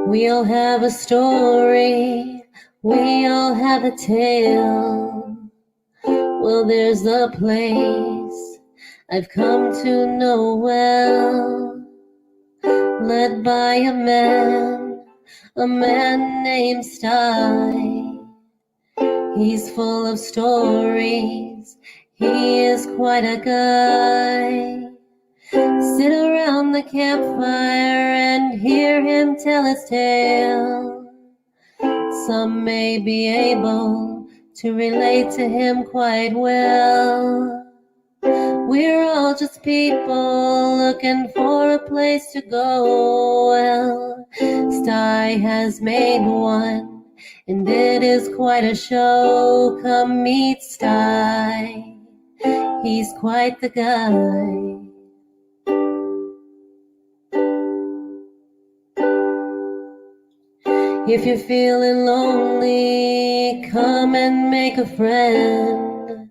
We all have a story, we all have a tale. Well, there's a place I've come to know well, led by a man named Sty. He's full of stories, he is quite a guy. Sit around the campfire and hear him tell his tale. Some may be able to relate to him quite well. We're all just people looking for a place to go. Well, Sty has made one, and it is quite a show. Come meet Sty, he's quite the guy. If you're feeling lonely, come and make a friend.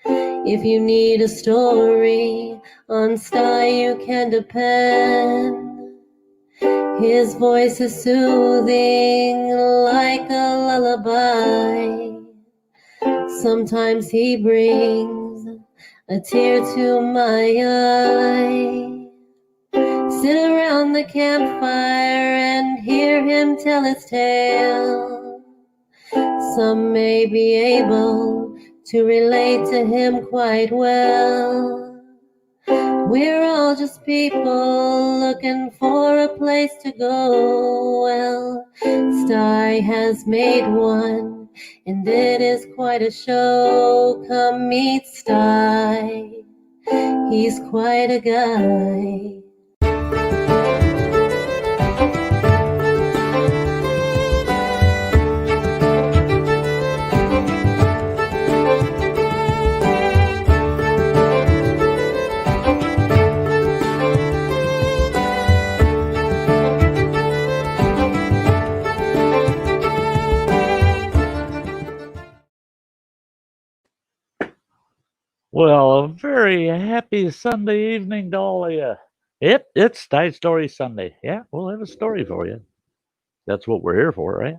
If you need a story, on Sty you can depend. His voice is soothing like a lullaby. Sometimes he brings a tear to my eye. Sit around the campfire and hear him tell his tale. Some may be able to relate to him quite well. We're all just people looking for a place to go. Well, Sty has made one, and it is quite a show. Come meet Sty, he's quite a guy. Well, a very happy Sunday evening to all of you. It's Sty Story Sunday. Yeah, we'll have a story for you. That's what we're here for, right?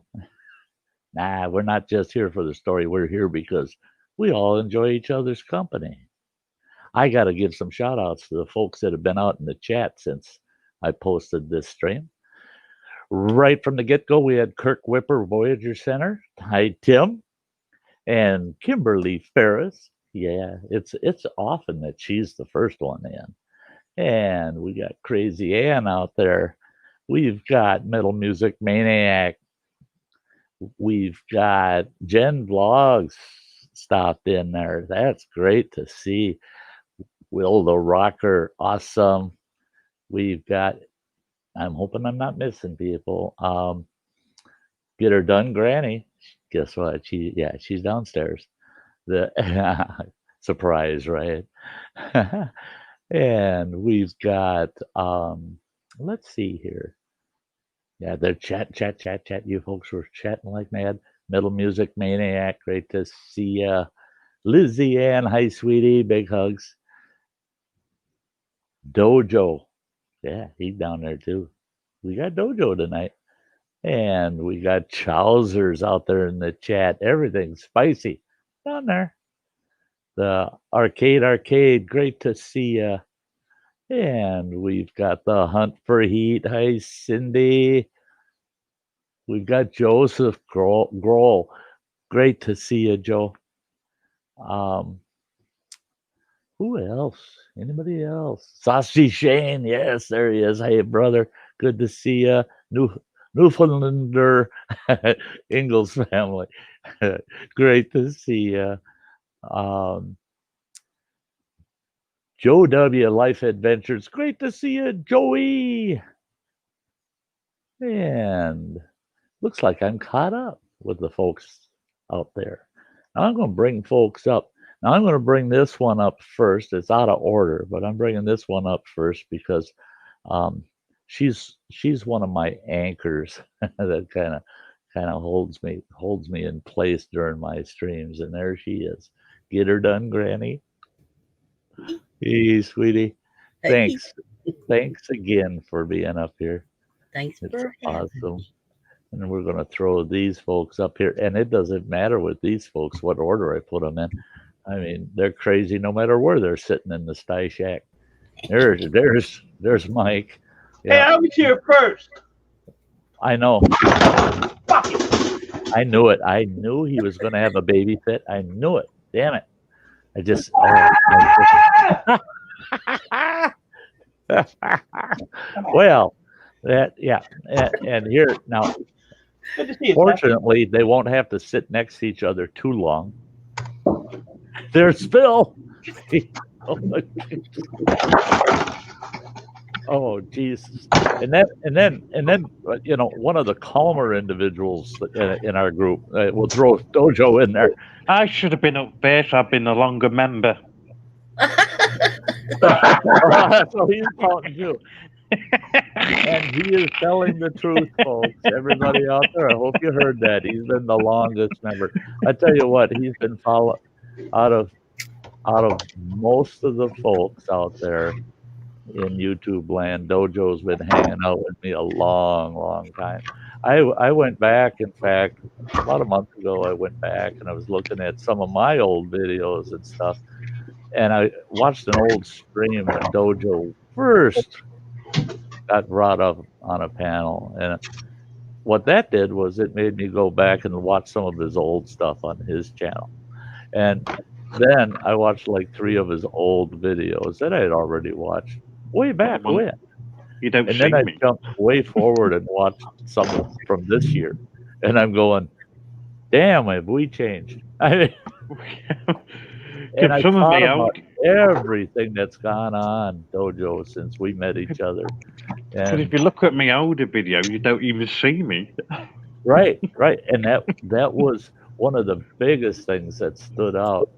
Nah, we're not just here for the story. We're here because we all enjoy each other's company. I got to give some shout outs to the folks that have been out in the chat since I posted this stream. Right from the get go, we had Kirk Whipper, Voyager Center. Hi, Tim. And Kimberly Ferris. Yeah, it's often that she's the first one in. And we got Crazy Ann out there. We've got Metal Music Maniac. We've got Jen Vlogs stopped in there. That's great to see. Will the Rocker, awesome. We've got, I'm hoping I'm not missing people. Get her done, Granny. Guess what? She's downstairs. The surprise, right? And we've got let's see here. Yeah, they're chat. You folks were chatting like mad. Metal Music Maniac, great to see ya. Lizzie Ann, hi sweetie, big hugs. Dojo, yeah, he's down there too. We got Dojo tonight. And we got Chowsers out there in the chat. Everything's spicy down there. The arcade, great to see ya. And we've got the Hunt for Heat. Hi, Cindy. We've got Joseph Grohl. Great to see you, Joe. Who else? Anybody else? Sassy Shane. Yes, there he is. Hey, brother. Good to see you. Newfoundlander Ingalls family. Great to see you. Joe W. Life Adventures. Great to see you, Joey. And looks like I'm caught up with the folks out there. Now I'm going to bring folks up. Now I'm going to bring this one up first. It's out of order, but I'm bringing this one up first because she's one of my anchors that kind of holds me in place during my streams. And there she is. Get her done, Granny. Hey, sweetie. Thanks again for being up here. Thanks It's for having awesome. me. And we're going to throw these folks up here. And it doesn't matter with these folks what order I put them in. I mean, they're crazy no matter where they're sitting in the Sty Shack. There's Mike. Hey, Yeah, I was here first. I know. Fuck it. I knew it. I knew he was going to have a baby fit. I knew it. Damn it. Well, and here now, Good to see you. Sty. fortunately, they won't have to sit next to each other too long. There's Phil. Oh, Jesus. And then, you know, one of the calmer individuals in our group, we'll throw Dojo in there. I should have been up there, so I've been a longer member. So he's talking too. And he is telling the truth, folks. Everybody out there, I hope you heard that. He's been the longest member. I tell you what, he's been followed out of most of the folks out there in YouTube land. Dojo's been hanging out with me a long, long time. I went back, in fact, about a month ago, I went back and I was looking at some of my old videos and stuff. And I watched an old stream when Dojo first got brought up on a panel. And what that did was it made me go back and watch some of his old stuff on his channel. And then I watched like 3 of his old videos that I had already watched way back when. You don't And see then I me. jumped way forward and watched some from this year. And I'm going, damn, have we changed? I mean, and I Some of thought me about old. everything that's gone on, Dojo, since we met each other. Because And if you look at my older video, you don't even see me. right. And that was one of the biggest things that stood out.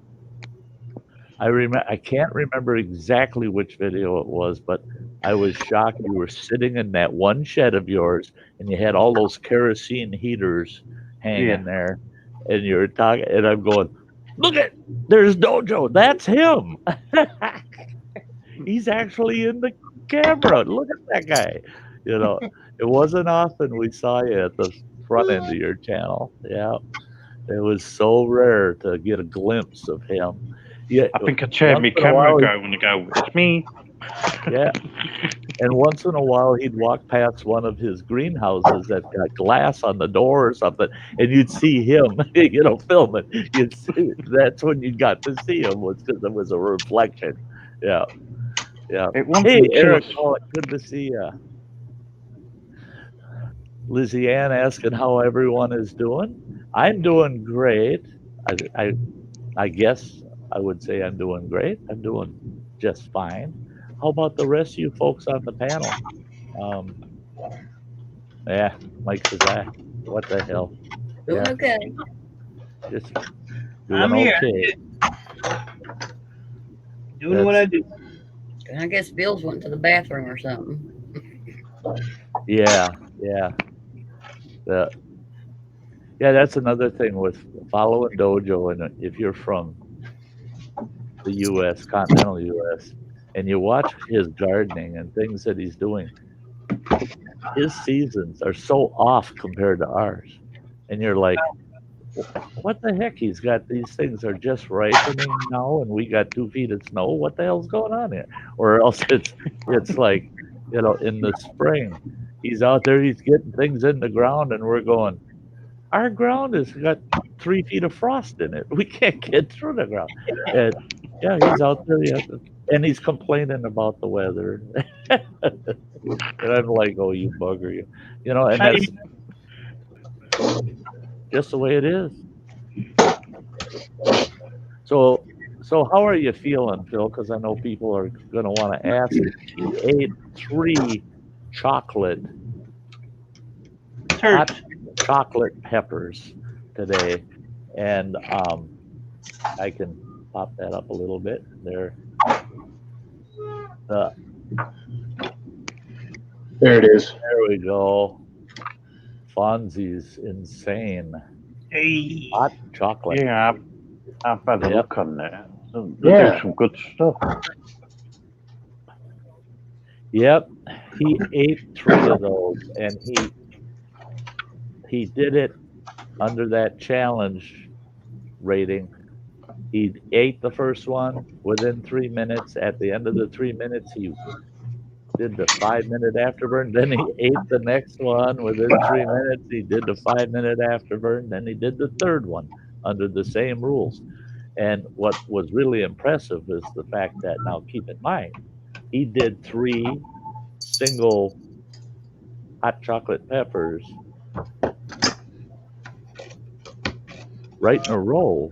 I can't remember exactly which video it was, but I was shocked. You were sitting in that one shed of yours, and you had all those kerosene heaters hanging Yeah. there, and you were talking, and I'm going, look at, there's Dojo. That's him. He's actually in the camera. Look at that guy. You know, it wasn't often we saw you at the front end of your channel. Yeah, it was so rare to get a glimpse of him. Yeah, I think I turned my once in a camera while, going and go, it's me. yeah. And once in a while, he'd walk past one of his greenhouses that got glass on the door or something, and you'd see him, you know, filming. That's when you got to see him, was because it was a reflection. Yeah. It wasn't Hey, until Eric, good to see you. Lizzie Ann asking how everyone is doing. I'm doing great. I guess I would say I'm doing great. I'm doing just fine. How about the rest of you folks on the panel? Yeah, Mike says, what the hell? Doing Yeah. okay. Just I'm doing here. okay. Doing what I do. I guess Bill's went to the bathroom or something. Yeah. Yeah, that's another thing with following Dojo. And if you're from the U.S., continental U.S., and you watch his gardening and things that he's doing, his seasons are so off compared to ours. And you're like, what the heck? He's got these things are just ripening now, and we got 2 feet of snow. What the hell's going on here? Or else it's like, you know, in the spring, he's out there, he's getting things in the ground, and we're going, our ground has got 3 feet of frost in it. We can't get through the ground. And yeah, he's out there, and he's complaining about the weather. And I'm like, oh, you bugger, you know, and that's just the way it is. So how are you feeling, Phil? Because I know people are going to want to ask. You ate 3 chocolate hot chocolate peppers today, and I can pop that up a little bit there. There it is. There we go. Fonzie's insane. Hey. Hot chocolate. Yeah, I've had a Yep. look on there. They do some good stuff. Yep. he ate 3 of those, and he did it under that challenge rating. He ate the first one within 3 minutes. At the end of the 3 minutes, he did the 5-minute afterburn. Then he ate the next one within 3 minutes. He did the 5-minute afterburn. Then he did the third one under the same rules. And what was really impressive is the fact that, now keep in mind, he did 3 single hot chocolate peppers right in a row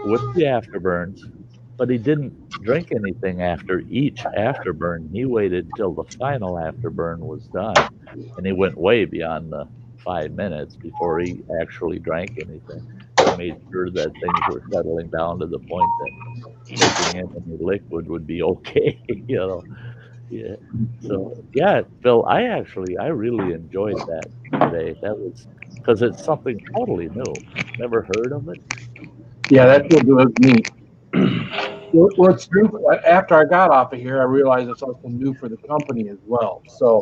with the afterburns, but he didn't drink anything after each afterburn. He waited till the final afterburn was done, and he went way beyond the 5 minutes before he actually drank anything. He made sure that things were settling down to the point that taking in any liquid would be okay, you know. Yeah. So yeah, Phil, I really enjoyed that today. That was because it's something totally new. Never heard of it. Yeah, that will do it neat. Well, it's new. After I got off of here, I realized it's also new for the company as well. So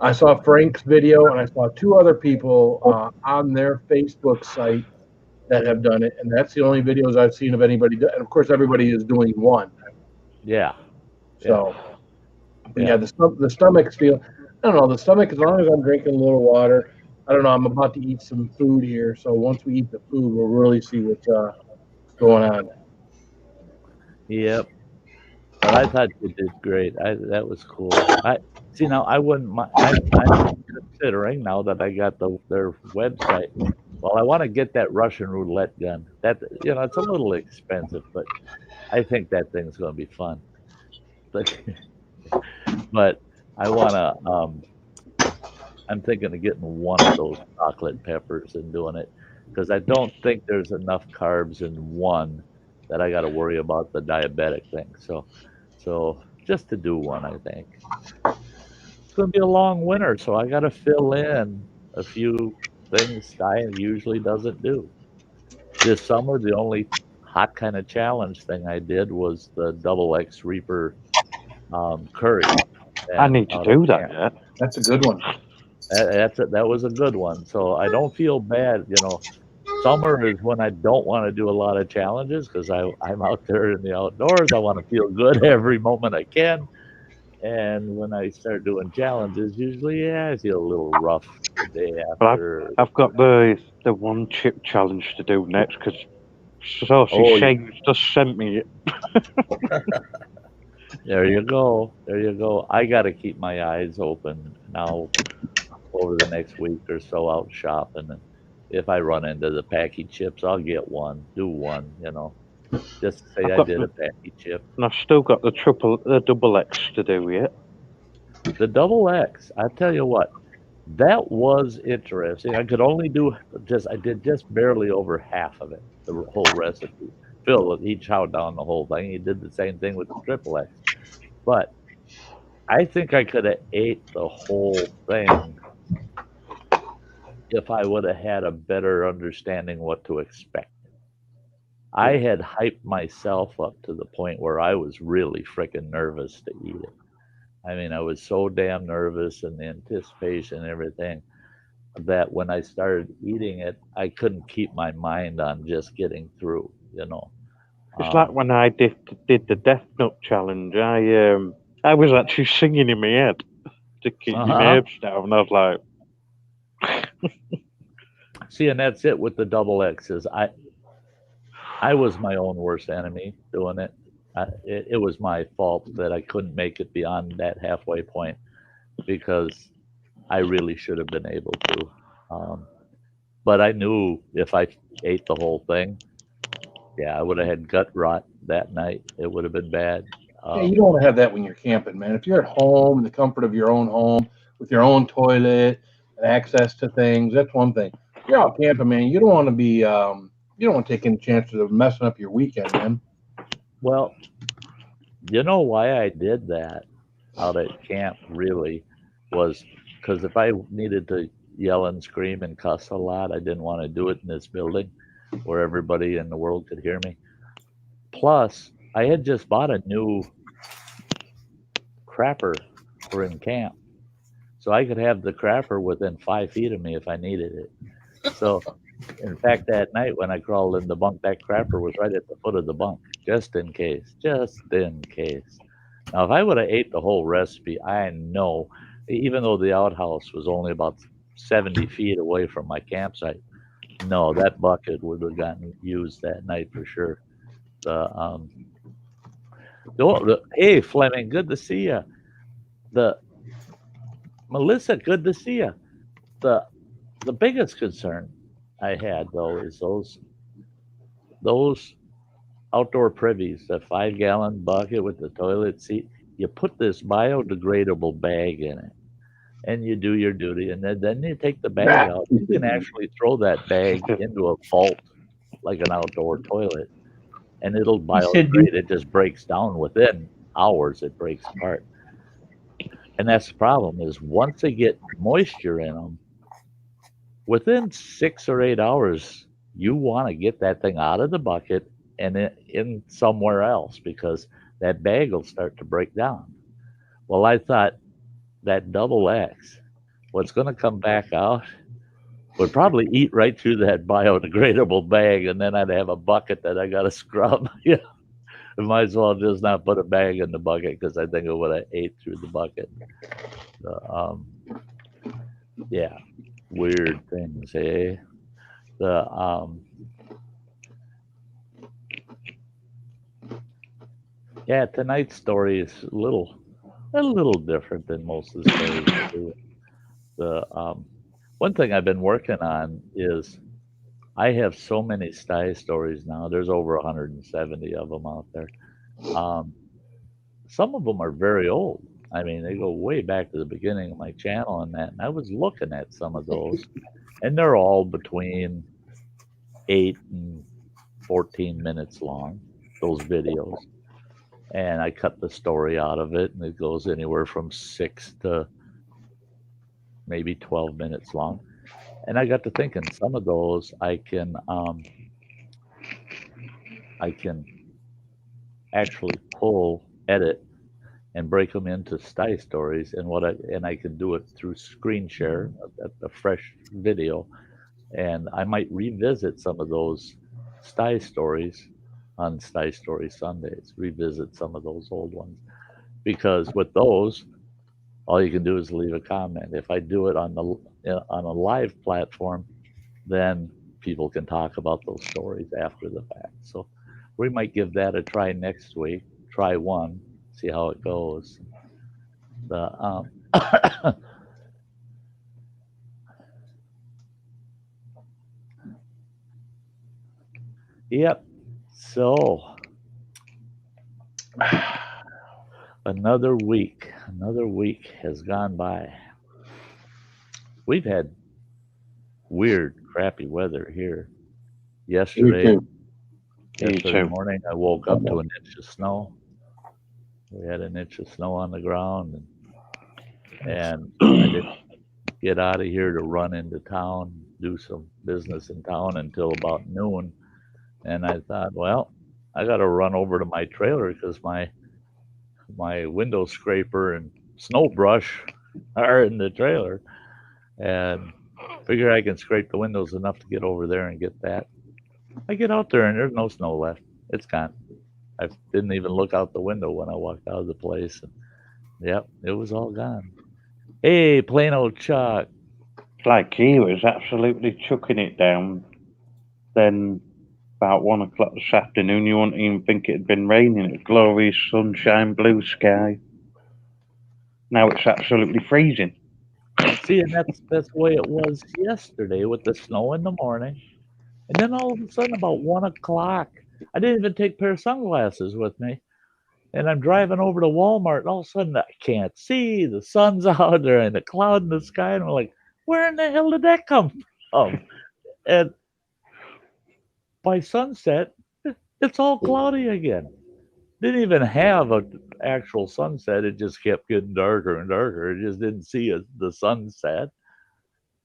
I saw Frank's video, and I saw 2 other people on their Facebook site that have done it, and that's the only videos I've seen of anybody. And of course, everybody is doing one. Yeah. So yeah, the stomach's feel. I don't know. The stomach, as long as I'm drinking a little water. I don't know. I'm about to eat some food here, so once we eat the food, we'll really see what's going on. Yep. But I thought you did great. That was cool. I see now. I wouldn't mind. I'm considering now that I got their website. Well, I want to get that Russian roulette gun. That it's a little expensive, but I think that thing's going to be fun. But I want to. I'm thinking of getting one of those chocolate peppers and doing it because I don't think there's enough carbs in one that I got to worry about the diabetic thing. So just to do one, I think. It's going to be a long winter, so I got to fill in a few things Sty usually doesn't do. This summer, the only hot kind of challenge thing I did was the Double X Reaper curry. I need to do that yet. That's a good one. That was a good one. So I don't feel bad. Summer is when I don't want to do a lot of challenges because I'm out there in the outdoors. I want to feel good every moment I can. And when I start doing challenges, usually, I feel a little rough the day after. But I've got the 1 chip challenge to do next because Shane's just sent me it. There you go. I got to keep my eyes open now over the next week or so out shopping. And if I run into the packy chips, I'll get one, do one, just to say I did a packy chip. And I've still got the double X to do yet. The double X, I tell you what, that was interesting. I could only I did just barely over half of it, the whole recipe. Phil, he chowed down the whole thing. He did the same thing with the triple X. But I think I could have ate the whole thing if I would have had a better understanding what to expect. I had hyped myself up to the point where I was really freaking nervous to eat it. I mean, I was so damn nervous and the anticipation and everything that when I started eating it, I couldn't keep my mind on just getting through, It's like when I did the Death Nut challenge. I was actually singing in my head to keep my nerves down. And I was like, see, and that's it with the double X's. I was my own worst enemy doing it. It was my fault that I couldn't make it beyond that halfway point because I really should have been able to. But I knew if I ate the whole thing, I would have had gut rot that night. It would have been bad. You don't want to have that when you're camping, man. If you're at home, in the comfort of your own home, with your own toilet and access to things, that's one thing. If you're out camping, man, you don't want to be, you don't want to take any chances of messing up your weekend, man. Well, you know why I did that out at camp really was because if I needed to yell and scream and cuss a lot, I didn't want to do it in this building where everybody in the world could hear me. Plus, I had just bought a new crapper for in camp. So I could have the crapper within 5 feet of me if I needed it. So, in fact, that night when I crawled in the bunk, that crapper was right at the foot of the bunk, just in case. Now, if I would have ate the whole recipe, I know, even though the outhouse was only about 70 feet away from my campsite, no, that bucket would have gotten used that night for sure. Hey, Fleming, good to see you. Melissa, good to see you. The biggest concern I had though is those outdoor privies, the 5-gallon bucket with the toilet seat. You put this biodegradable bag in it, and you do your duty, and then you take the bag out. You can actually throw that bag into a vault like an outdoor toilet, and it'll biodegrade. It just breaks down within hours. It breaks apart. And that's the problem is once they get moisture in them, within 6 or 8 hours, you want to get that thing out of the bucket and in somewhere else because that bag will start to break down. Well, I thought that double X, what's going to come back out, would probably eat right through that biodegradable bag, and then I'd have a bucket that I got to scrub. Yeah, I might as well just not put a bag in the bucket because I think it would have ate through the bucket. Yeah, weird things, eh? Yeah, tonight's story is a little different than most of the stories. One thing I've been working on is I have so many Sty stories now. There's over 170 of them out there. Some of them are very old. I mean, they go way back to the beginning of my channel and that. And I was looking at some of those, and they're all between 8 and 14 minutes long, those videos. And I cut the story out of it, and it goes anywhere from 6 to maybe 12 minutes long. And I got to thinking, some of those I can actually edit, and break them into Sty stories, and I can do it through screen share, a fresh video, and I might revisit some of those Sty stories on Sty Story Sundays, revisit some of those old ones, because with those, all you can do is leave a comment. If I do it on a live platform, then people can talk about those stories after the fact. So we might give that a try next week. Try one, see how it goes. Yep. So another week has gone by. We've had weird, crappy weather here. Yesterday morning, I woke up to an inch of snow. We had an inch of snow on the ground, and I didn't get out of here to run into town, do some business in town until about noon. And I thought, well, I got to run over to my trailer because my window scraper and snow brush are in the trailer, and figure I can scrape the windows enough to get over there and get that. I get out there and there's no snow left. It's gone. I didn't even look out the window when I walked out of the place. And, yep, it was all gone. Hey, plain old Chuck. Like he was absolutely chucking it down. Then about 1 o'clock this afternoon, you wouldn't even think it had been raining. It was glorious sunshine, blue sky. Now it's absolutely freezing. See, and that's the way it was yesterday with the snow in the morning. And then all of a sudden, about 1 o'clock, I didn't even take a pair of sunglasses with me. And I'm driving over to Walmart, and all of a sudden, I can't see. The sun's out there and the cloud in the sky. And I'm like, where in the hell did that come from? And by sunset, it's all cloudy again. Didn't even have an actual sunset. It just kept getting darker and darker. It just didn't see the sunset.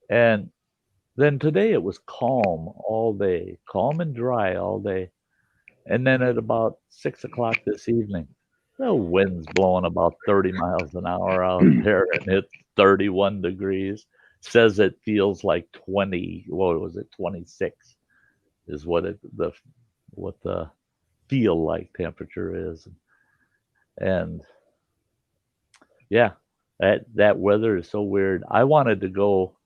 And then today it was calm all calm and dry all day. And then at about 6 o'clock this evening, The wind's blowing about 30 miles an hour out there, and it's 31 degrees. Says it feels like 20. What was it? 26 is what the feel like temperature is, and yeah, that weather is so weird. I wanted to go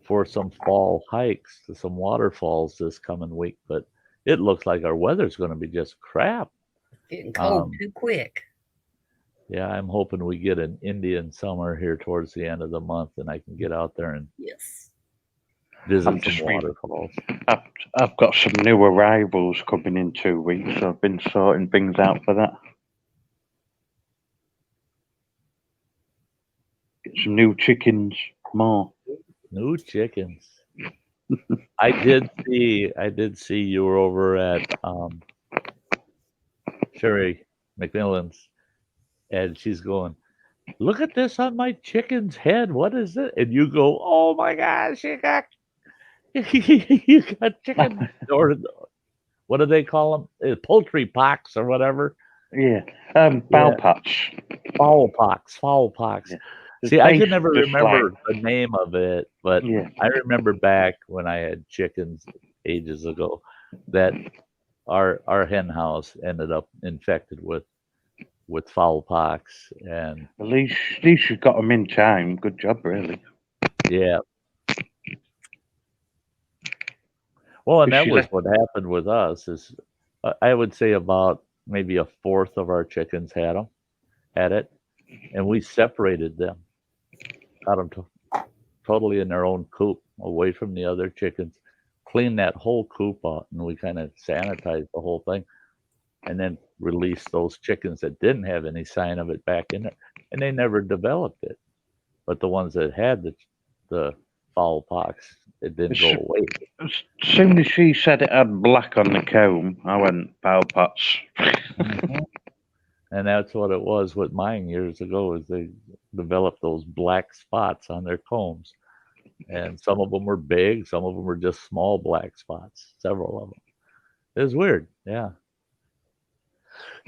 for some fall hikes to some waterfalls this coming week, but it looks like our weather's going to be just crap. Getting cold too quick. Yeah, I'm hoping we get an Indian summer here towards the end of the month, and I can get out there and Yes. visit some waterfalls. I've got some new arrivals coming in 2 weeks, so I've been sorting things out for that. Get some new chickens, more. New chickens. I did see you were over at Sherry McMillan's, and she's going, "Look at this on my chicken's head. What is it?" And you go, "Oh my gosh, you got chicken," or what do they call them? Poultry pox or whatever. Yeah, fowl pox. Fowl pox. Yeah. See, I could never remember the name of it, but Yeah. I remember back when I had chickens ages ago that our hen house ended up infected with fowl pox, and At least you got them in time. Good job, really. yeah. Well, and that was what happened with us. Is I would say about maybe a fourth of our chickens had it, and we separated them, got them totally in their own coop, away from the other chickens, cleaned that whole coop out, and we kind of sanitized the whole thing, and then released those chickens that didn't have any sign of it back in there, and they never developed it. But the ones that had the fowl pox, it didn't go away. As soon as she said it had black on the comb, I went, fowl pox. And that's what it was with mine years ago, is they developed those black spots on their combs. And some of them were big, some of them were just small black spots, several of them. It was weird, yeah.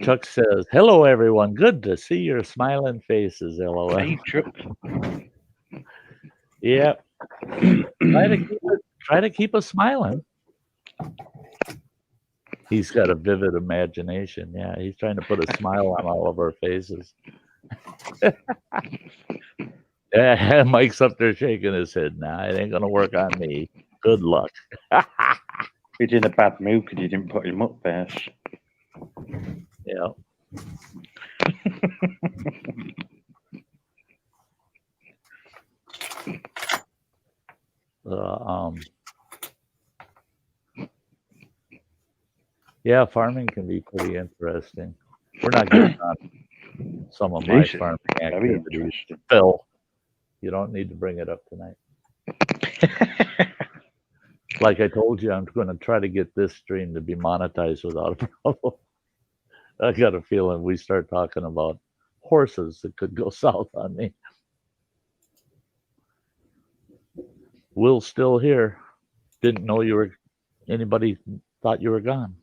Chuck says, "Hello, everyone. Good to see your smiling faces, LOL." Hey, Chuck. Yeah. Try to keep us smiling. He's got a vivid imagination. Yeah, he's trying to put a smile on all of our faces. Yeah, Mike's up there shaking his head. Nah, it ain't gonna work on me. Good luck. He's in a bad mood because you didn't put him up first. Yeah. Yeah, farming can be pretty interesting. We're not getting on some of my farming activities. Phil, you don't need to bring it up tonight. Like I told you, I'm going to try to get this stream to be monetized without a problem. I got a feeling we start talking about horses, it could go south on me. Will's still here. Didn't know you were. Anybody thought you were gone.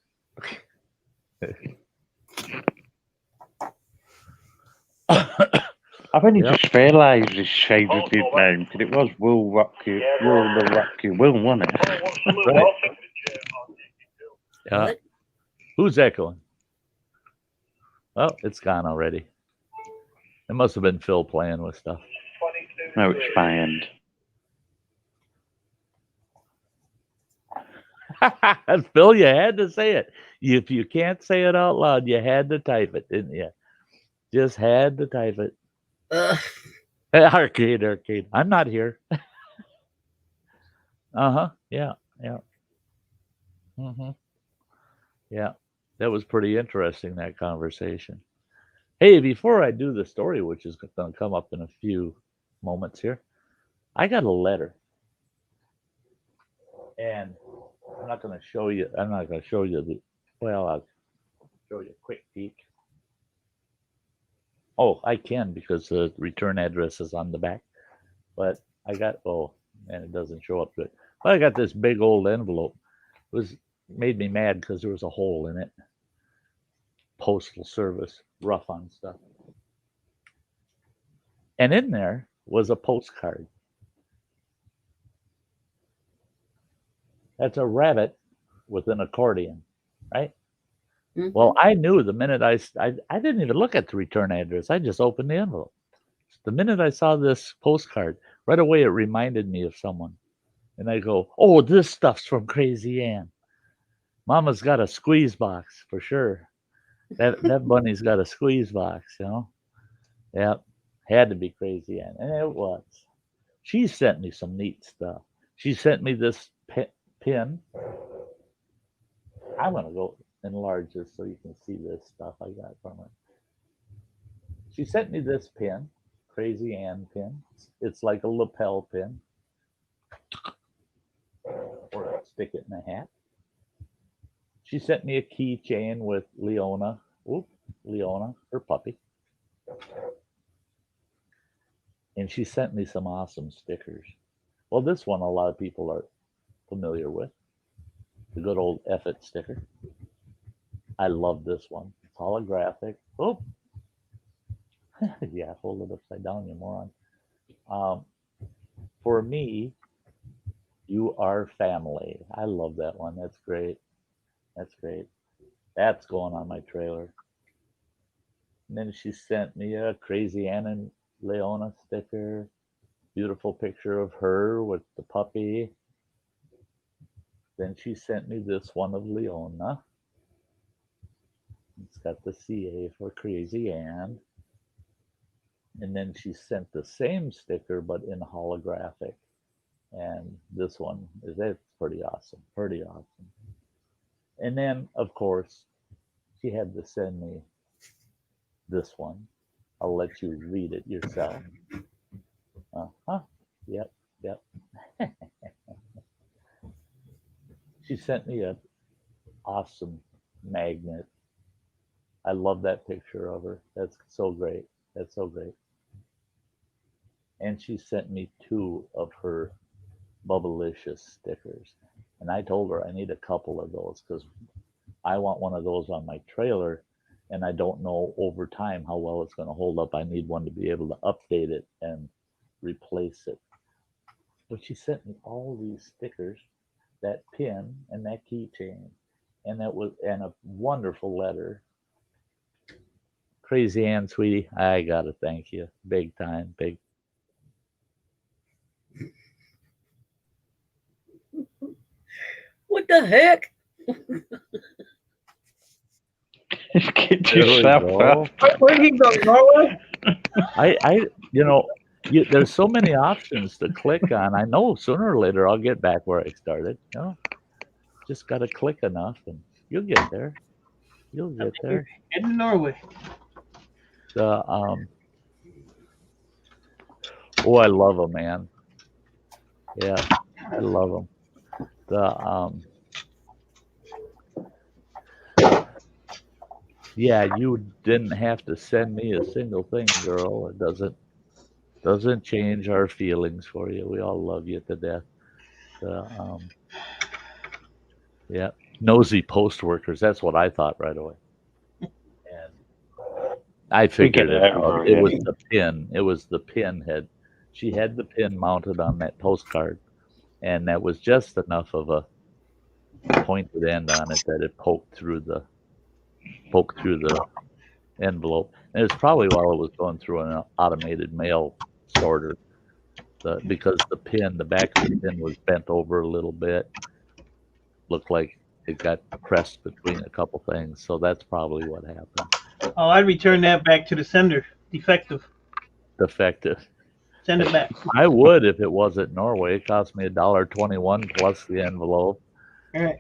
I've only just realised this changed his name, because it was Will Rocky, Will, wasn't it? Right. Yeah. Who's echoing? Oh, it's gone already. It must have been Phil playing with stuff. No, it's my end. Phil, you had to say it. If you can't say it out loud, you had to type it, didn't you? Just had to type it. Arcade. I'm not here. Yeah. Yeah. That was pretty interesting, that conversation. Hey, before I do the story, which is going to come up in a few moments here, I got a letter. And I'm not going to show you well, I'll show you a quick peek. Oh, I can, because the return address is on the back. But I got, and it doesn't show up good. But I got this big old envelope. It made me mad because there was a hole in it. Postal Service. rough on stuff. And in there was a postcard. That's a rabbit with an accordion, right? Mhm. Well, I knew the minute I didn't even look at the return address. I just opened the envelope. The minute I saw this postcard, right away it reminded me of someone. And I go, oh, this stuff's from Crazy Ann. Mama's got a squeeze box for sure. That bunny's got a squeeze box, you know? Yep. Had to be Crazy Ann. And it was. She sent me some neat stuff. She sent me this pin. I'm going to go enlarge this so you can see this stuff I got from her. She sent me this pin, Crazy Ann pin. It's like a lapel pin. Or stick it in a hat. She sent me a keychain with Leona. Leona, her puppy. And she sent me some awesome stickers. Well, this one a lot of people are familiar with. The good old F it sticker. I love this one. It's holographic. Oh, yeah, hold it upside down, you moron. For me, you are family. I love that one. That's great. That's great. That's going on my trailer. And then she sent me a Crazy Ann and Leona sticker. Beautiful picture of her with the puppy. Then she sent me this one of Leona. It's got the CA for Crazy Ann. And then she sent the same sticker, but in holographic. And this one it's pretty awesome. Pretty awesome. And then, of course, she had to send me this one. I'll let you read it yourself. Yep. She sent me an awesome magnet. I love that picture of her. That's so great. That's so great. And she sent me 2 of her Bubblicious stickers. And I told her I need a couple of those because I want one of those on my trailer, and I don't know over time how well it's going to hold up. I need one to be able to update it and replace it. But she sent me all these stickers, that pin and that keychain, and a wonderful letter. Crazy Ann, sweetie, I gotta thank you, big time, big. What the heck? Just get There we yourself go. up. Where did he go? Norway? There's so many options to click on. I know sooner or later I'll get back where I started. Just got to click enough, and you'll get there. You'll get there. Head to Norway. I love them, man. Yeah, I love them. Yeah, you didn't have to send me a single thing, girl. It doesn't change our feelings for you. We all love you to death. Yeah, nosy post workers. That's what I thought right away. And I figured it out. It was the pin. It was the pin head. She had the pin mounted on that postcard, and that was just enough of a pointed end on it that it poked through the envelope. And it's probably while it was going through an automated mail sorter, because the back of the pin was bent over a little bit. Looked like it got pressed between a couple things, so that's probably what happened. Oh, I'd return that back to the sender. Defective. Send it back. I would if it wasn't Norway. It cost me $1.21 plus the envelope. All right.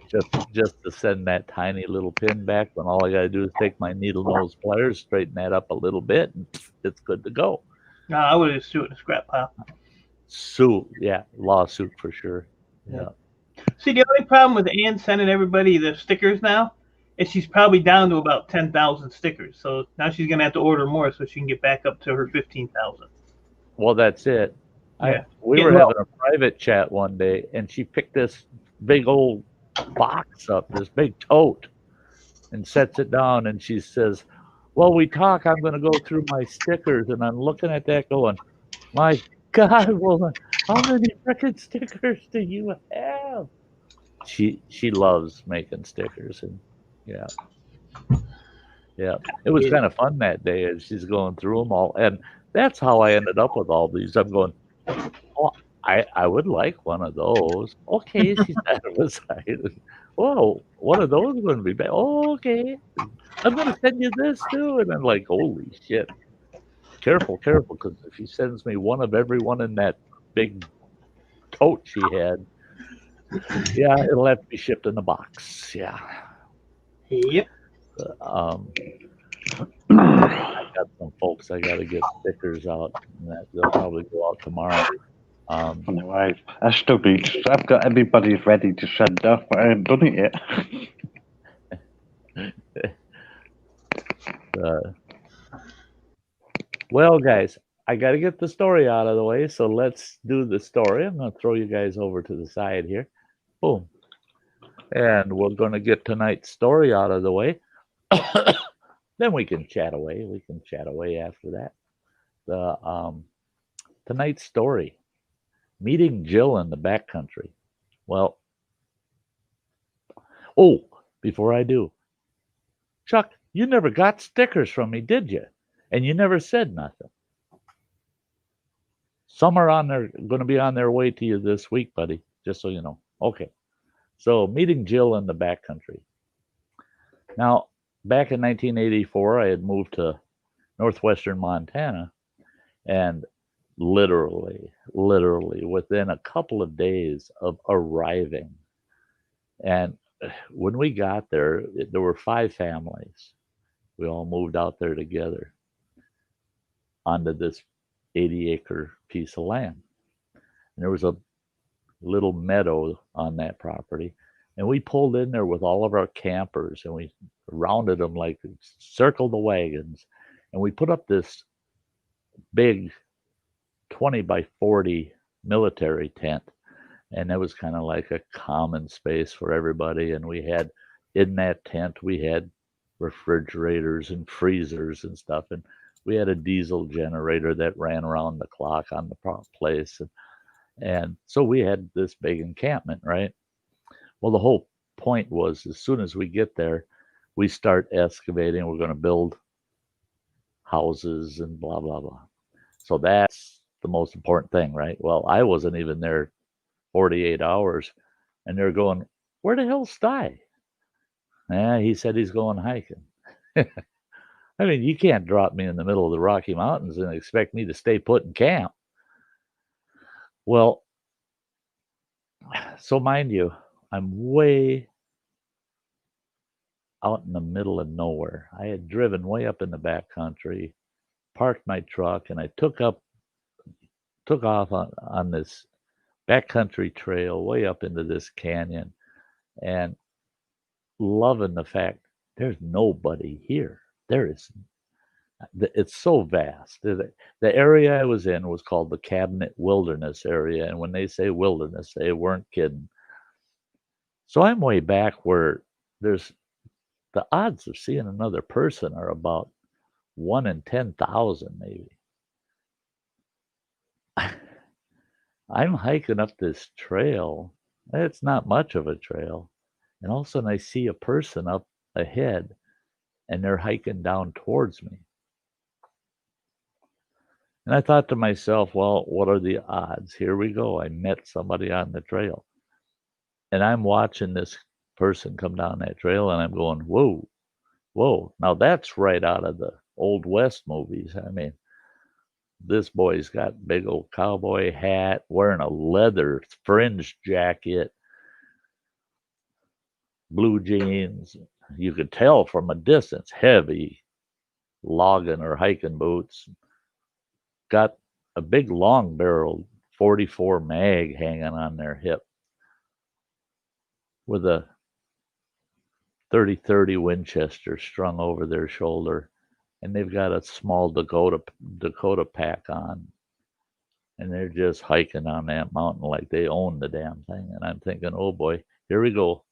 Just to send that tiny little pin back, when all I got to do is take my needle nose pliers, straighten that up a little bit, and it's good to go. No, I would have just threw it in a scrap pile. Lawsuit for sure. Yeah. See, the only problem with Ann sending everybody the stickers now is she's probably down to about 10,000 stickers. So now she's going to have to order more so she can get back up to her 15,000. Well, that's it. Yeah. We were having a private chat one day, and she picked this big old box up, this big tote, and sets it down, and she says, while we talk, I'm going to go through my stickers, and I'm looking at that going, my God, woman, how many frickin' stickers do you have? She loves making stickers, and yeah. Yeah, it was Yeah. kind of fun that day as she's going through them all, and that's how I ended up with all these. I'm going, oh, I would like one of those. Okay, she said it was excited. Whoa, one of those going to be bad. Oh, okay, I'm going to send you this too, and I'm like, holy shit, careful, because if she sends me one of every one in that big tote she had, yeah, it'll have to be shipped in a box. Yeah. Yep. Um, I got some folks I got to get stickers out, and that they'll probably go out tomorrow. Anyway, I've got everybody's ready to send off, but I haven't done it yet. Well, guys, I got to get the story out of the way, so let's do the story. I'm going to throw you guys over to the side here. Boom. And we're going to get tonight's story out of the way. Then we can chat away. We can chat away after that. Tonight's story, meeting Jill in the backcountry. Well, oh, before I do, Chuck, you never got stickers from me, did you? And you never said nothing. Some are going to be on their way to you this week, buddy, just so you know. Okay. So, meeting Jill in the backcountry. Now, back in 1984, I had moved to northwestern Montana, and literally within a couple of days of arriving, and when we got there, there were 5 families. We all moved out there together onto this 80-acre piece of land. And there was a little meadow on that property. And we pulled in there with all of our campers, and we rounded them, like circled the wagons. And we put up this big 20 by 40 military tent. And that was kind of like a common space for everybody. And we had, in that tent, we had refrigerators and freezers and stuff. And we had a diesel generator that ran around the clock on the place. And so we had this big encampment, right? Well, the whole point was, as soon as we get there, we start excavating. We're going to build houses and blah, blah, blah. So that's the most important thing, right? Well, I wasn't even there 48 hours, and they're going, where the hell's Sty? He said he's going hiking. I mean, you can't drop me in the middle of the Rocky Mountains and expect me to stay put in camp. Well, so mind you, I'm way out in the middle of nowhere. I had driven way up in the backcountry, parked my truck, and I took off on this backcountry trail way up into this canyon, and loving the fact there's nobody here. It's so vast. The area I was in was called the Cabinet Wilderness area, and when they say wilderness, they weren't kidding. So I'm way back where there's the odds of seeing another person are about 1 in 10,000, maybe. I'm hiking up this trail. It's not much of a trail. And all of a sudden I see a person up ahead, and they're hiking down towards me. And I thought to myself, well, what are the odds? Here we go. I met somebody on the trail. And I'm watching this person come down that trail, and I'm going, whoa. Now that's right out of the Old West movies. I mean, this boy's got big old cowboy hat, wearing a leather fringed jacket, blue jeans. You could tell from a distance, heavy logging or hiking boots. Got a big long barreled 44 mag hanging on their hip with a 30-30 Winchester strung over their shoulder, and they've got a small Dakota pack on, and they're just hiking on that mountain like they own the damn thing. And I'm thinking, oh boy, here we go.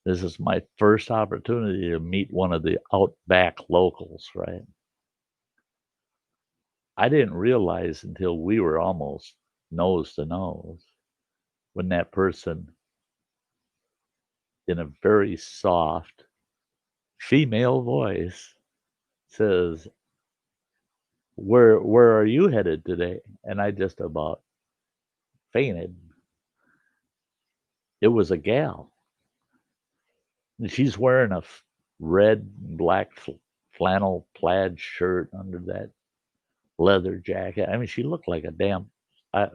This is my first opportunity to meet one of the outback locals, right? I didn't realize until we were almost nose to nose when that person, in a very soft female voice, says, where are you headed today? And I just about fainted. It was a gal. And she's wearing a red and black flannel plaid shirt under that leather jacket. I mean, she looked like a damn, like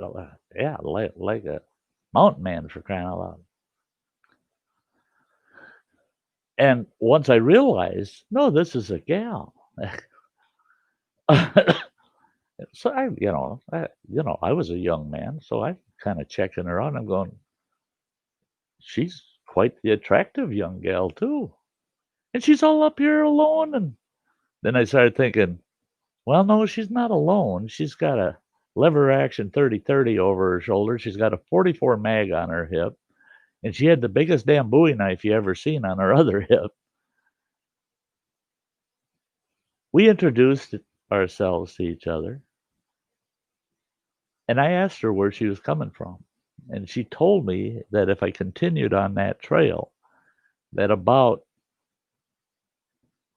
a mountain man, for crying out loud. And once I realized, no, this is a gal. So I was a young man, so I kind of checking her out. I'm going, she's quite the attractive young gal too, and she's all up here alone. And then I started thinking, well, no, she's not alone. She's got a lever action 30-30 over her shoulder. She's got a 44 mag on her hip, and she had the biggest damn Bowie knife you ever seen on her other hip. We introduced ourselves to each other, and I asked her where she was coming from. And she told me that if I continued on that trail, that about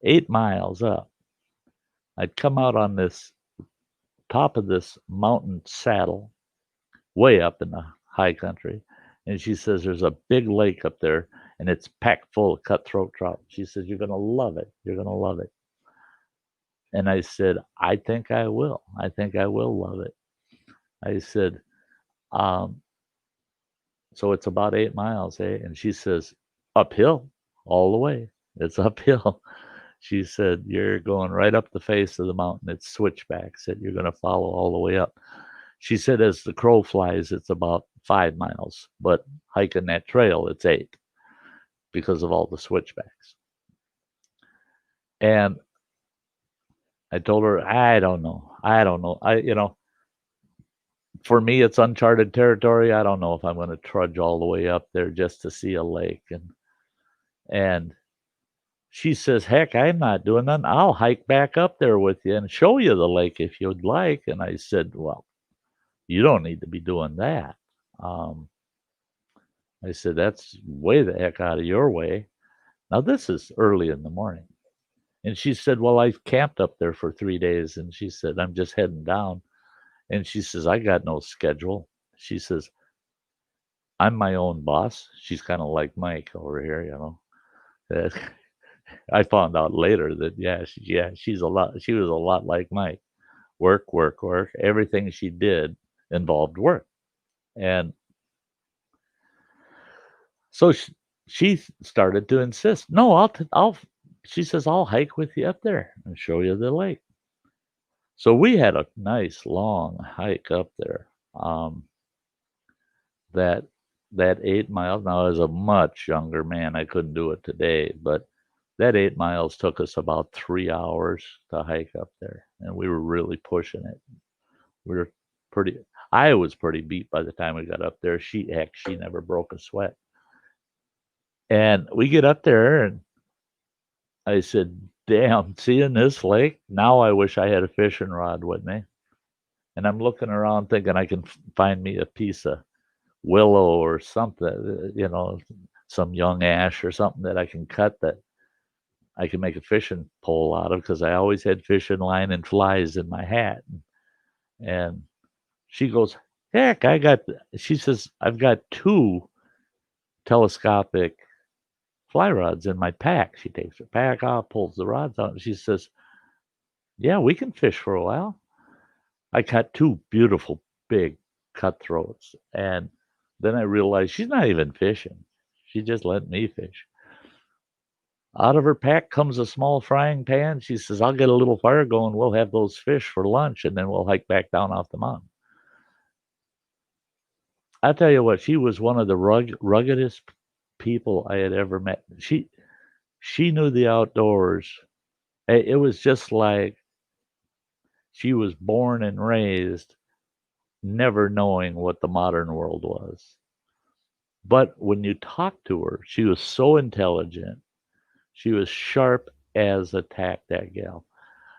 8 miles up, I'd come out on this top of this mountain saddle, way up in the high country. And she says, there's a big lake up there, and it's packed full of cutthroat trout. She says, you're going to love it. You're going to love it. And I said, I think I will. I think I will love it. I said, so it's about 8 miles, eh? And she says, uphill all the way. It's uphill. She said, you're going right up the face of the mountain. It's switchbacks that you're going to follow all the way up. She said, as the crow flies, it's about 5 miles, but hiking that trail, it's 8 because of all the switchbacks. And I told her, I don't know. For me, it's uncharted territory. I don't know if I'm going to trudge all the way up there just to see a lake. And she says, heck, I'm not doing that. I'll hike back up there with you and show you the lake if you'd like. And I said, well, you don't need to be doing that. I said, that's way the heck out of your way. Now, this is early in the morning. And she said, well, I've camped up there for 3 days. And she said, I'm just heading down. And she says, I got no schedule. She says, I'm my own boss. She's kind of like Mike over here, you know. I found out later that, she was a lot like Mike. Work. Everything she did involved work. And so she started to insist, no, she says, I'll hike with you up there and show you the lake. So we had a nice long hike up there. That 8 miles, now as a much younger man, I couldn't do it today, but that 8 miles took us about 3 hours to hike up there. And we were really pushing it. I was pretty beat by the time we got up there. She never broke a sweat. And we get up there and I said, damn, seeing this lake, now I wish I had a fishing rod with me. And I'm looking around thinking I can find me a piece of willow or something, some young ash or something that I can cut that I can make a fishing pole out of, because I always had fishing line and flies in my hat. And she goes, heck, she says, I've got 2 telescopic fly rods in my pack. She takes her pack off, pulls the rods out, and she says, yeah, we can fish for a while. I caught 2 beautiful big cutthroats. And then I realized she's not even fishing. She just let me fish. Out of her pack comes a small frying pan. She says, I'll get a little fire going. We'll have those fish for lunch, and then we'll hike back down off the mountain. I tell you what, she was one of the ruggedest people I had ever met. She knew the outdoors. It was just like she was born and raised never knowing what the modern world was. But when you talked to her, she was so intelligent. She was sharp as a tack, that gal.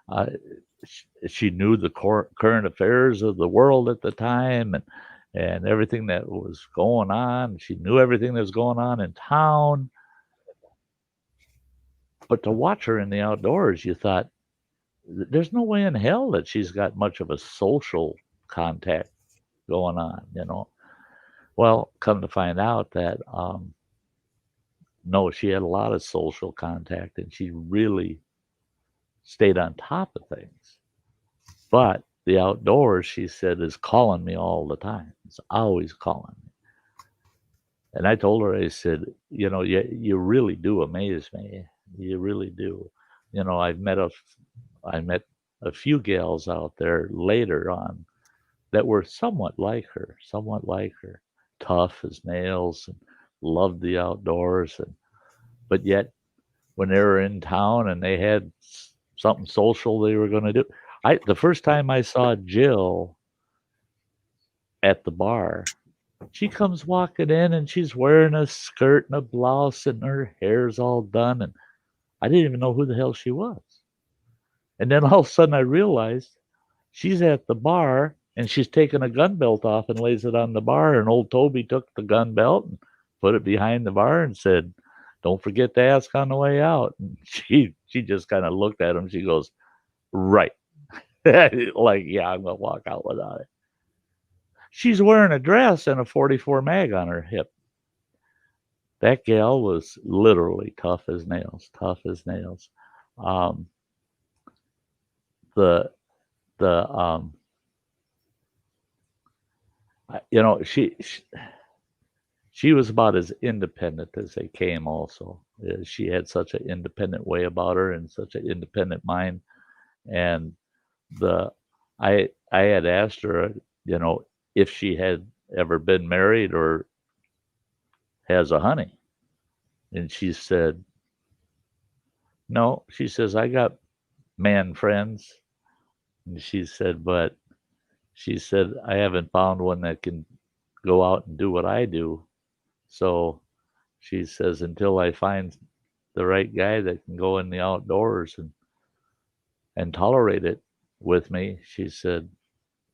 Uh, she knew the current affairs of the world at the time, and everything that was going on. She knew everything that was going on in town. But to watch her in the outdoors, you thought, there's no way in hell that she's got much of a social contact going on, you know. Well, come to find out that no, she had a lot of social contact, and she really stayed on top of things. But the outdoors, she said, is calling me all the time. It's always calling me. And I told her, I said, you know, you really do amaze me. You really do. You know, I met a few gals out there later on that were somewhat like her, tough as nails and loved the outdoors. But yet, when they were in town and they had something social they were going to do, the first time I saw Jill at the bar, she comes walking in and she's wearing a skirt and a blouse and her hair's all done, and I didn't even know who the hell she was. And then all of a sudden I realized she's at the bar and she's taking a gun belt off and lays it on the bar, and old Toby took the gun belt and put it behind the bar and said, "Don't forget to ask on the way out." And she just kind of looked at him. She goes, "Right." Like, yeah, I'm gonna walk out without it. She's wearing a dress and a 44 mag on her hip. That gal was literally tough as nails. You know, she was about as independent as they came. Also, she had such an independent way about her and such an independent mind. And I had asked her, you know, if she had ever been married or has a honey, and she said no. She says, I got man friends, and she said, but she said, I haven't found one that can go out and do what I do. So she says, until I find the right guy that can go in the outdoors and tolerate it with me, she said,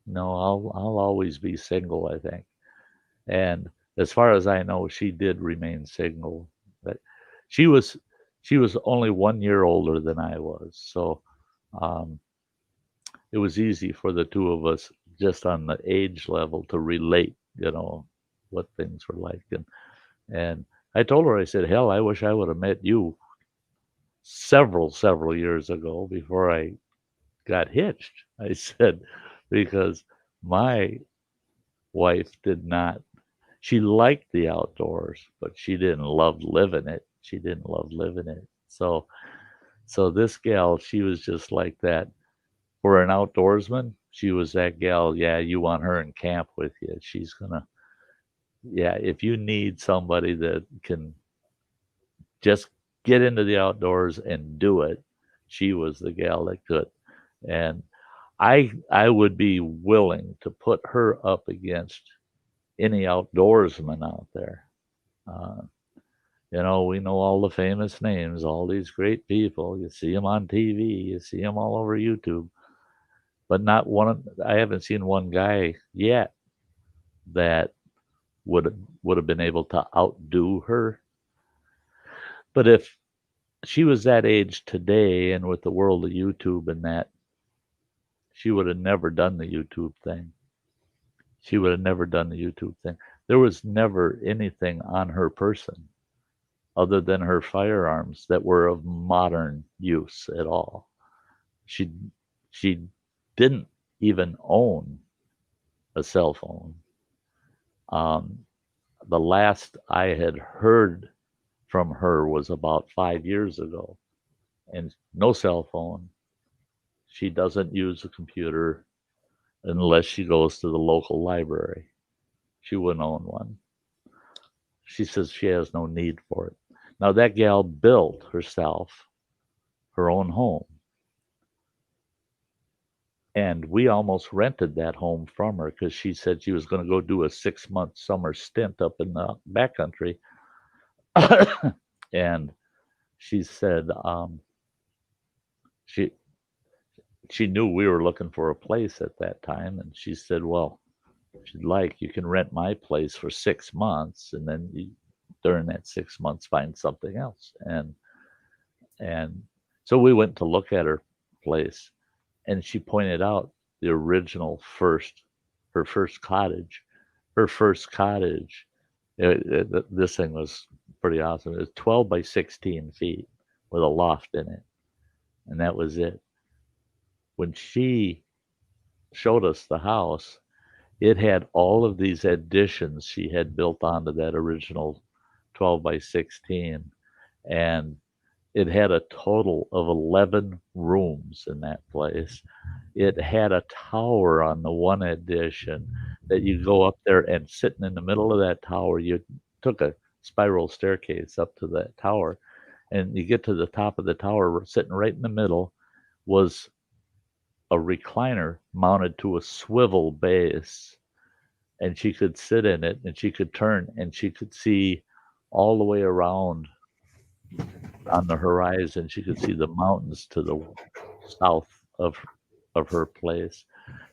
no, I'll always be single, I think. And as far as I know, she did remain single. But she was only 1 year older than I was, so it was easy for the two of us, just on the age level, to relate, you know, what things were like. And I told her, I said, hell, I wish I would have met you several years ago before I got hitched. I said, because my wife did not, she liked the outdoors, but she didn't love living it. So this gal, she was just like that. For an outdoorsman, she was that gal. Yeah, you want her in camp with you. She's gonna, yeah, if you need somebody that can just get into the outdoors and do it, she was the gal that could. And I would be willing to put her up against any outdoorsman out there. You know, we know all the famous names, all these great people. You see them on TV, you see them all over YouTube, but not one. I haven't seen one guy yet that would have been able to outdo her. But if she was that age today, and with the world of YouTube and that, she would have never done the YouTube thing. There was never anything on her person other than her firearms that were of modern use at all. She didn't even own a cell phone. The last I had heard from her was about 5 years ago, and no cell phone. She doesn't use a computer unless she goes to the local library. She wouldn't own one. She says she has no need for it. Now, that gal built herself her own home. And we almost rented that home from her because she said she was going to go do a 6-month summer stint up in the backcountry. And she said she knew we were looking for a place at that time, and she said, well, if you'd like, you can rent my place for 6 months, and then during that 6 months find something else. And so we went to look at her place, and she pointed out the original her first cottage. This thing was pretty awesome. It was 12 by 16 feet with a loft in it, and that was it. When she showed us the house, it had all of these additions she had built onto that original 12 by 16, and it had a total of 11 rooms in that place. It had a tower on the one addition that you go up there, and sitting in the middle of that tower, you took a spiral staircase up to that tower, and you get to the top of the tower, sitting right in the middle was a recliner mounted to a swivel base, and she could sit in it, and she could turn, and she could see all the way around on the horizon. She could see the mountains to the south of her place.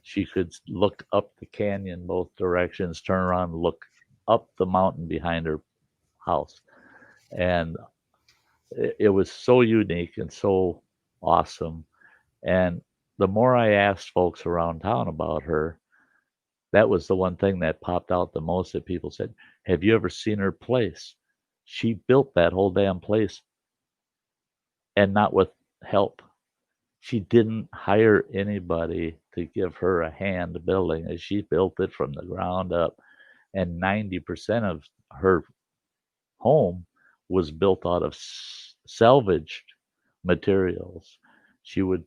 She could look up the canyon both directions, turn around, look up the mountain behind her house. And it was so unique and so awesome. And the more I asked folks around town about her, that was the one thing that popped out the most, that people said, have you ever seen her place? She built that whole damn place, and not with help. She didn't hire anybody to give her a hand building it. She built it from the ground up, and 90% of her home was built out of salvaged materials. She would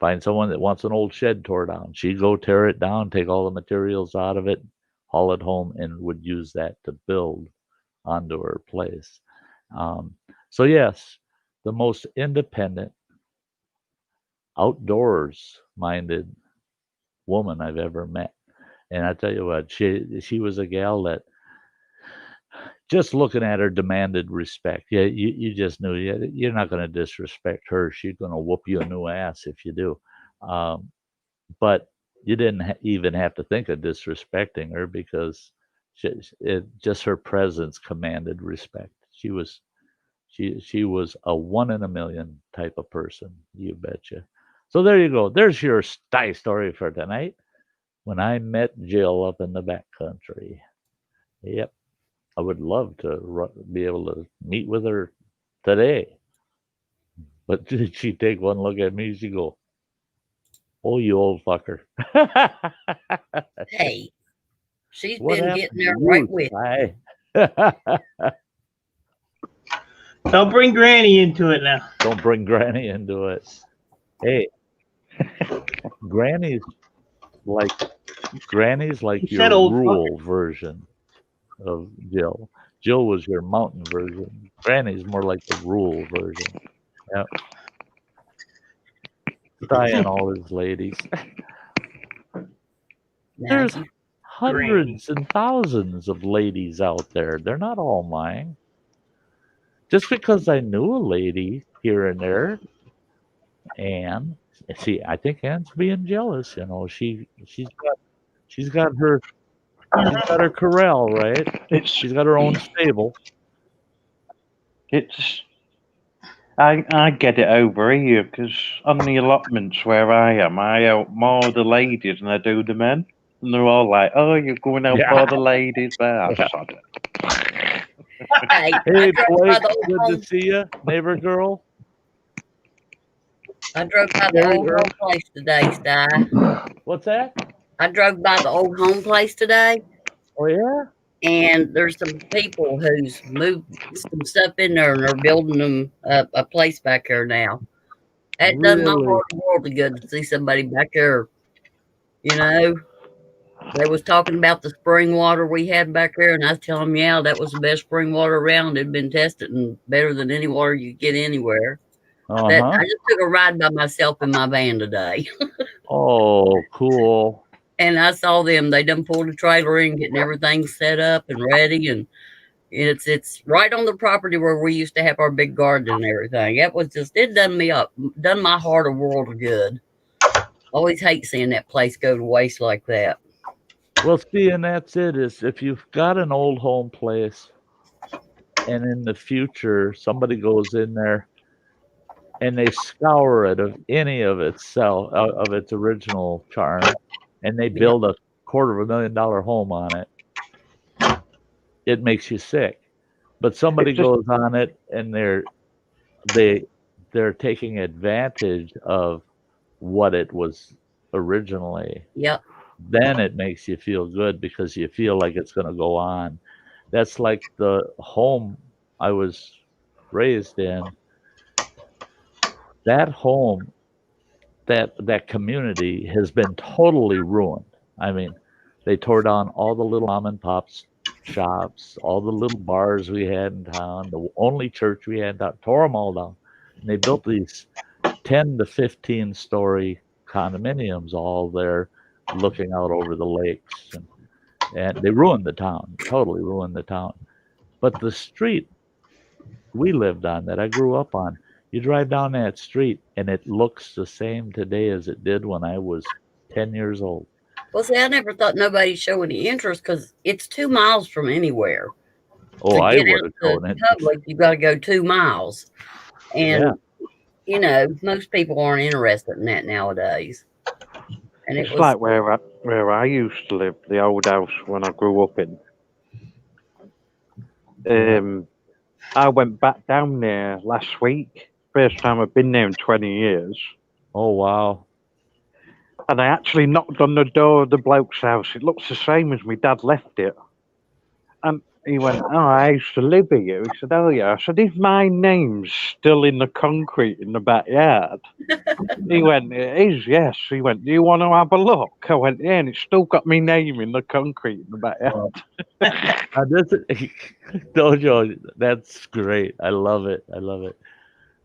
find someone that wants an old shed tore down. She'd go tear it down, take all the materials out of it, haul it home, and would use that to build onto her place. So yes, the most independent, outdoors-minded woman I've ever met. And I tell you what, she was a gal that, just looking at her, demanded respect. Yeah, you just knew you're not going to disrespect her. She's going to whoop you a new ass if you do. But you didn't even have to think of disrespecting her, because just her presence commanded respect. She was a 1 in a million type of person, you betcha. So there you go. There's your Sty story for tonight. When I met Jill up in the backcountry. Yep. I would love to be able to meet with her today. But did she take one look at me? She go, oh, you old fucker. Hey, she's What been happened getting to there you, right with. Sty? Don't bring Granny into it now. Don't bring Granny into it. Hey, Granny's like You your said old rural version of Jill. Jill was your mountain version. Granny's more like the rural version. Yep. Sty and all his ladies. Now, There's hundreds and thousands of ladies out there. They're not all mine. Just because I knew a lady here and there, Anne. See, I think Anne's being jealous. You know, she's got her corral, right? She's got her own stable. I get it over here, because on the allotments where I am, I help more the ladies than I do the men. And they're all like, oh, you're going out for the ladies. But I've sod it. hey, Hey, Blake, good to see you, neighbor girl. I drove by the old home place today, Sty. What's that? I drove by the old home place today. Oh, yeah? And there's some people who's moved some stuff in there, and they're building them a place back there now. It done my heart a world of good to see somebody back there. You know, they was talking about the spring water we had back there, and I was telling them, yeah, that was the best spring water around. It'd been tested and better than any water you could get anywhere. That Uh-huh. I just took a ride by myself in my van today. Oh, cool. And I saw them. They done pulled a trailer in, getting everything set up and ready, and it's right on the property where we used to have our big garden and everything. It done me up, done my heart a world of good. Always hate seeing that place go to waste like that. Well, see, and that's it, is if you've got an old home place and in the future somebody goes in there and they scour it of any of of its original charm, and they build a $250,000 home on it, it makes you sick. But somebody goes on it and they're taking advantage of what it was originally. Yep. Then it makes you feel good because you feel like it's going to go on. That's like the home I was raised in. That home, that community has been totally ruined. I mean, they tore down all the little mom and pop shops, all the little bars we had in town, the only church we had in town, tore them all down. And they built these 10 to 15 story condominiums all there looking out over the lakes. And they ruined the town, totally ruined the town. But the street we lived on, that I grew up on, you drive down that street and it looks the same today as it did when I was 10 years old. Well, see, I never thought nobody'd show any interest because it's 2 miles from anywhere. Oh, To I get would out have to shown it. public, you got to go 2 miles. And, most people aren't interested in that nowadays. And it's like where I used to live, the old house when I grew up in. I went back down there last week. First time I've been there in 20 years. Oh, wow. And I actually knocked on the door of the bloke's house. It looks the same as my dad left it. And he went, "Oh, I used to live here." He said, "Oh, yeah." I said, "Is my name still in the concrete in the backyard?" He went, "It is, yes." He went, "Do you want to have a look?" I went, "Yeah," and it's still got my name in the concrete in the backyard. Dojo, that's great. I love it. I love it.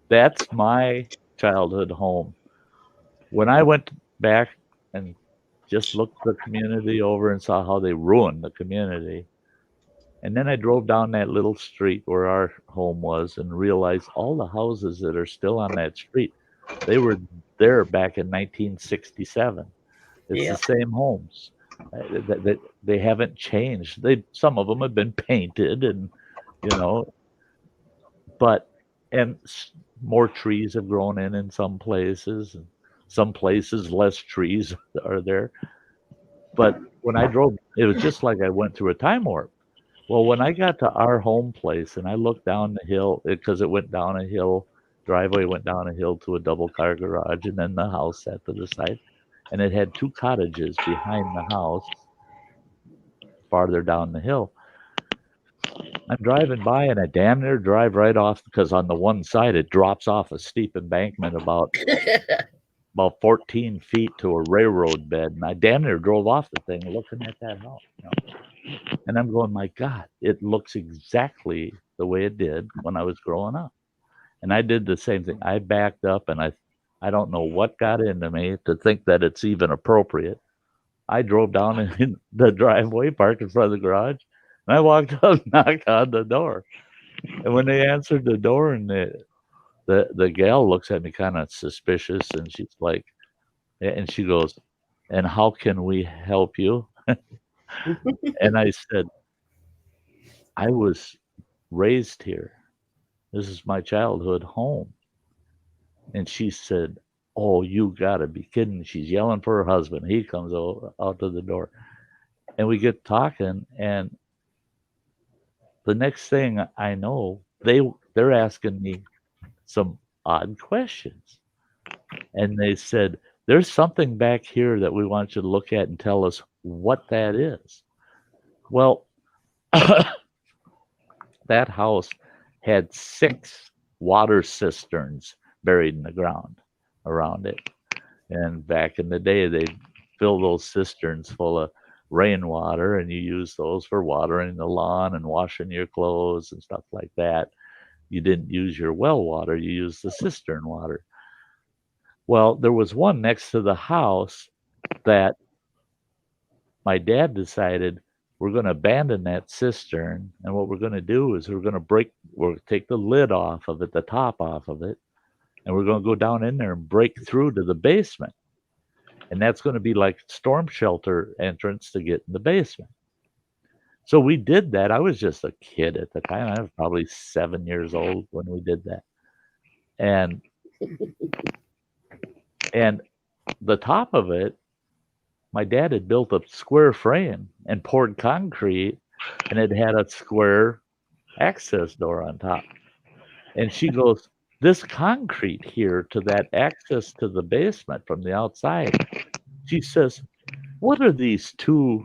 That's my childhood home. When I went back and just looked the community over and saw how they ruined the community, and then I drove down that little street where our home was and realized all the houses that are still on that street, they were there back in 1967. It's the same homes. They haven't changed. Some of them have been painted, and but more trees have grown in some places, and some places less trees are there. But when I drove, it was just like I went through a time warp. Well, when I got to our home place and I looked down the hill, because it went down a hill, driveway went down a hill to a double car garage, and then the house sat to the side. And it had 2 cottages behind the house farther down the hill. I'm driving by and I damn near drive right off, because on the one side it drops off a steep embankment about 14 feet to a railroad bed. And I damn near drove off the thing looking at that house. And I'm going, my God, it looks exactly the way it did when I was growing up. And I did the same thing. I backed up, and I don't know what got into me to think that it's even appropriate. I drove down in the driveway, parked in front of the garage, and I walked up and knocked on the door. And when they answered the door, and the gal looks at me kind of suspicious, and she's like, and she goes, "And how can we help you?" And I said, "I was raised here. This is my childhood home." And she said, "Oh, you gotta be kidding." She's yelling for her husband. He comes out to the door. And we get talking, and the next thing I know, they're asking me some odd questions. And they said, "There's something back here that we want you to look at and tell us what that is." Well, that house had 6 water cisterns buried in the ground around it. And back in the day, they'd fill those cisterns full of rainwater, and you use those for watering the lawn and washing your clothes and stuff like that. you didn't use your well water, you used the cistern water. Well, there was one next to the house that my dad decided we're going to abandon that cistern, and what we're going to do is we'll take the lid off of it, the top off of it, and we're going to go down in there and break through to the basement. And that's going to be like storm shelter entrance to get in the basement. So we did that. I was just a kid at the time. I was probably 7 years old when we did that. And the top of it, my dad had built a square frame and poured concrete, and it had a square access door on top. And she goes, this concrete here to that access to the basement from the outside, she says, what are these two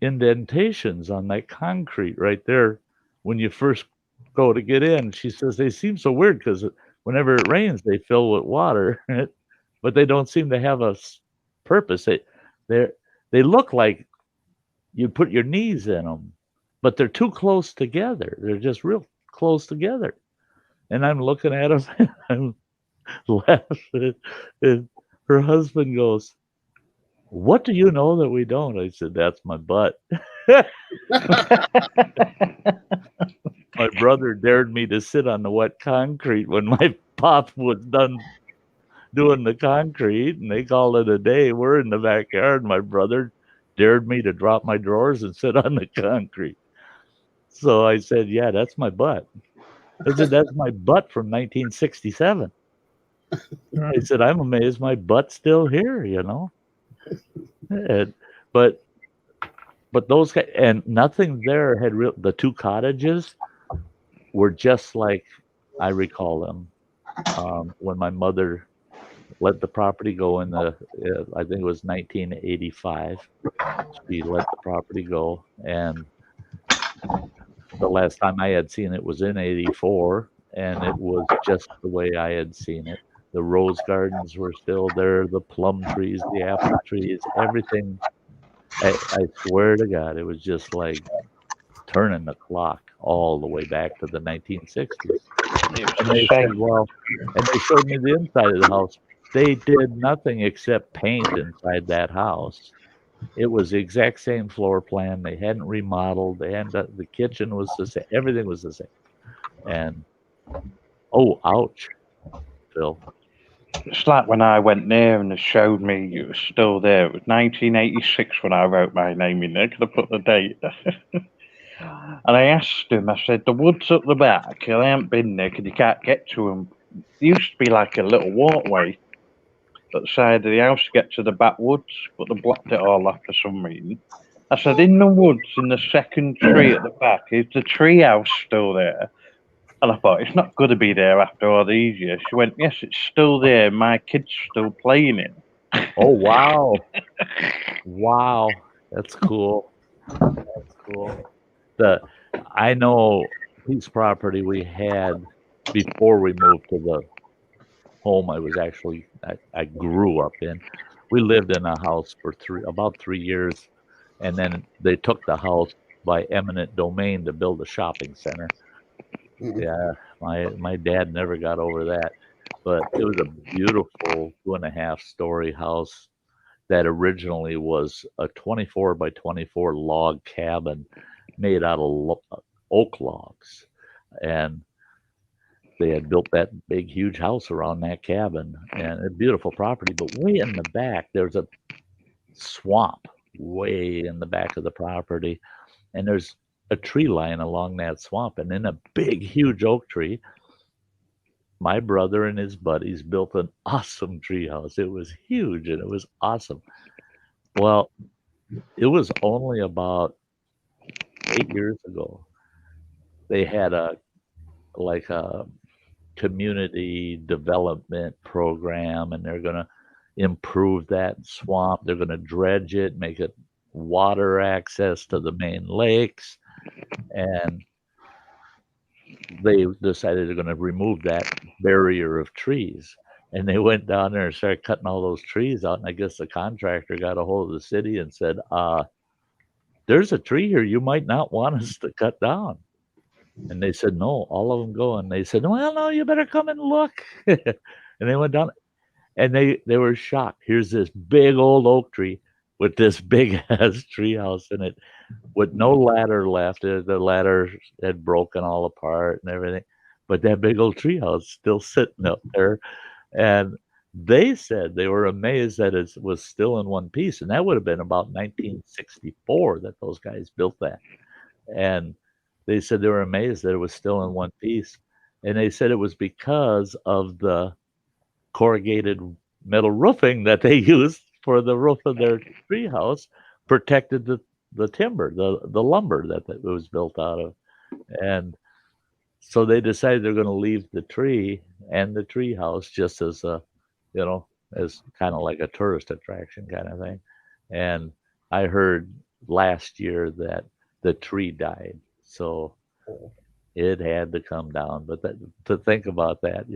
indentations on that concrete right there when you first go to get in? She says, they seem so weird because whenever it rains, they fill with water, but they don't seem to have a purpose. They look like you'd put your knees in them, but they're too close together. They're just real close together. And I'm looking at them and I'm laughing. And her husband goes, what do you know that we don't? I said, that's my butt. My brother dared me to sit on the wet concrete when my pop was done doing the concrete, and they called it a day. We're in the backyard. My brother dared me to drop my drawers and sit on the concrete. So I said, yeah, that's my butt. I said, that's my butt from 1967. I said, I'm amazed my butt's still here, you know. But those guys, and nothing there had the two cottages were just like I recall them when my mother let the property go in I think it was 1985. She let the property go, and the last time I had seen it was in 84, and it was just the way I had seen it. The rose gardens were still there, the plum trees, the apple trees, everything. I swear to God, it was just like turning the clock all the way back to the 1960s. And they said, well, and they showed me the inside of the house. They did nothing except paint inside that house. It was the exact same floor plan. They hadn't remodeled. The kitchen was the same. Everything was the same. And, oh, ouch, Phil. It's like when I went there and they showed me it was still there. It was 1986 when I wrote my name in there. Could have put the date. And I asked him, I said, the woods up the back, I haven't been there because you can't get to them. There used to be like a little walkway at the side of the house to get to the back woods, but they blocked it all off for some reason. I said, in the woods, in the second tree at the back, is the tree house still there? And I thought, it's not going to be there after all these years. She went, yes, it's still there. My kid's still playing it. Oh, wow. Wow. That's cool. That's cool. I know piece of property we had before we moved to the home I grew up in. We lived in a house for about 3 years, and then they took the house by eminent domain to build a shopping center. Yeah, my dad never got over that, but it was a beautiful 2.5-story house that originally was a 24 by 24 log cabin made out of oak logs, and they had built that big huge house around that cabin, and a beautiful property. But way in the back there's a swamp way in the back of the property, and there's a tree line along that swamp, and in a big huge oak tree, my brother and his buddies built an awesome tree house. It was huge and it was awesome. Well, it was only about 8 years ago they had a community development program, and they're going to improve that swamp. They're going to dredge it, make it water access to the main lakes, and they decided they're going to remove that barrier of trees. And they went down there and started cutting all those trees out. And I guess the contractor got a hold of the city and said, there's a tree here you might not want us to cut down. And they said, no, all of them go. And they said, well, no, you better come and look. And they went down, and they were shocked. Here's this big old oak tree with this big ass tree house in it with no ladder left. The ladder had broken all apart and everything. But that big old tree house still sitting up there. And they said they were amazed that it was still in one piece. And that would have been about 1964 that those guys built that. And they said they were amazed that it was still in one piece. And they said it was because of the corrugated metal roofing that they used for the roof of their treehouse protected the timber, the lumber that it was built out of. And so they decided they're going to leave the tree and the tree house just as a, as kind of like a tourist attraction kind of thing. And I heard last year that the tree died, so it had to come down. But to think about that,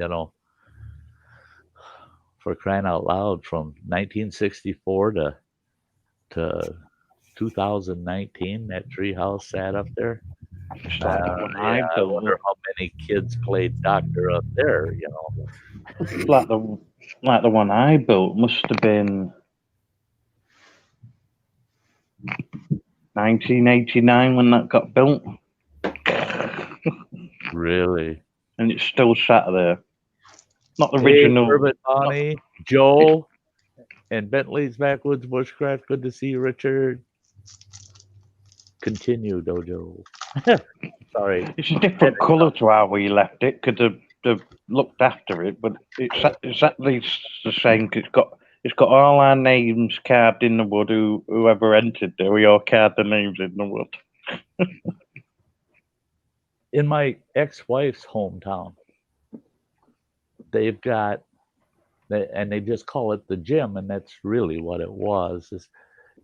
for crying out loud, from 1964 to 2019, that tree house sat up there. It's like the one I I built. wonder how many kids played doctor up there. Like the one I built must have been 1989 when that got built. Really? And it's still sat there. Not the original. Hey, Bonnie, Joe, and Bentley's Backwoods Bushcraft. Good to see you, Richard. Continue, Dojo. Sorry. It's a different colour to how we left it. Could have looked after it, but it's exactly the same. It's got all our names carved in the wood. Whoever entered there, we all carved the names in the wood. In my ex-wife's hometown, they've got, and they just call it the gym, and that's really what it was.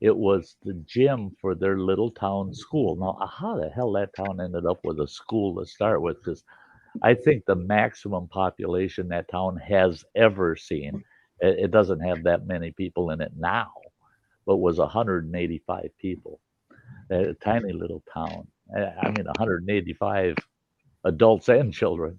It was the gym for their little town school. Now, how the hell that town ended up with a school to start with? Because I think the maximum population that town has ever seen, it doesn't have that many people in it now, but was 185 people. A tiny little town. I mean, 185 adults and children.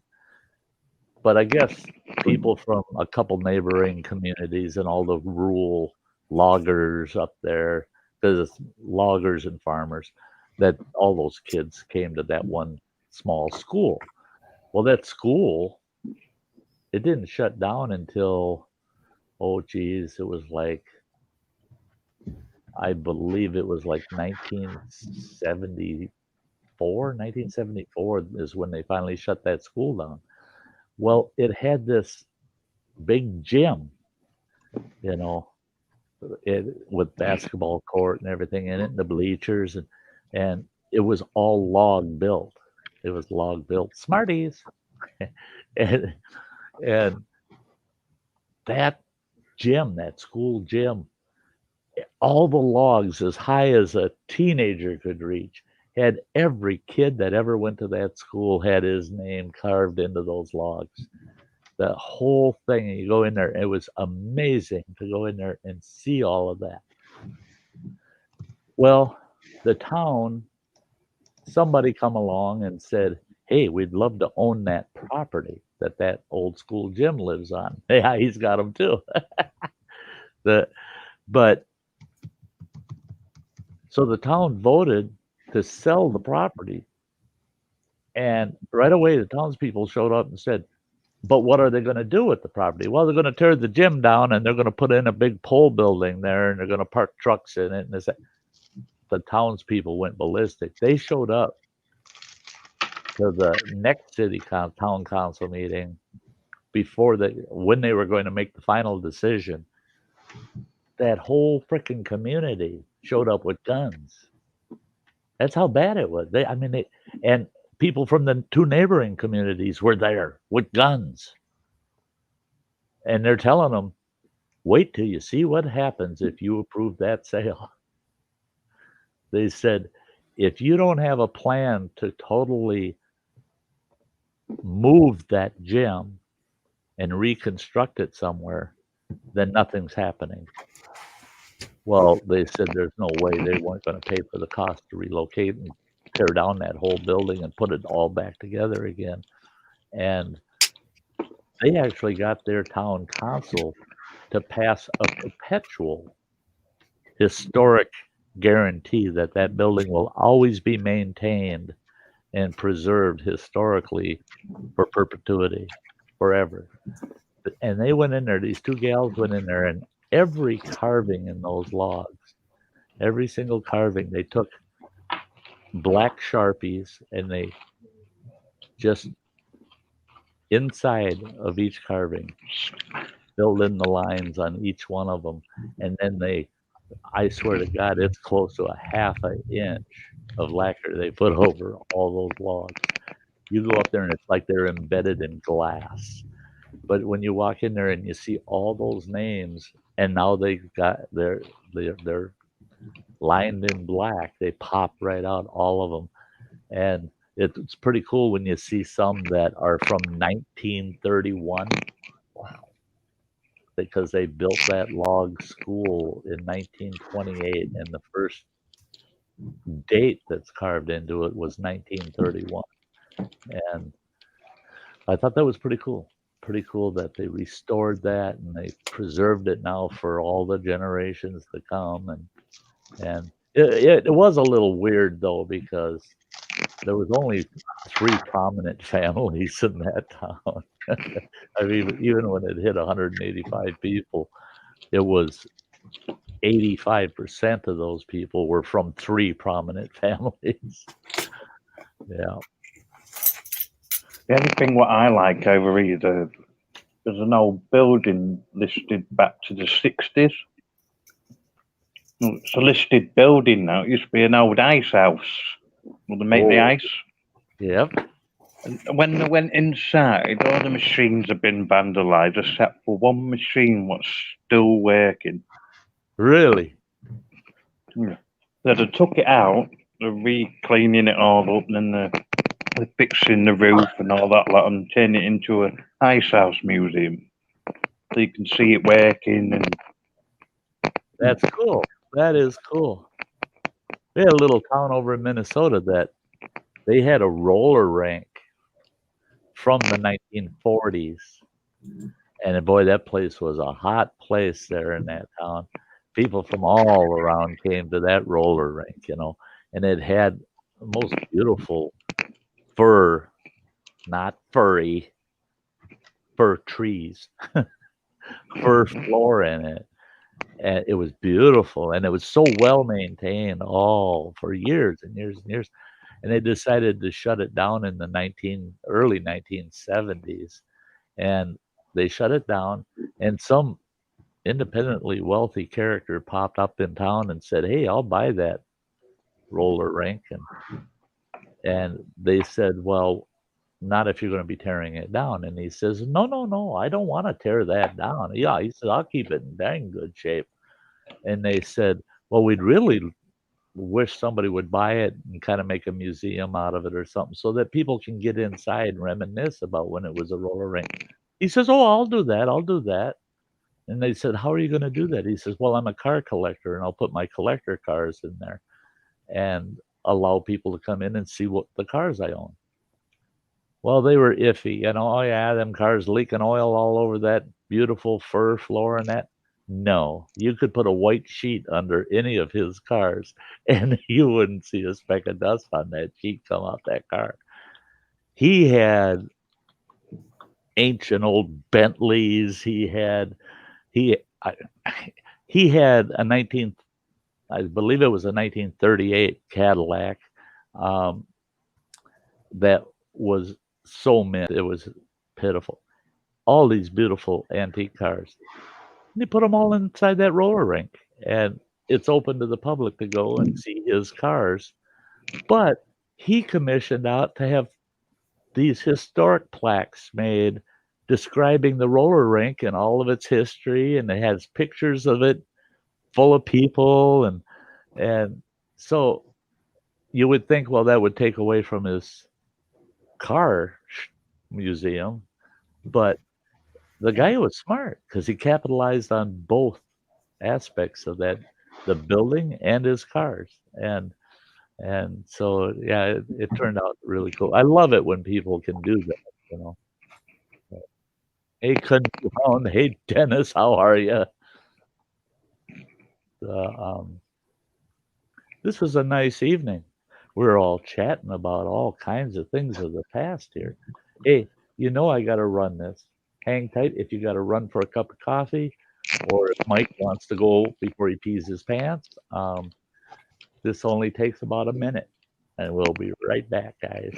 But I guess people from a couple neighboring communities and all the rural loggers up there, because it's loggers and farmers, that all those kids came to that one small school. Well, that school, it didn't shut down until, it was like, I believe it was like 1974 is when they finally shut that school down. Well, it had this big gym, with basketball court and everything in it, and the bleachers, and it was all log built. It was log built. Smarties. and that gym, that school gym, all the logs as high as a teenager could reach, had every kid that ever went to that school had his name carved into those logs. The whole thing, you go in there, it was amazing to go in there and see all of that. Well, the town, somebody come along and said, hey, we'd love to own that property that old school gym lives on. Yeah, he's got them too. So the town voted to sell the property. And right away, the townspeople showed up and said, but what are they going to do with the property? Well, they're going to tear the gym down, and they're going to put in a big pole building there, and they're going to park trucks in it. And the townspeople went ballistic. They showed up to the next town council meeting when they were going to make the final decision. That whole freaking community showed up with guns. That's how bad it was. And people from the two neighboring communities were there with guns. And they're telling them, wait till you see what happens if you approve that sale. They said, if you don't have a plan to totally move that gym and reconstruct it somewhere, then nothing's happening. Well, they said there's no way they weren't going to pay for the cost to relocate and tear down that whole building and put it all back together again. And they actually got their town council to pass a perpetual historic guarantee that that building will always be maintained and preserved historically for perpetuity, forever. And they went in there, these two gals went in there, and every carving in those logs, every single carving, they took black Sharpies and they just inside of each carving filled in the lines on each one of them. And then they, I swear to God, it's close to a half an inch of lacquer they put over all those logs. You go up there and it's like they're embedded in glass. But when you walk in there and you see all those names, and now they've got they're lined in black, they pop right out, all of them. And it's pretty cool when you see some that are from 1931. Wow. Because they built that log school in 1928, and the first date that's carved into it was 1931. And I thought that was pretty cool. Pretty cool that they restored that and they preserved it now for all the generations to come. And it was a little weird though, because there was only 3 prominent families in that town. I mean, even when it hit 185 people, it was 85% of those people were from 3 prominent families. Yeah. The only thing what I like over here, there's an old building listed back to the 60s. It's a listed building now. It used to be an old ice house. Well, they make the ice. Yep. And when they went inside, all the machines have been vandalized except for one machine what's still working. Really? Yeah. So they took it out, they're re-cleaning it all up, and then they're fixing the roof and all that lot and turning it into an ice house museum. So you can see it working. And that's cool. That is cool. We had a little town over in Minnesota that they had a roller rink from the 1940s. And boy, that place was a hot place there in that town. People from all around came to that roller rink, you know, and it had the most beautiful fir, not furry, fir trees, fir floor in it. And it was beautiful, and it was so well maintained all for years and years and years. And they decided to shut it down in the early 1970s, and they shut it down. And some independently wealthy character popped up in town and said, "Hey, I'll buy that roller rink." And they said, "Well, not if you're going to be tearing it down." And he says, no, I don't want to tear that down. Yeah, he said, I'll keep it in dang good shape. And they said, well, we'd really wish somebody would buy it and kind of make a museum out of it or something so that people can get inside and reminisce about when it was a roller rink. He says, oh, I'll do that. And they said, how are you going to do that? He says, well, I'm a car collector, and I'll put my collector cars in there and allow people to come in and see what the cars I own. Well, they were iffy, you know. Oh yeah, them cars leaking oil all over that beautiful fir floor and that. No, you could put a white sheet under any of his cars and you wouldn't see a speck of dust on that sheet come off that car. He had ancient old Bentleys. He had a I believe it was a 1938 Cadillac that was so mint. It was pitiful. All these beautiful antique cars. And he put them all inside that roller rink, and it's open to the public to go and see his cars. But he commissioned out to have these historic plaques made describing the roller rink and all of its history, and it has pictures of it full of people, and so you would think, well, that would take away from his car museum, but the guy was smart because he capitalized on both aspects of that, the building and his cars, and And so, yeah, it turned out really cool. I love it when people can do that, you know. Hey, Clown. Hey, Dennis, how are you? This was a nice evening. We're all chatting about all kinds of things of the past here. Hey, you know I got to run this. Hang tight if you got to run for a cup of coffee, or if Mike wants to go before he pees his pants. This only takes about a minute, and we'll be right back, guys.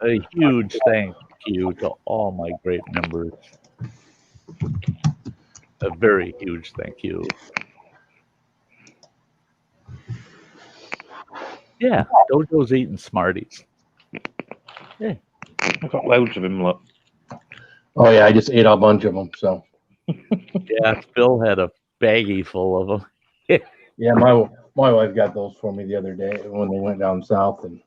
A huge thank you to all my great members. A very huge thank you. Yeah, Dojo's eating Smarties. Yeah. I've got loads of them, look. Oh yeah, I just ate a bunch of them. So Yeah, Phil had a baggie full of them. yeah, my wife got those for me the other day when they went down south, and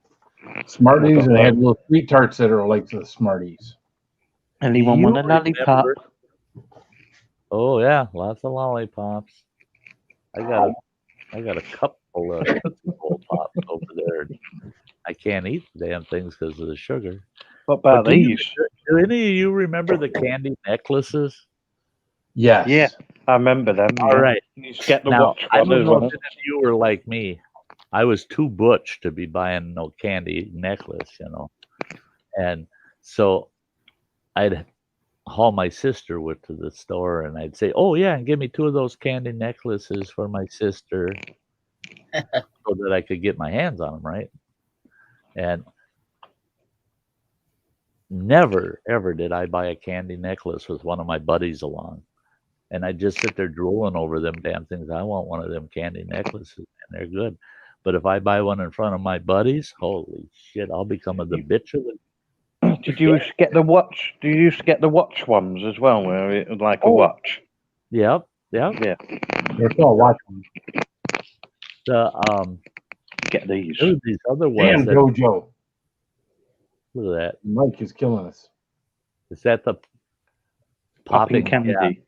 Smarties, and they had little sweet tarts that are like the Smarties. Anyone want a lollipop? Oh yeah, lots of lollipops. I got a cup full of Tootsie Pops over there. I can't eat the damn things because of the sugar. What about But these? do any of you remember the candy necklaces? Yes. Yeah, I remember them. All yeah. right. You just get the Now, watch I one don't as know well. if any of you were like me. I was too butch to be buying no candy necklace, you know. And so I'd haul my sister with to the store, and I'd say, "Oh yeah, and give me 2 of those candy necklaces for my sister," so that I could get my hands on them, right? And never ever did I buy a candy necklace with one of my buddies along. And I just sit there drooling over them damn things. I want one of them candy necklaces, and they're good. But if I buy one in front of my buddies, holy shit, I'll become the bitch of the. Did you used to get the watch? Do you used to get the watch ones as well, where it was like a watch? Yep. Yeah. They're called watch ones. Get these. There were these other ones. Damn, Dojo. Look at that. Mike is killing us. Is that the Popping candy.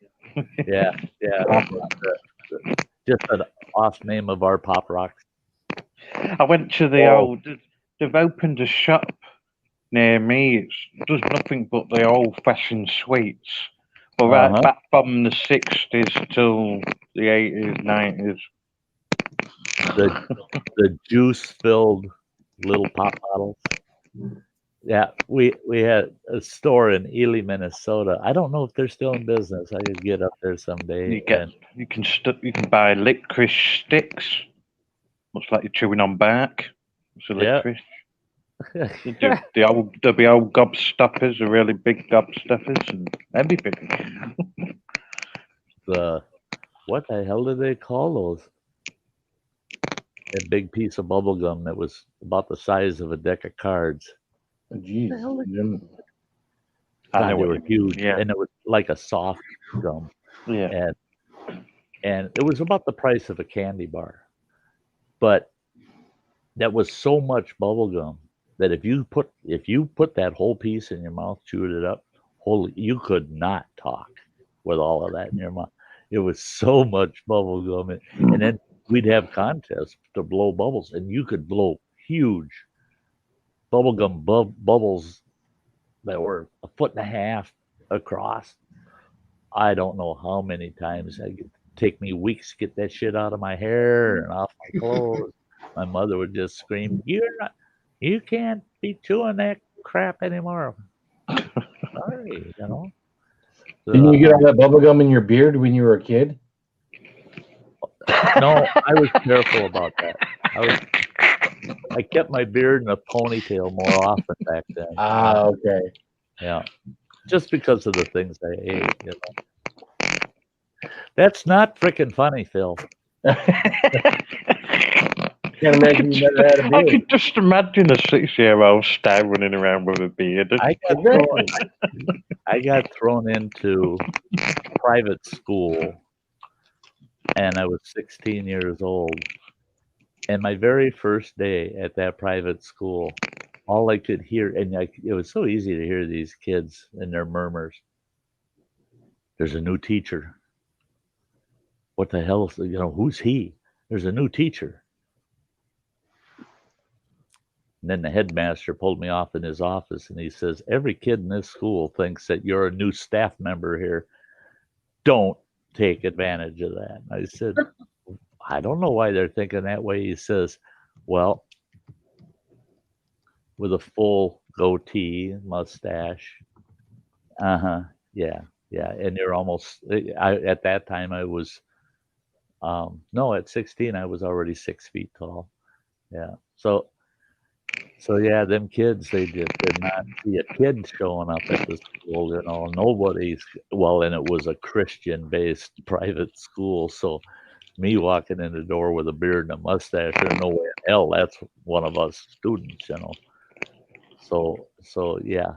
Yeah. Just an off name of our pop rocks. I went to the old. They've opened a shop near me. It does nothing but the old-fashioned sweets. But right back from the 60s till the 80s, 90s. The juice-filled little pop bottles. Yeah, we had a store in Ely, Minnesota. I don't know if they're still in business. I could get up there someday. You can buy licorice sticks. Looks like you're chewing on bark. It's a licorice. There'll be old gobstoppers, the really big gobstoppers, and everything. What the hell do they call those? A big piece of bubble gum that was about the size of a deck of cards. Jeez. They were huge, and it was like a soft gum. Yeah. And it was about the price of a candy bar. But that was so much bubble gum that if you put that whole piece in your mouth, chewed it up, you could not talk with all of that in your mouth. It was so much bubble gum, and then we'd have contests to blow bubbles, and you could blow huge bubblegum bubbles that were 1.5 feet across. I don't know how many times. It take me weeks to get that shit out of my hair and off my clothes. My mother would just scream, you can't be chewing that crap anymore. Sorry, you know. Didn't you get all that bubble gum in your beard when you were a kid? No, I was careful about that. I kept my beard in a ponytail more often back then. Ah, okay. Yeah. Just because of the things I ate, you know. That's not freaking funny, Phil. Can't imagine you never had a I beard. could just imagine a 6-year-old Sty running around with a beard. I got thrown into private school, and I was 16 years old. And my very first day at that private school, all I could hear, and it was so easy to hear these kids and their murmurs. There's a new teacher. What the hell is, who's he? There's a new teacher. And then the headmaster pulled me off in his office and he says, every kid in this school thinks that you're a new staff member here. Don't take advantage of that. And I said, I don't know why they're thinking that way. He says, well, with a full goatee, mustache. Yeah. And you're almost, at that time I was, at 16, I was already 6 feet tall. Yeah. So yeah, them kids, they just did not see a kid showing up at the school, nobody's, and it was a Christian-based private school, so me walking in the door with a beard and a mustache, there's no way in hell that's one of us students, So yeah.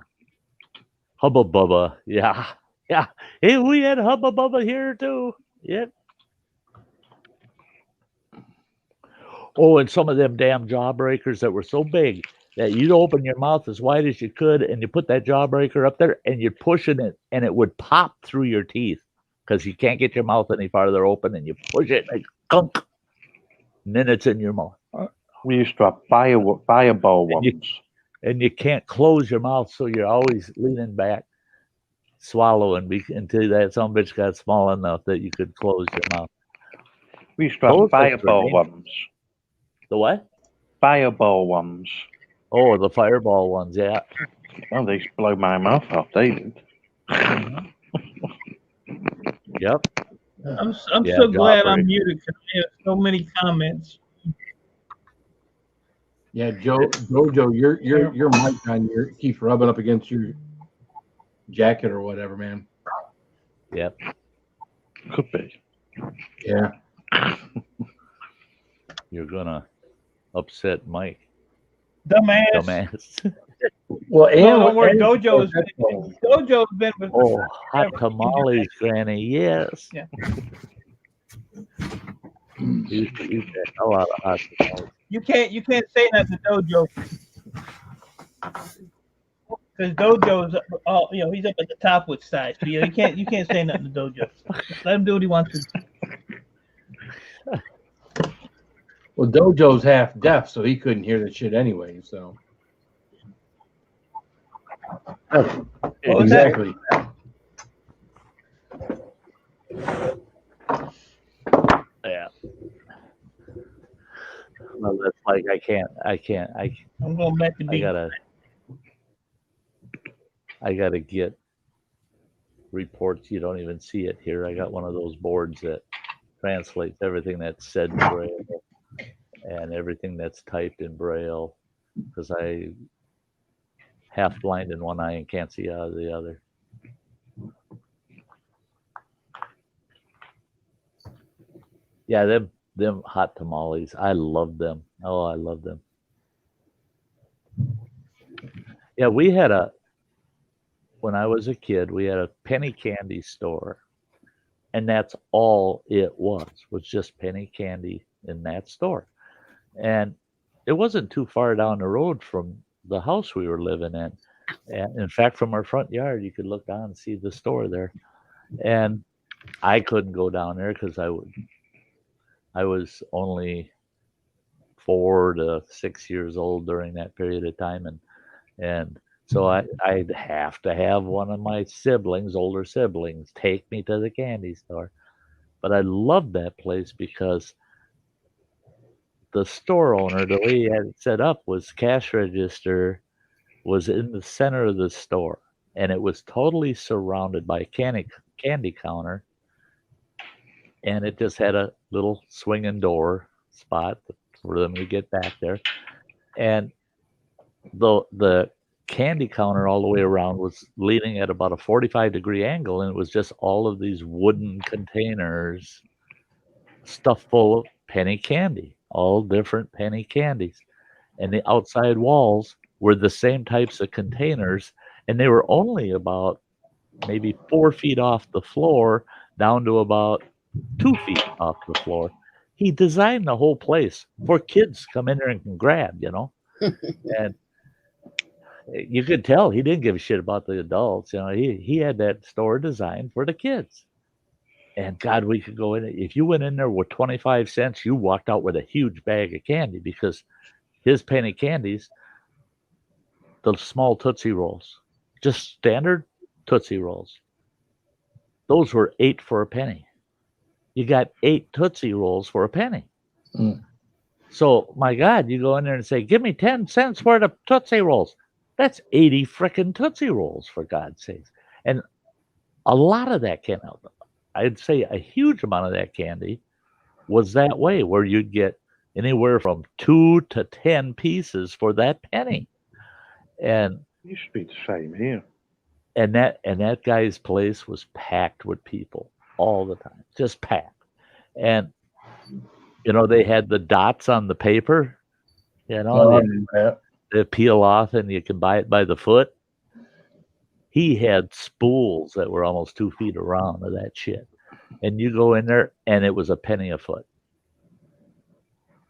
Hubba Bubba, yeah. Hey, we had Hubba Bubba here too. Yep. Oh, and some of them damn jawbreakers that were so big that you'd open your mouth as wide as you could and you put that jawbreaker up there and you'd push it and it would pop through your teeth because you can't get your mouth any farther open and you push it and it gunk, and then it's in your mouth. We used to have fireball ones. And you can't close your mouth, so you're always leaning back, swallowing until that some bitch got small enough that you could close your mouth. We used to have fireball ones. The what? Fireball ones. Oh, the fireball ones, yeah. Oh, they used to blow my mouth off, they did. Yep. I'm so glad I'm muted because I have so many comments. Yeah, Jojo, your mic on keeps rubbing up against your jacket or whatever, man. Yep. Could be. Yeah. You're gonna upset Mike. Dumbass. Well, and don't worry, Dojo's been with. Oh, hot tamales, Granny. Yes. Yeah. You get a lot of hot tamales. You can't say that to Dojo. Because Dojo's he's up at the top with Sty. So you can't say nothing to Dojo. Let him do what he wants to do. Well, Dojo's half deaf, so he couldn't hear the shit anyway. So exactly. Yeah. Well, that's like I can't. I'm going back to beat. I gotta get reports. You don't even see it here. I got one of those boards that translates everything that's said in Braille and everything that's typed in Braille because I half blind in one eye and can't see out of the other. Yeah, them hot tamales. I love them. Oh, I love them. Yeah, when I was a kid, we had a penny candy store. And that's all it was just penny candy in that store. And it wasn't too far down the road from the house we were living in. And in fact, from our front yard, you could look down and see the store there. And I couldn't go down there because I was only 4 to 6 years old during that period of time, and so I'd have to have one of my siblings, older siblings, take me to the candy store. But I loved that place because the store owner, the way he had it set up, was cash register was in the center of the store, and it was totally surrounded by a candy counter, and it just had a little swinging door spot for them to get back there. And the candy counter all the way around was leaning at about a 45-degree angle, and it was just all of these wooden containers stuffed full of penny candy, all different penny candies. And the outside walls were the same types of containers, and they were only about maybe 4 feet off the floor down to about 2 feet off the floor. He designed the whole place for kids to come in there and can grab, and you could tell he didn't give a shit about the adults. He had that store designed for the kids. And God, we could go in. If you went in there with 25 cents, you walked out with a huge bag of candy, because his penny candies, the small Tootsie Rolls, just standard Tootsie Rolls, those were 8 for a penny. You got 8 Tootsie Rolls for a penny. Mm. So, my God, you go in there and say, give me 10 cents worth of Tootsie Rolls. That's 80 frickin' Tootsie Rolls, for God's sakes. And a lot of that came out. I'd say a huge amount of that candy was that way, where you'd get anywhere from 2 to 10 pieces for that penny. And It used to be the same here. and that guy's place was packed with people all the time, just packed. And they had the dots on the paper, they peel off and you can buy it by the foot. He had spools that were almost 2 feet around of that shit. And you go in there and it was a penny a foot.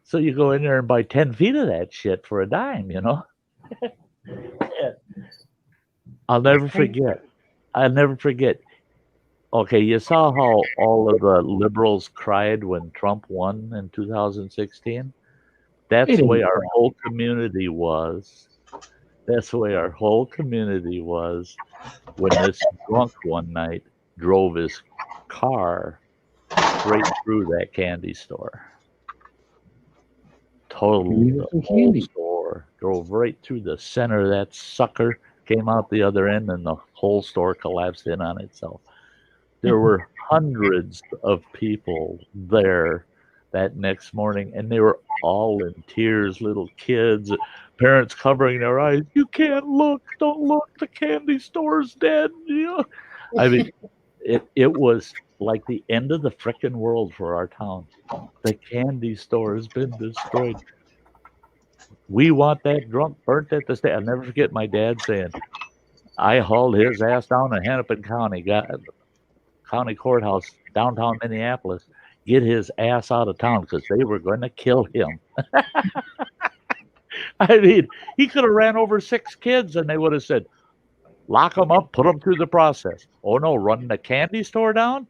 So you go in there and buy 10 feet of that shit for a dime, I'll never forget. Okay, you saw how all of the liberals cried when Trump won in 2016? That's the way our whole community was. That's the way our whole community was when this drunk one night drove his car straight through that candy store. Totally, the whole store. Drove right through the center of that sucker, came out the other end, and the whole store collapsed in on itself. There were hundreds of people there that next morning, and they were all in tears, little kids, parents covering their eyes. You can't look, don't look, the candy store's dead. I mean, it was like the end of the frickin' world for our town. The candy store has been destroyed. We want that drunk burnt at the stake. I'll never forget my dad saying, I hauled his ass down to Hennepin County, county courthouse, downtown Minneapolis, get his ass out of town because they were going to kill him. I mean, he could have ran over 6 kids and they would have said, lock them up, put them through the process. Oh no, run the candy store down?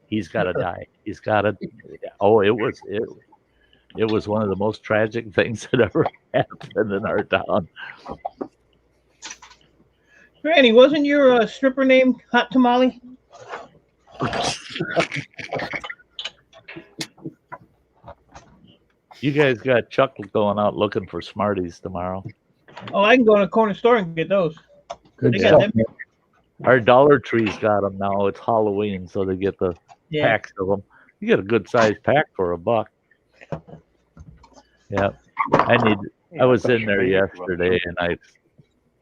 He's got to die. He's got to. Oh, it was one of the most tragic things that ever happened in our town. Granny, wasn't your stripper name Hot Tamale? You guys got Chuck going out looking for Smarties tomorrow. Oh, I can go to the corner store and get those. Good They stuff. got them. Our Dollar Tree's got them now. It's Halloween, so they get the packs of them. You get a good sized pack for $1. Yeah, I was in there yesterday, and I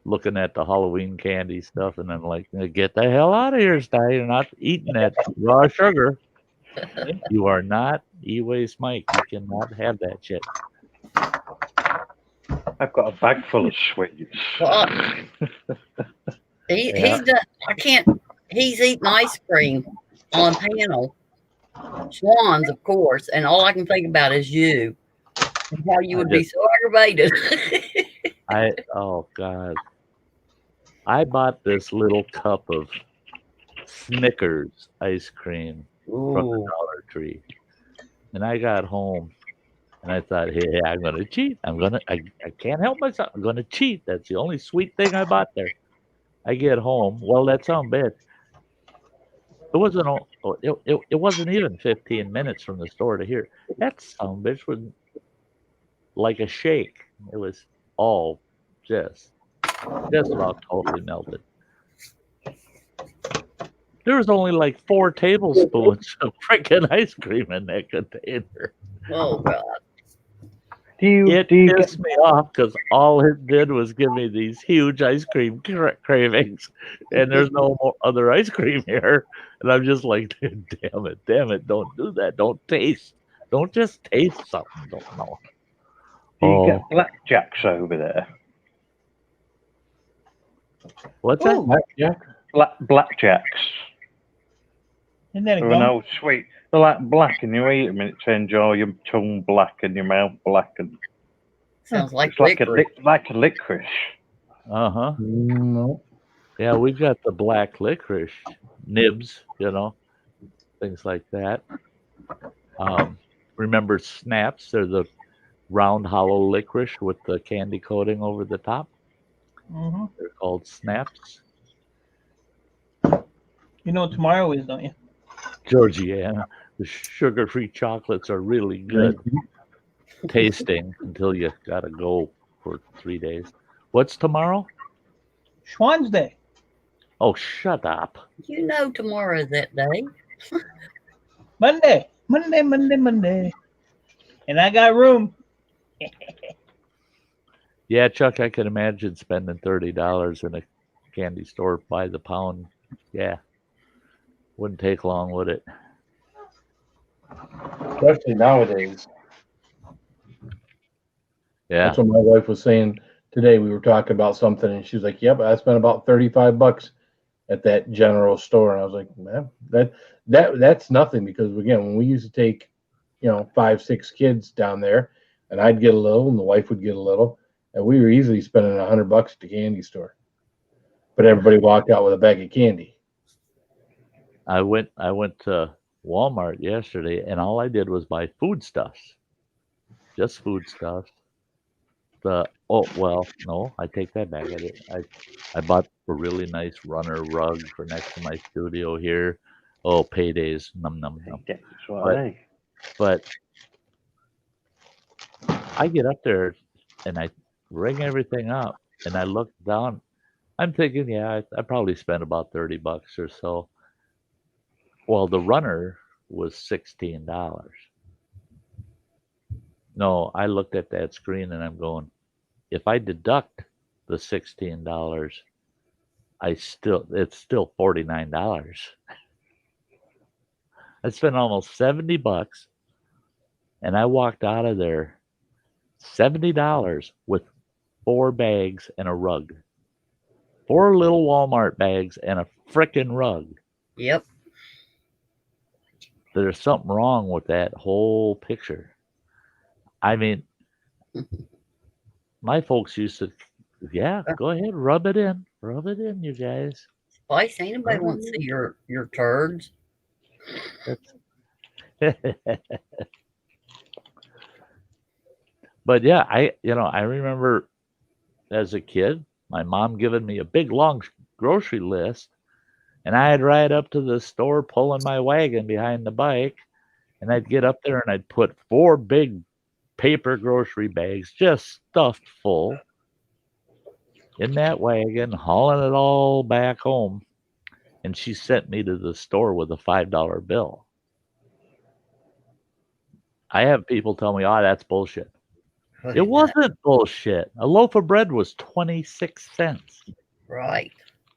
looking at the Halloween candy stuff, and I'm like, get the hell out of here, Sty. You're not eating that raw sugar. You are not E-Waste Mike. You cannot have that shit. I've got a bag full of sweets. Well, he's done. I can't. He's eating ice cream on panel. Swans, of course, and all I can think about is you. And how you would be so aggravated. Oh God. I bought this little cup of Snickers ice cream from the Dollar Tree. And I got home And I thought, hey, I'm going to cheat. I can't help myself. I'm going to cheat. That's the only sweet thing I bought there. I get home. Well, that sounds bad. It wasn't even 15 minutes from the store to here. That son of a bitch was like a shake. It was all just about totally melted. There was only like 4 tablespoons of freaking ice cream in that container. Oh God. It pissed me off because all it did was give me these huge ice cream cravings, and there's no more other ice cream here. And I'm just like, damn it, don't do that. Don't just taste something. Don't know. Do you get blackjacks over there? What's that? Blackjack? Blackjacks. Isn't that a They're gum? an old sweet. They're like black, and you eat them, and it turns your tongue black and your mouth black, and Sounds like it's like licorice. like a licorice. Uh-huh. No. Yeah, we've got the black licorice nibs, things like that. Remember snaps? They're the round, hollow licorice with the candy coating over the top. Mm-hmm. They're called snaps. You know what tomorrow is, don't you? Georgiana, the sugar-free chocolates are really good tasting until you gotta go for 3 days. What's tomorrow? Schwann's Day. Oh, shut up. You know tomorrow's that day. Monday. And I got room. Yeah, Chuck, I can imagine spending $30 in a candy store by the pound. Yeah. Wouldn't take long, would it? Especially nowadays. Yeah. That's what my wife was saying today. We were talking about something, and she was like, "Yep, I spent about $35 at that general store." And I was like, "Man, that's nothing." Because again, when we used to take, 5, 6 kids down there, and I'd get a little, and the wife would get a little, and we were easily spending $100 at the candy store. But everybody walked out with a bag of candy. I went to Walmart yesterday, and all I did was buy foodstuffs. Just foodstuffs. No, I take that back. I bought a really nice runner rug for next to my studio here. Oh, paydays, num. But I get up there and I ring everything up, and I look down. I'm thinking, yeah, I probably spent about $30 or so. Well, the runner was $16. No, I looked at that screen and I'm going, if I deduct the $16, it's still $49. I spent almost $70, and I walked out of there $70 with 4 bags and a rug. 4 little Walmart bags and a frickin' rug. Yep. There's something wrong with that whole picture. I mean, my folks used to, go ahead, rub it in, you guys. Spice, ain't nobody want to see your turds. But yeah, I remember as a kid, my mom giving me a big long grocery list, and I'd ride up to the store pulling my wagon behind the bike, and I'd get up there and I'd put 4 big paper grocery bags just stuffed full in that wagon, hauling it all back home. And she sent me to the store with a $5 bill. I have people tell me, "Oh, that's bullshit." It wasn't bullshit. A loaf of bread was 26 cents. Right.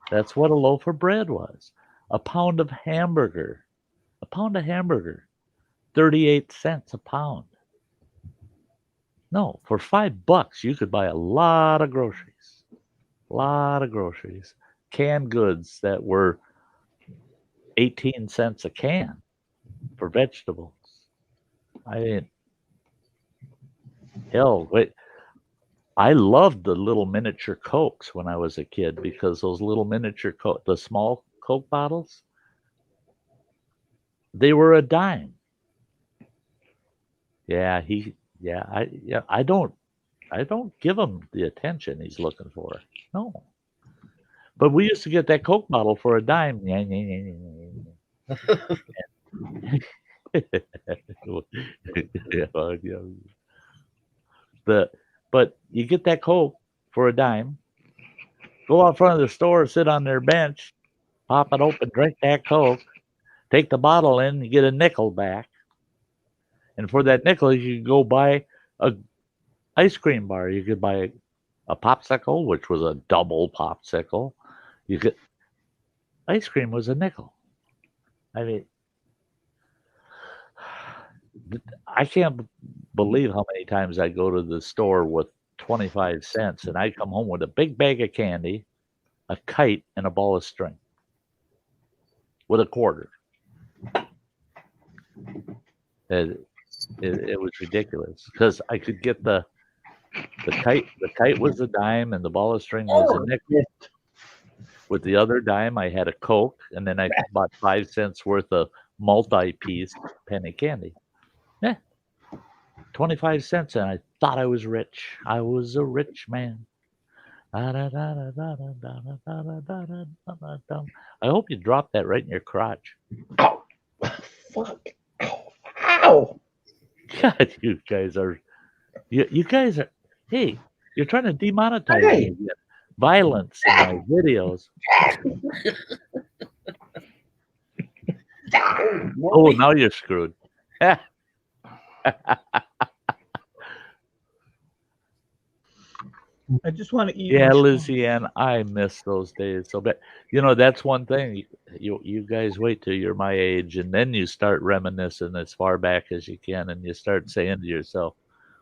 That's what a loaf of bread was. A pound of hamburger, 38 cents a pound. No, for $5 you could buy a lot of groceries. Canned goods that were 18 cents a can for vegetables. I mean, hell, wait. I loved the little miniature Cokes when I was a kid, because those little miniature Coke, the small Coke bottles, they were a dime. Yeah, I don't give him the attention he's looking for. No. But we used to get that Coke bottle for a dime. But you get that Coke for a dime, go out front of the store, sit on their bench, pop it open, drink that Coke, take the bottle in, you get a nickel back. And for that nickel, you could go buy a ice cream bar. You could buy a popsicle, which was a double popsicle. You could ice cream was a nickel. I mean, I can't believe how many times I go to the store with 25 cents and I come home with a big bag of candy, a kite, and a ball of string with a quarter. It was ridiculous because I could get the kite. The kite was a dime and the ball of string was a nickel. With the other dime, I had a Coke, and then I bought 5 cents worth of multi-piece penny candy. 25 cents, and I thought I was rich. I was a rich man. I hope you dropped that right in your crotch. Ow. Fuck. Ow. God, you guys are. Hey, you're trying to demonetize me. Violence in my videos. Oh, now you're screwed. I just want to eat. Yeah, Lizzie Ann, I miss those days so bad. That's one thing. You guys wait till you're my age, and then you start reminiscing as far back as you can, and you start saying to yourself,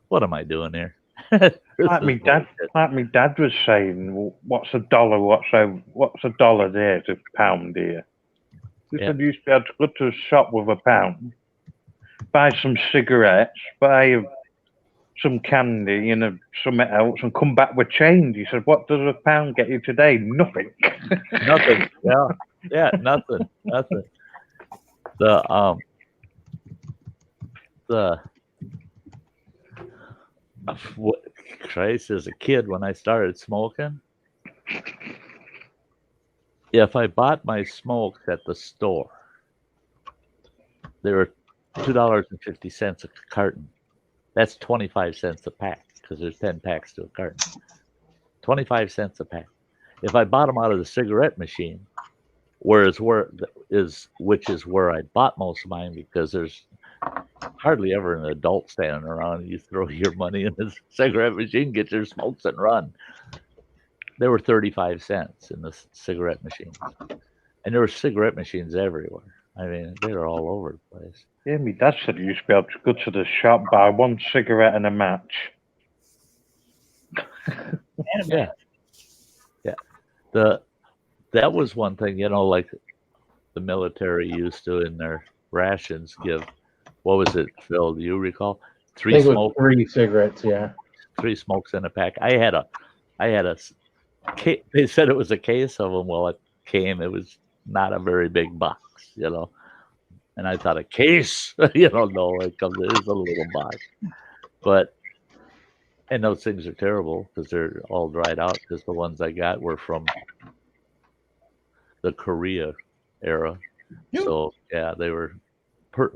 "What am I doing here?" Like me dad was saying, what's a dollar? What's a dollar there to a pound here? He said you used to be able to go to a shop with a pound, buy some cigarettes, buy some candy, something else, and come back with change. He said, "What does a pound get you today? Nothing." Nothing. Yeah, nothing. Christ, as a kid when I started smoking, if I bought my smokes at the store, they were $2.50 a carton. That's 25 cents a pack because there's 10 packs to a carton. 25 cents a pack. If I bought them out of the cigarette machine, which is where I bought most of mine because there's hardly ever an adult standing around. You throw your money in the cigarette machine, get your smokes, and run. There were 35 cents in the cigarette machines, and there were cigarette machines everywhere. I mean, they were all over the place. Yeah, my dad said you used to be able to go to the shop, buy one cigarette and a match. Yeah. That was one thing, like the military used to in their rations give. What was it, Phil? Do you recall? 3 smokes. 3 cigarettes, yeah. 3 smokes in a pack. I had a. They said it was a case of them. Well, it came. It was not a very big box, And I thought a case, no, it comes. It is a little box, and those things are terrible because they're all dried out. Because the ones I got were from the Korea era, so yeah, they were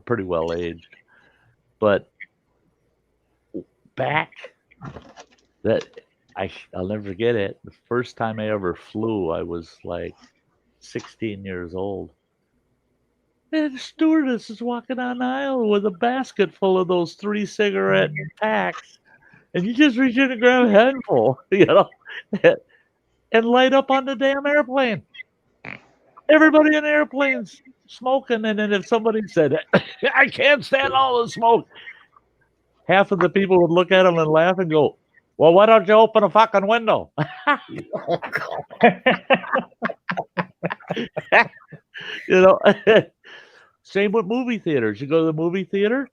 pretty well aged. But back I'll never forget it. The first time I ever flew, I was like 16 years old. And the stewardess is walking down the aisle with a basket full of those 3 cigarette packs. And you just reach in and grab a handful, and light up on the damn airplane. Everybody in the airplane's smoking. And then if somebody said, "I can't stand all the smoke," half of the people would look at them and laugh and go, "Well, why don't you open a fucking window?" Same with movie theaters. You go to the movie theater,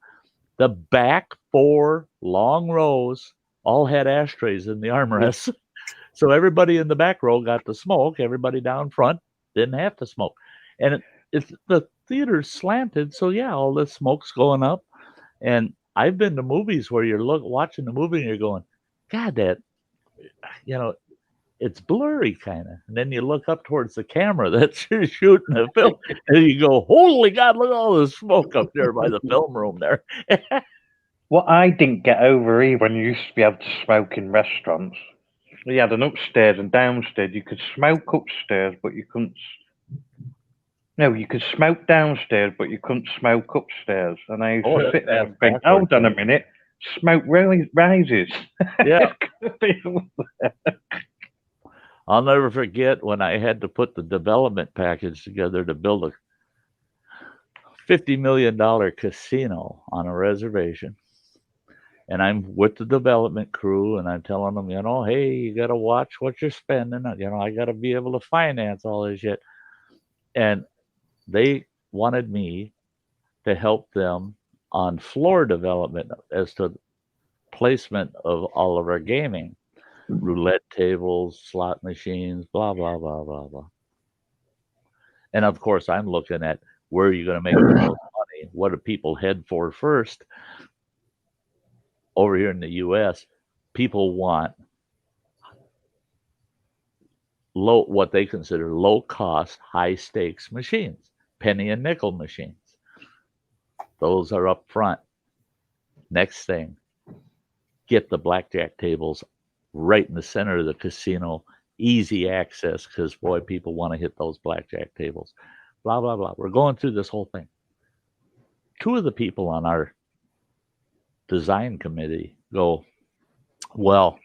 the back 4 long rows all had ashtrays in the armrests. So everybody in the back row got to smoke. Everybody down front didn't have to smoke. And it's the theater's slanted, so yeah, all the smoke's going up. And I've been to movies where you're watching the movie and you're going, God, that, it's blurry kind of. And then you look up towards the camera that's shooting the film and you go, holy God, look at all the smoke up there by the film room there. What I didn't get over even, you used to be able to smoke in restaurants. You had an upstairs and downstairs. You could smoke upstairs, but you couldn't. No, you could smoke downstairs, but you couldn't smoke upstairs. And I used to sit there and think, hold on a minute, smoke rises. Yeah. I'll never forget when I had to put the development package together to build a $50 million casino on a reservation. And I'm with the development crew and I'm telling them, hey, you got to watch what you're spending. I got to be able to finance all this shit. And they wanted me to help them on floor development as to placement of all of our gaming. Roulette tables, slot machines, blah, blah, blah, blah, blah. And of course, I'm looking at where are you going to make the most money? What do people head for first? Over here in the U.S., people want what they consider low-cost, high-stakes machines, penny and nickel machines. Those are up front. Next thing, get the blackjack tables right in the center of the casino, easy access, because, boy, people want to hit those blackjack tables. Blah, blah, blah. We're going through this whole thing. Two of the people on our design committee go, well,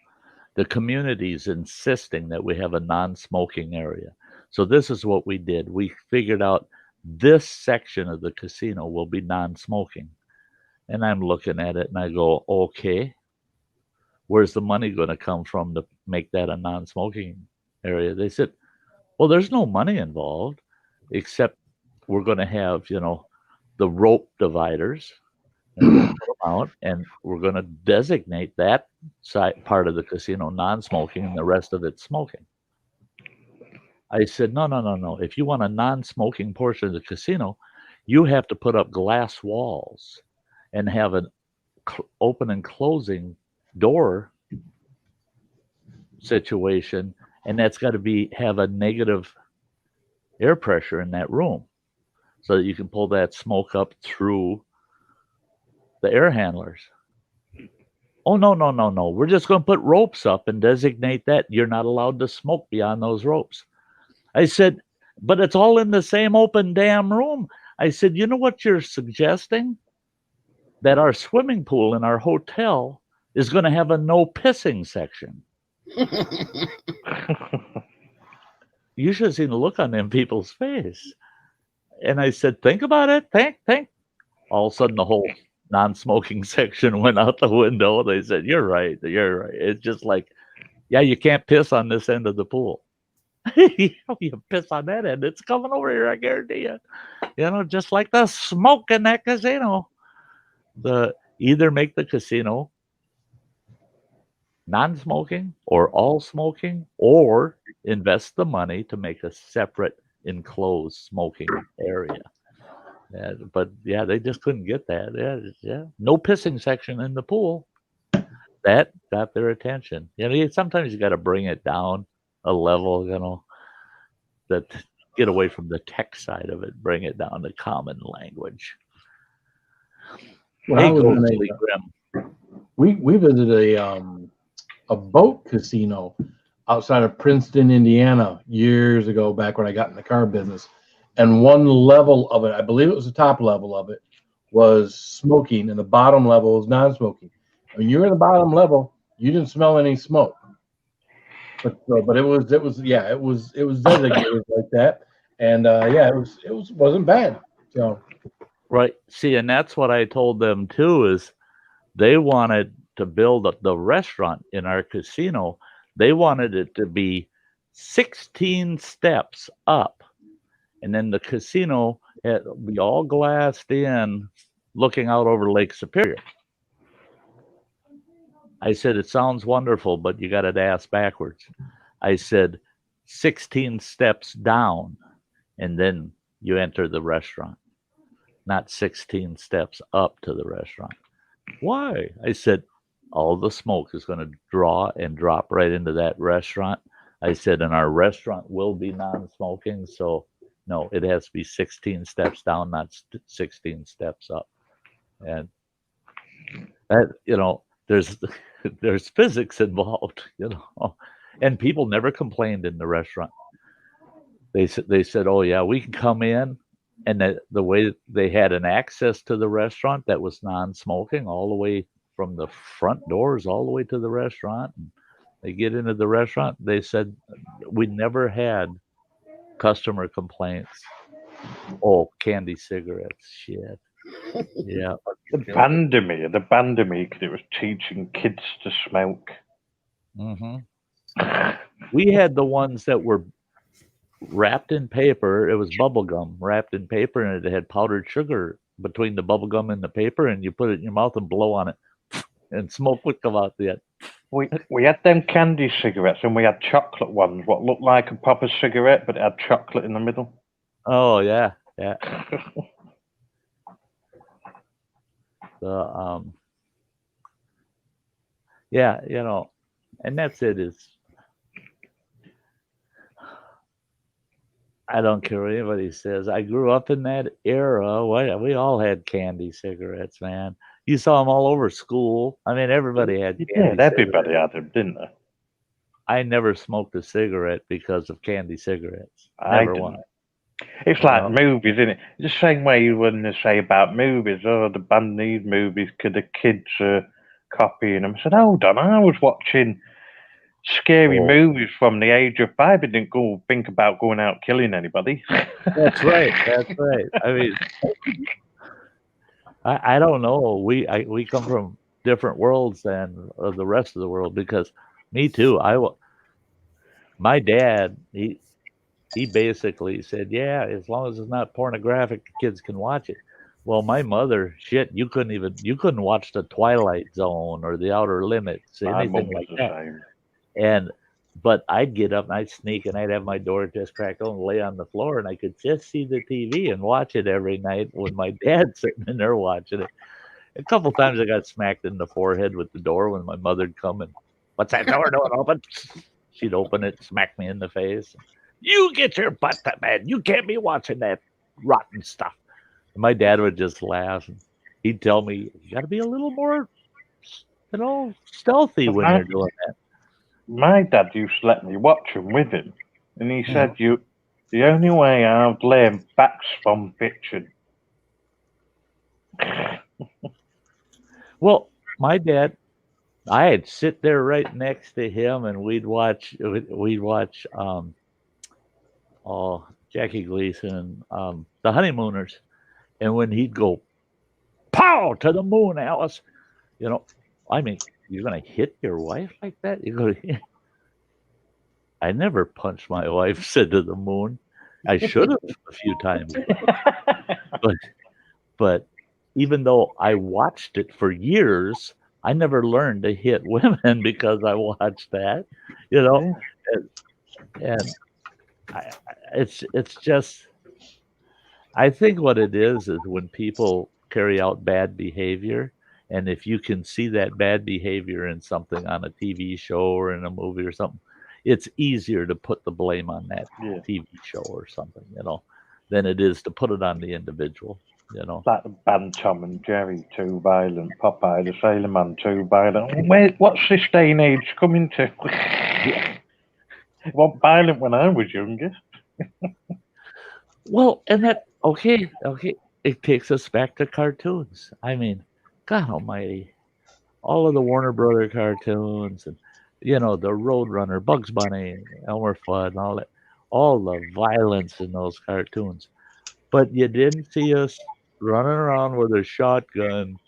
the community's insisting that we have a non-smoking area. So this is what we did. We figured out this section of the casino will be non-smoking. And I'm looking at it and I go, okay, where's the money going to come from to make that a non-smoking area? They said, well, there's no money involved, except we're going to have, the rope dividers. And put them out, and we're going to designate that side part of the casino non-smoking and the rest of it smoking. I said, no. If you want a non-smoking portion of the casino, you have to put up glass walls and have an open and closing door situation, and that's got to have a negative air pressure in that room so that you can pull that smoke up through the air handlers. Oh, no. We're just going to put ropes up and designate that you're not allowed to smoke beyond those ropes. I said, but it's all in the same open damn room. I said, you know what you're suggesting? That our swimming pool in our hotel is going to have a no pissing section. You should have seen the look on them people's face. And I said, think about it. Think. All of a sudden, the whole non-smoking section went out the window. They said, you're right. It's just like, yeah, you can't piss on this end of the pool. You piss on that end, it's coming over here, I guarantee you. Just like the smoke in that casino. Either make the casino non-smoking or all smoking, or invest the money to make a separate enclosed smoking area. Yeah, but they just couldn't get that. Yeah, no pissing section in the pool. That got their attention. Sometimes you got to bring it down a level. That get away from the tech side of it, bring it down to common language. We visited a boat casino outside of Princeton, Indiana, years ago, back when I got in the car business. And one level of it, I believe it was the top level of it, was smoking, and the bottom level was non-smoking. When you were in the bottom level, you didn't smell any smoke. But it was designated like that, and it wasn't bad. So right, see, and that's what I told them too. Is they wanted to build the restaurant in our casino. They wanted it to be 16 steps up. And then the casino had be all glassed in, looking out over Lake Superior. I said, it sounds wonderful, but you got to ask backwards. I said, 16 steps down, and then you enter the restaurant, not 16 steps up to the restaurant. Why? I said, all the smoke is going to draw and drop right into that restaurant. I said, and our restaurant will be non-smoking, so no, it has to be 16 steps down, not 16 steps up. And that, there's there's physics involved, and people never complained in the restaurant. They said, oh yeah, we can come in, and the way they had an access to the restaurant that was non-smoking all the way from the front doors all the way to the restaurant. And they get into the restaurant. They said we never had customer complaints. Oh, candy cigarettes, shit. Yeah. The pandemic because it was teaching kids to smoke. Mm-hmm. We had the ones that were wrapped in paper. It was bubble gum wrapped in paper, and it had powdered sugar between the bubble gum and the paper, and you put it in your mouth and blow on it, and smoke would come out the end. We had them candy cigarettes, and we had chocolate ones, what looked like a proper cigarette, but it had chocolate in the middle. Oh yeah. And that's it. Is I don't care what anybody says. I grew up in that era. We all had candy cigarettes, man. You saw them all over school. I mean, everybody had candy cigarettes. Everybody had them, didn't they? I never smoked a cigarette because of candy cigarettes. Never one. It's like movies, isn't it? It's the same way you wouldn't say about movies. Oh, the band needs movies because the kids are copying them. I said, hold on, I was watching scary movies from the age of 5. I didn't go think about going out killing anybody. That's right. I mean, I don't know. We come from different worlds than the rest of the world, because me too. My dad, he basically said, yeah, as long as it's not pornographic, kids can watch it. Well, my mother, you couldn't watch The Twilight Zone or The Outer Limits, anything like that. But I'd get up and I'd sneak and I'd have my door just cracked open and lay on the floor, and I could just see the TV and watch it every night when my dad's sitting in there watching it. A couple times I got smacked in the forehead with the door when my mother'd come and, what's that door doing open? She'd open it, smack me in the face. You get your butt to bed. You can't be watching that rotten stuff. And my dad would just laugh. And he'd tell me, you got to be a little more, stealthy when you're doing that. My dad used to let me watch them with him. And he said, the only way I've learned facts from fiction. Well, my dad, I'd sit there right next to him, and we'd watch Jackie Gleason, The Honeymooners. And when he'd go, pow, to the moon, Alice, I mean, you're going to hit your wife like that? I never punched my wife, said to the moon. I should have a few times. But even though I watched it for years, I never learned to hit women because I watched that, and it's just, I think what it is when people carry out bad behavior, and if you can see that bad behavior in something on a TV show or in a movie or something, it's easier to put the blame on that TV show or something, than it is to put it on the individual. Like the band Tom and Jerry, too violent. Popeye the Sailor Man, too violent. What's this day and age coming to? It wasn't violent when I was younger. Well, and that, okay, it takes us back to cartoons. I mean, God almighty, all of the Warner Brother cartoons, and the Roadrunner, Bugs Bunny, Elmer Fudd, and all that, all the violence in those cartoons. But you didn't see us running around with a shotgun,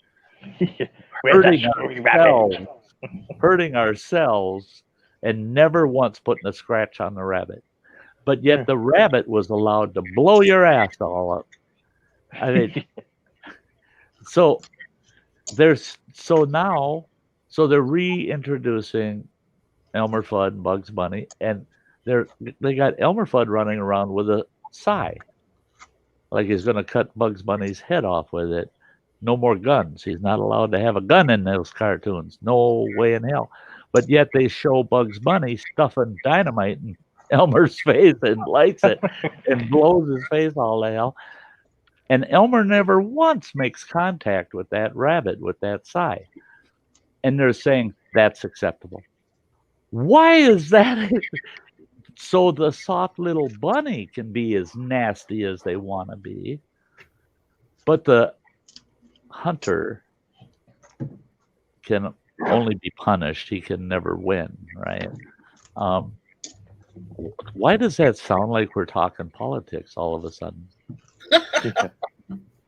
hurting ourselves, and never once putting a scratch on the rabbit. But yet the rabbit was allowed to blow your ass all up. I mean, so they're reintroducing Elmer Fudd and Bugs Bunny, and they got Elmer Fudd running around with a scythe, like he's going to cut Bugs Bunny's head off with it. no more guns. He's not allowed to have a gun in those cartoons. No way in hell. But yet they show Bugs Bunny stuffing dynamite in Elmer's face and lights it and blows his face all to hell. And Elmer never once makes contact with that rabbit, with that Sty. And they're saying that's acceptable. Why is that? So the soft little bunny can be as nasty as they want to be, but the hunter can only be punished. He can never win, right? Why does that sound like we're talking politics all of a sudden?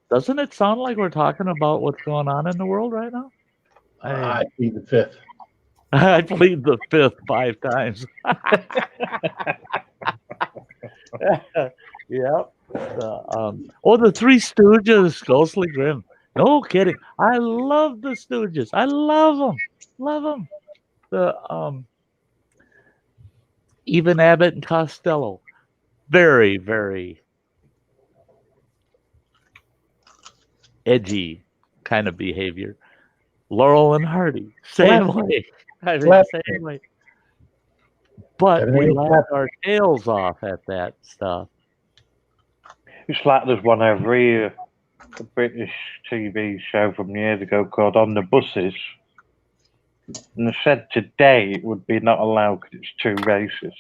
Doesn't it sound like we're talking about what's going on in the world right now? I plead the fifth. I plead the fifth 5 times. Yep. The Three Stooges, Ghostly Grim. No kidding. I love the Stooges. I love them. Love them. Even Abbott and Costello. Very, very edgy kind of behavior. Laurel and Hardy, same way. I mean, same way. But we laughed our tails off at that stuff. It's like there's one over here, a British TV show from years ago called On the Buses. And they said today it would be not allowed because it's too racist.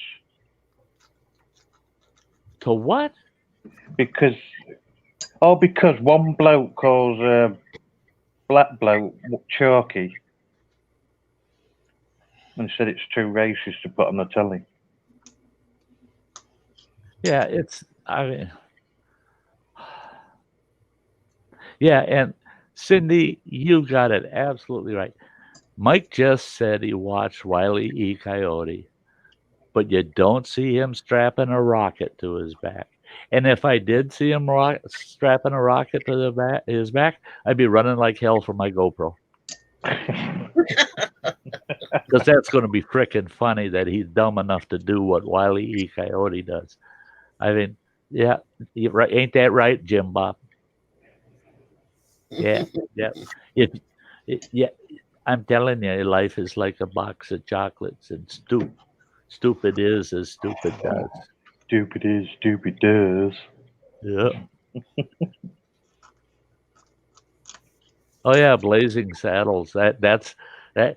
To what? Because one bloke calls a black bloke chalky and said it's too racist to put on the telly. Yeah, and Cindy, you got it absolutely right. Mike just said he watched Wile E. Coyote, but you don't see him strapping a rocket to his back. And if I did see him strapping a rocket to his back, I'd be running like hell for my GoPro. Because that's going to be frickin' funny that he's dumb enough to do what Wile E. Coyote does. I mean, yeah, ain't that right, Jim Bob? Yeah. I'm telling you, life is like a box of chocolates, and stupid is as stupid does. Stupid is stupid does. Yeah. Oh yeah, Blazing Saddles. That's I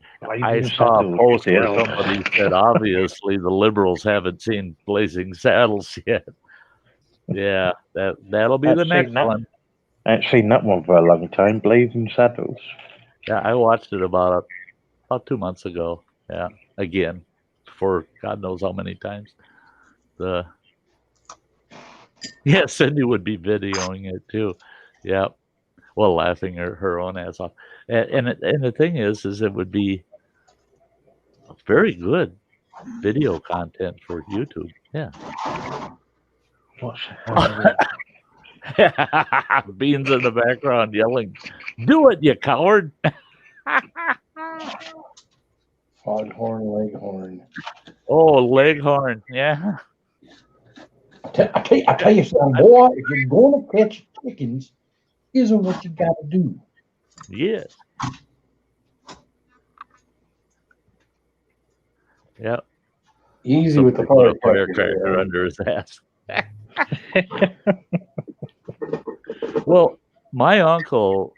saw a post where somebody said obviously the liberals haven't seen Blazing Saddles yet. Yeah, that'll be the next one. I ain't seen that one for a long time. Blazing Saddles. Yeah, I watched it about 2 months ago. Yeah, again, for God knows how many times. Cindy would be videoing it too. Yeah, well, laughing her own ass off. And the thing is it would be very good video content for YouTube. Yeah. What's Beans in the background yelling, "Do it, you coward!" Foghorn Leghorn. Oh, Leghorn, yeah. I tell you something, boy. If you're going to catch chickens, here's what you got to do. Yes. Yep. Easy with the firecracker under his ass. Well, my uncle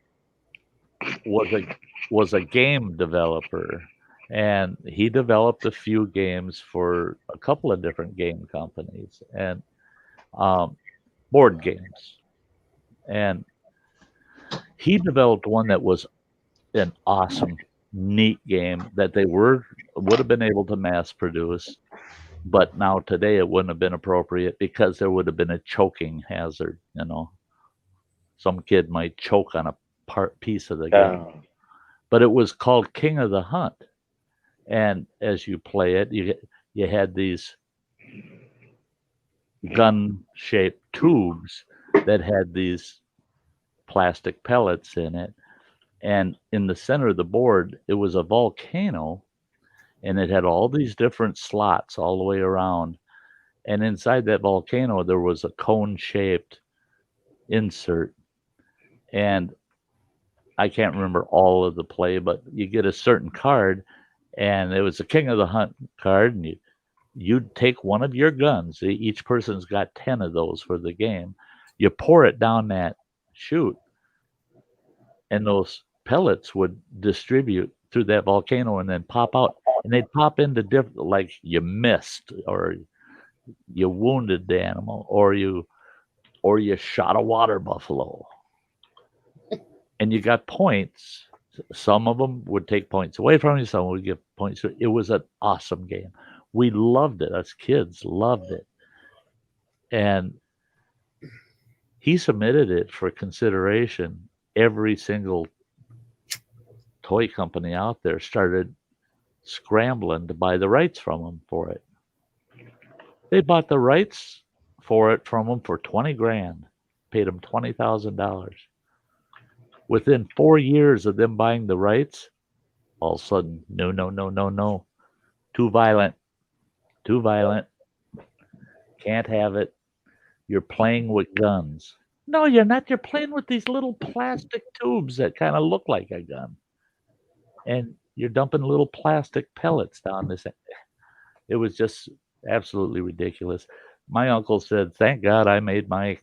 was a game developer, and he developed a few games for a couple of different game companies and board games. And he developed one that was an awesome, neat game that they would have been able to mass produce. But now today it wouldn't have been appropriate because there would have been a choking hazard, Some kid might choke on a piece of the game. But it was called King of the Hunt. And as you play it, you had these gun-shaped tubes that had these plastic pellets in it. And in the center of the board, it was a volcano, and it had all these different slots all the way around. And inside that volcano, there was a cone-shaped insert. And I can't remember all of the play, but you get a certain card, and it was a King of the Hunt card, and you'd take one of your guns. Each person's got 10 of those for the game. You pour it down that chute, and those pellets would distribute through that volcano and then pop out, and they'd pop into different, like you missed, or you wounded the animal, or you shot a water buffalo, and you got points. Some of them would take points away from you, some would give points. It was an awesome game. We loved it. Us kids loved it. And he submitted it for consideration. Every single toy company out there started scrambling to buy the rights from him for it. They bought the rights for it from him for 20 grand, paid him $20,000. Within 4 years of them buying the rights, all of a sudden, no. Too violent. Can't have it. You're playing with guns. No, you're not. You're playing with these little plastic tubes that kind of look like a gun. And you're dumping little plastic pellets down this. It was just absolutely ridiculous. My uncle said, "Thank God I made my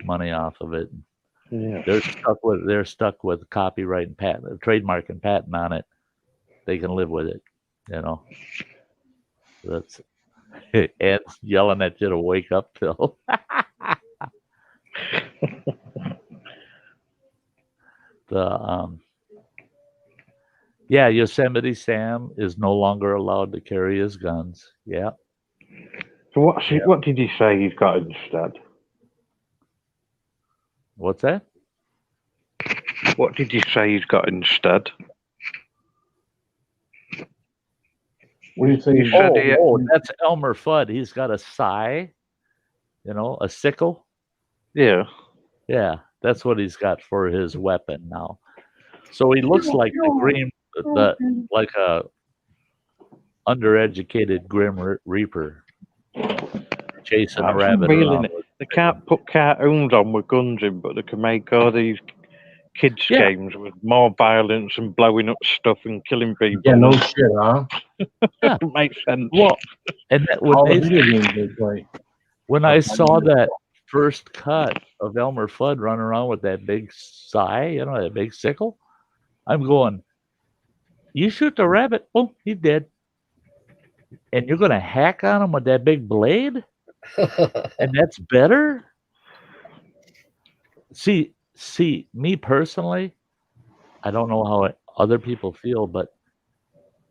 money off of it." Yeah. They're stuck with copyright and patent, trademark and patent on it. They can live with it, you know. That's and yelling at you to wake up, Phil. Yosemite Sam is no longer allowed to carry his guns. Yeah. So what did you say he's got instead? What's that? What did you say he's got instead? What do you say? That's Elmer Fudd. He's got a Sty, a sickle. Yeah. Yeah, that's what he's got for his weapon now. So he looks like like a undereducated Grim Reaper chasing a rabbit around. They can't put cartoons on with guns in, but they can make all these kids games with more violence and blowing up stuff and killing people. Yeah, no shit, huh? Yeah, it makes sense. Well, and when I saw that first cut of Elmer Fudd running around with that big Sty, that big sickle, I'm going, you shoot the rabbit, oh, he's dead. And you're going to hack on him with that big blade? And that's better? See, me personally, I don't know how other people feel, but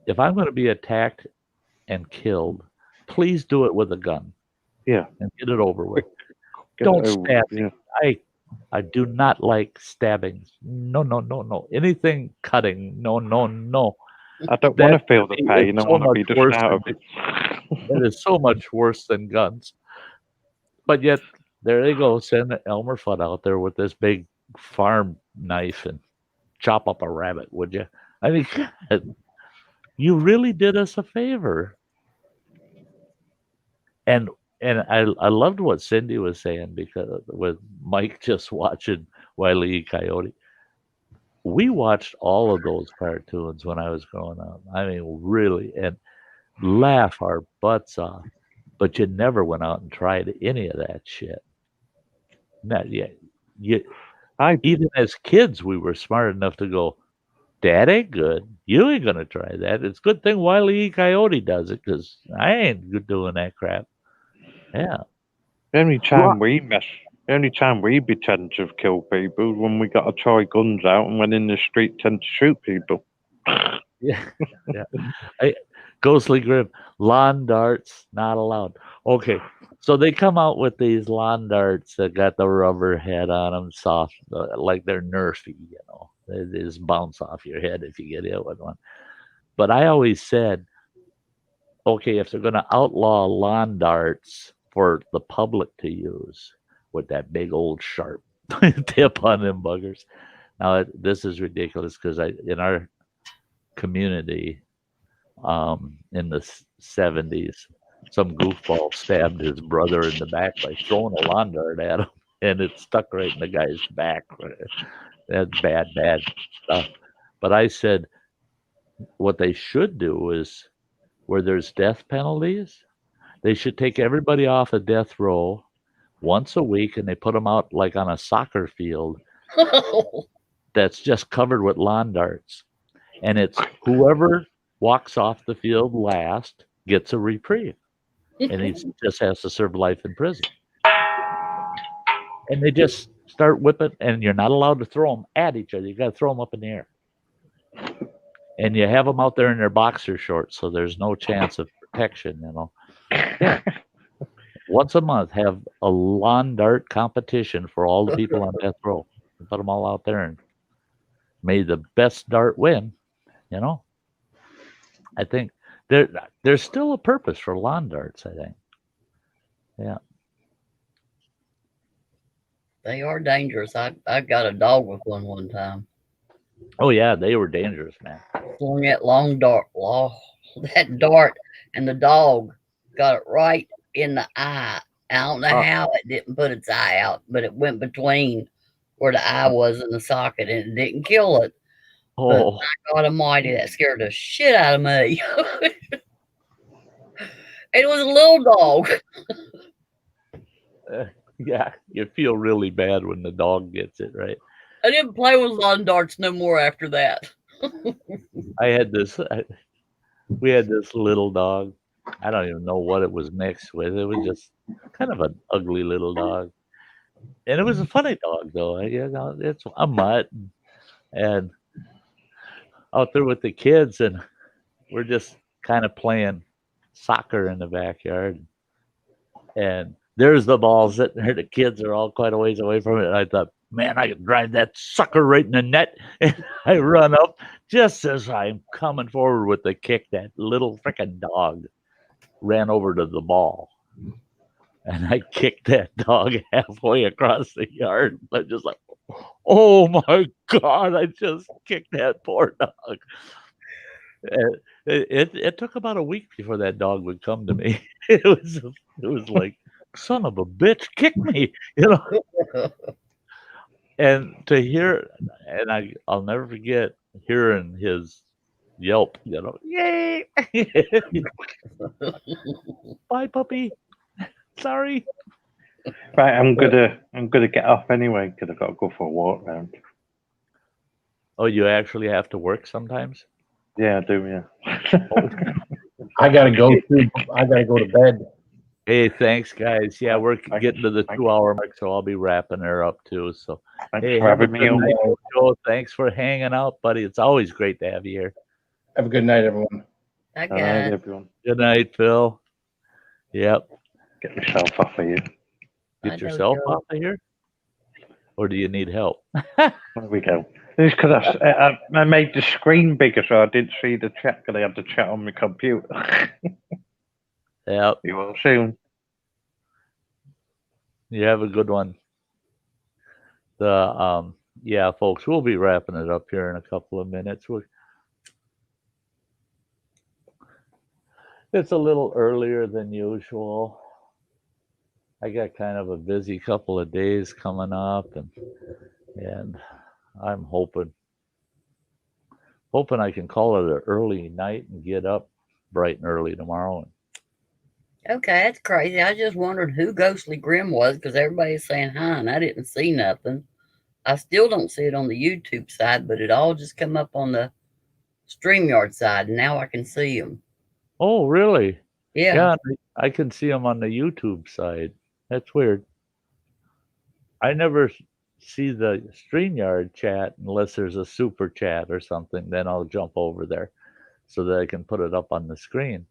if I'm going to be attacked and killed, please do it with a gun. Yeah. And get it over with. Don't stab me. I do not like stabbings. No. Anything cutting. No. I don't want to feel the pain. I want to be just out of it. It is so much worse than guns. But yet, there they go. Send Elmer Fudd out there with this big farm knife and chop up a rabbit, would you? I mean, God, you really did us a favor. And I loved what Cindy was saying, because with Mike just watching Wile E. Coyote. We watched all of those cartoons when I was growing up. I mean, really, and laugh our butts off. But you never went out and tried any of that shit. Not yet. Even as kids, we were smart enough to go, that ain't good. You ain't going to try that. It's a good thing Wile E. Coyote does it, because I ain't doing that crap. Yeah. The only time we pretend to kill people is when we got our toy guns out and went in the street tend to shoot people. Yeah. Ghostly Grim, lawn darts not allowed. Okay, so they come out with these lawn darts that got the rubber head on them, soft, like they're Nerfy. They just bounce off your head if you get hit with one. But I always said, okay, if they're going to outlaw lawn darts for the public to use with that big old sharp tip on them buggers. Now, this is ridiculous, because in our community, in the 70s, some goofball stabbed his brother in the back by throwing a lawn dart at him, and it stuck right in the guy's back. That's bad stuff. But I said what they should do is where there's death penalties, they should take everybody off of death row once a week and they put them out like on a soccer field that's just covered with lawn darts. And it's whoever walks off the field last gets a reprieve. And he just has to serve life in prison. And they just start whipping, and you're not allowed to throw them at each other. You got to throw them up in the air. And you have them out there in their boxer shorts, so there's no chance of protection, you know. Yeah. Once a month, have a lawn dart competition for all the people on death row. Put them all out there, and may the best dart win, you know. I think there's still a purpose for lawn darts, I think. Yeah. They are dangerous. I got a dog with one time. Oh yeah, they were dangerous, man. Flung that that dart, and the dog got it right in the eye. I don't know how it didn't put its eye out, but it went between where the eye was in the socket, and it didn't kill it. But Oh, my God Almighty, that scared the shit out of me. It was a little dog. yeah, you feel really bad when the dog gets it, right? I didn't play with lawn darts no more after that. We had this little dog. I don't even know what it was mixed with. It was just kind of an ugly little dog. And it was a funny dog, though. You know, it's a mutt. And out there with the kids, and we're just kind of playing soccer in the backyard. And there's the ball sitting there. The kids are all quite a ways away from it. And I thought, man, I could drive that sucker right in the net. And I run up just as I'm coming forward with the kick. That little freaking dog ran over to the ball. And I kicked that dog halfway across the yard. I'm just like, oh my God, I just kicked that poor dog. It took about a week before that dog would come to me. It was like, son of a bitch, kick me, you know. And to hear, and I'll never forget hearing his yelp, you know, yay, bye puppy, sorry. Right, I'm gonna get off anyway because I've got to go for a walk round. Oh, you actually have to work sometimes? Yeah, I do. Yeah. I gotta go to bed. Hey, thanks, guys. Yeah, we're getting to the 2-hour mark, so I'll be wrapping her up too. So, Thanks hey, for have a having me good on. night, Joe. Thanks for hanging out, buddy. It's always great to have you here. Have a good night, everyone. I All right, got everyone. Good night, Phil. Yep. Get myself off of you. I Get know, yourself Joe. off of here? Or do you need help? There we go. It's because I made the screen bigger so I didn't see the chat because I had the chat on my computer. Yep. You will soon. You have a good one. Yeah, folks, we'll be wrapping it up here in a couple of minutes. It's a little earlier than usual. I got kind of a busy couple of days coming up, and I'm hoping I can call it an early night and get up bright and early tomorrow. Okay, that's crazy. I just wondered who Ghostly Grim was because everybody's saying hi and I didn't see nothing. I still don't see it on the YouTube side, but it all just come up on the StreamYard side, and now I can see them. Oh, really? Yeah. Yeah, I can see them on the YouTube side. That's weird. I never see the StreamYard chat unless there's a super chat or something. Then I'll jump over there so that I can put it up on the screen.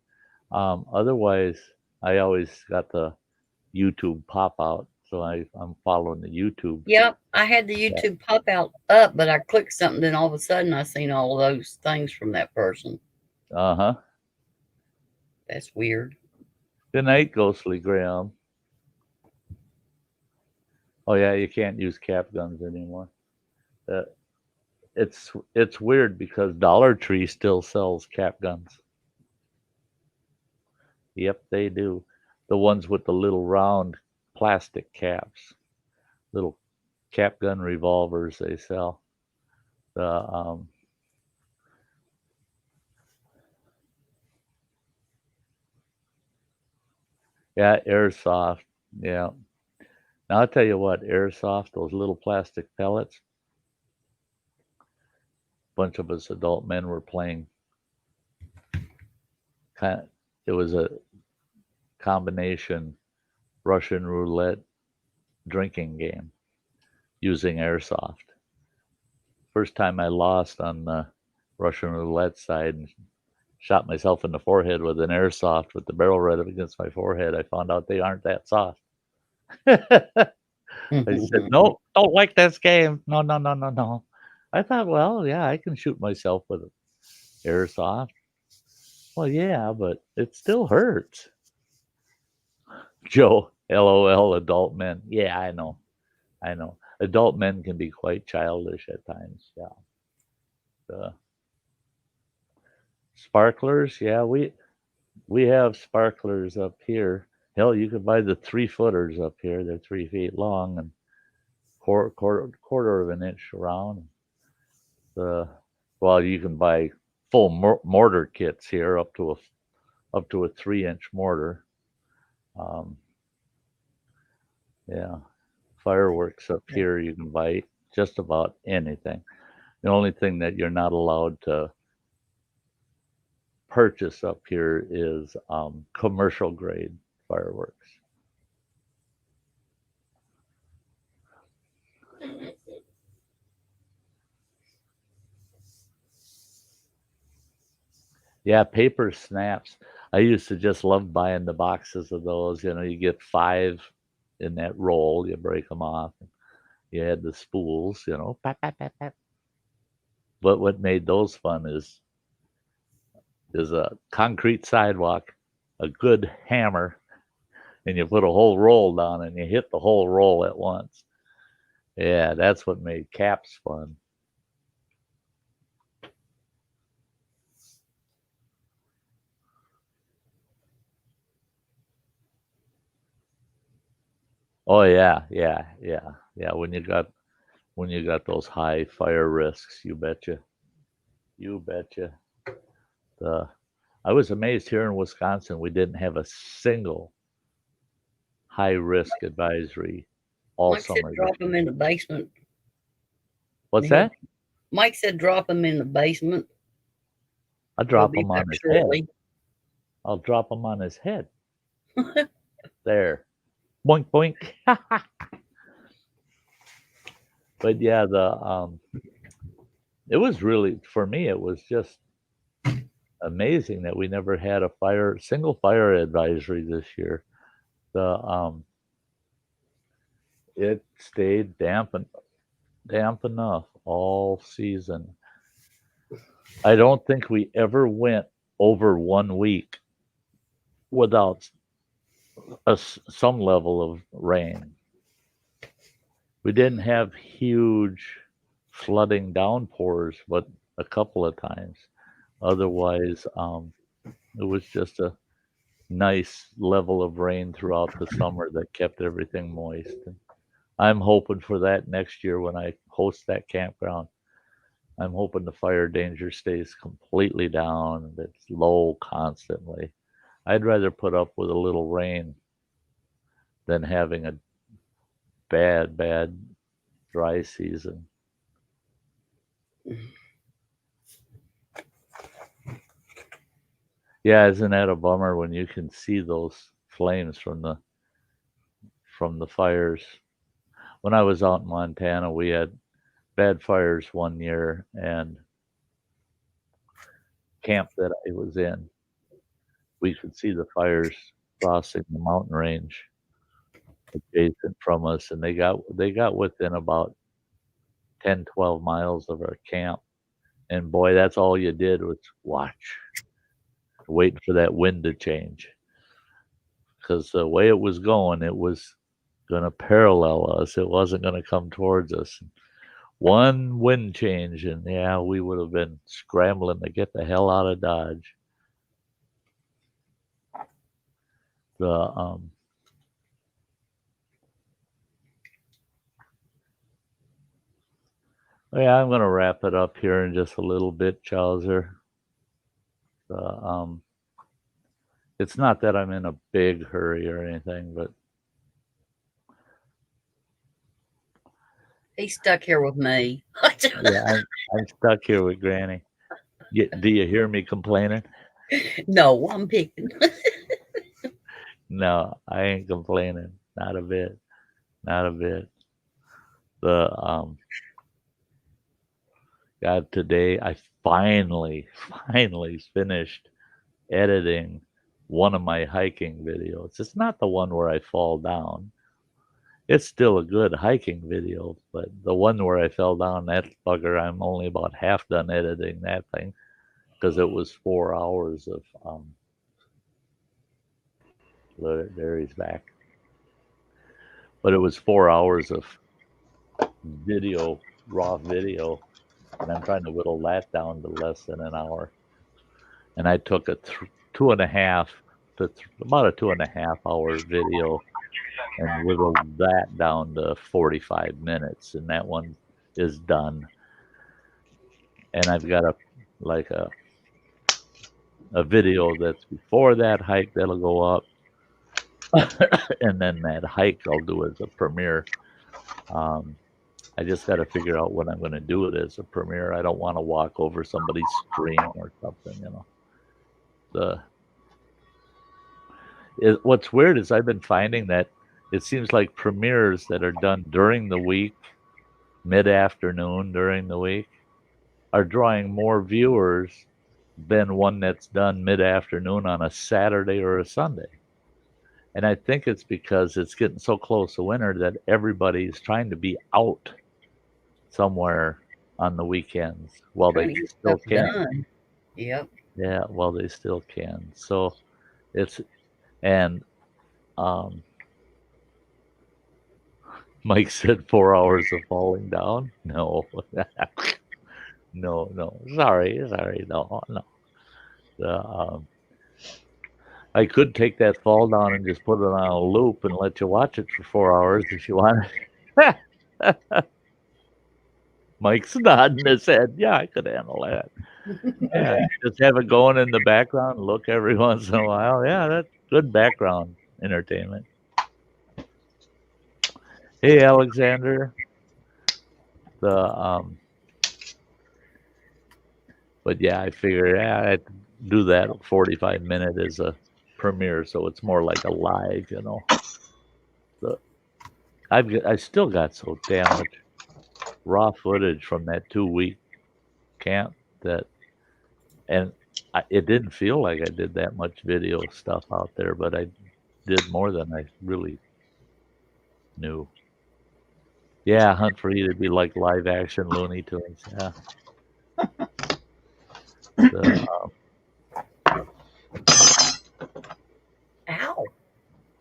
Otherwise, I always got the YouTube pop out. So I'm following the YouTube. Yep, I had the YouTube pop out up, but I clicked something, then all of a sudden I seen all of those things from that person. Uh-huh. That's weird. Good night, Ghostly Graham. Oh yeah, you can't use cap guns anymore. It's weird because Dollar Tree still sells cap guns. Yep, they do. The ones with the little round plastic caps. Little cap gun revolvers they sell. The yeah, airsoft. Yeah. Now I'll tell you what, airsoft, those little plastic pellets. Bunch of us adult men were playing. It was a combination Russian roulette drinking game using airsoft. First time I lost on the Russian roulette side and shot myself in the forehead with an airsoft with the barrel right up against my forehead. I found out they aren't that soft. I said, no, don't like this game. No, no, no, no, no. I thought, well, yeah, I can shoot myself with airsoft. Well, yeah, but it still hurts. Joe, LOL, adult men. Yeah, I know. I know. Adult men can be quite childish at times. Yeah. Sparklers, yeah, we have sparklers up here. Hell, you could buy the 3-footers up here. They're 3 feet long and quarter of an inch around. Well, you can buy full mortar kits here up to a 3-inch mortar. Yeah, fireworks up here you can buy just about anything. The only thing that you're not allowed to purchase up here is commercial grade fireworks. Yeah, paper snaps. I used to just love buying the boxes of those. You know, you get 5 in that roll. You break them off. You had the spools. You know, pap, pap, pap, pap. But what made those fun is a concrete sidewalk, a good hammer, and you put a whole roll down and you hit the whole roll at once. Yeah, that's what made caps fun. Oh yeah. When you got those high fire risks, you betcha. I was amazed here in Wisconsin we didn't have a single high risk advisory all Mike said summer. drop them in the basement. What's that? Mike said drop them in the basement. I'll drop them on his head. I'll drop them on his head. There. Boink, boink. But yeah, it was really, for me, it was just amazing that we never had a single fire advisory this year. It stayed damp enough all season. I don't think we ever went over 1 week without some level of rain. We didn't have huge flooding downpours, but a couple of times. Otherwise, it was just a nice level of rain throughout the summer that kept everything moist. And I'm hoping for that next year when I host that campground. I'm hoping the fire danger stays completely down and it's low constantly. I'd rather put up with a little rain than having a bad dry season. Yeah, isn't that a bummer when you can see those flames from the fires? When I was out in Montana, we had bad fires one year, and camp that I was in, we could see the fires crossing the mountain range adjacent from us, and they got within about 10, 12 miles of our camp. And boy, that's all you did was watch, waiting for that wind to change. Because the way it was going going to parallel us. It wasn't going to come towards us. One wind change, and yeah, we would have been scrambling to get the hell out of Dodge. Yeah, I'm going to wrap it up here in just a little bit, Chowser. It's not that I'm in a big hurry or anything, but He's stuck here with me. yeah, I'm stuck here with Granny. Do you hear me complaining? No, I'm picking. No, I ain't complaining. Not a bit. Not a bit. The God, today I finally finished editing one of my hiking videos. It's not the one where I fall down. It's still a good hiking video, but the one where I fell down, that bugger, I'm only about half done editing that thing because it was 4 hours of there he's back. But it was 4 hours of video, raw video, and I'm trying to whittle that down to less than an hour. And I took a about a 2.5 hour video and whittled that down to 45 minutes, and that one is done. And I've got a video that's before that hike that'll go up, and then that hike I'll do as a premiere. I just got to figure out when I'm going to do it as a premiere. I don't want to walk over somebody's stream or something, you know. What's weird is I've been finding that it seems like premieres that are done during the week, mid-afternoon during the week, are drawing more viewers than one that's done mid-afternoon on a Saturday or a Sunday. And I think it's because it's getting so close to winter that everybody's trying to be out somewhere on the weekends while they still can. Done. Yep. Yeah, while they still can. So it's, and Mike said 4 hours of falling down. No, no. Sorry, no. I could take that fall down and just put it on a loop and let you watch it for 4 hours if you want. Mike's nodding his head. Yeah, I could handle that. Yeah, just have it going in the background. Look every once in a while. Yeah, that's good background entertainment. Hey, Alexander. But yeah, I figured I'd do that 45-minute as a premiere, so it's more like a live, you know. I still got so damn much raw footage from that 2-week camp and it didn't feel like I did that much video stuff out there, but I did more than I really knew. Yeah, Hunt for Eat would be like live action Looney Tunes. Yeah. Ow.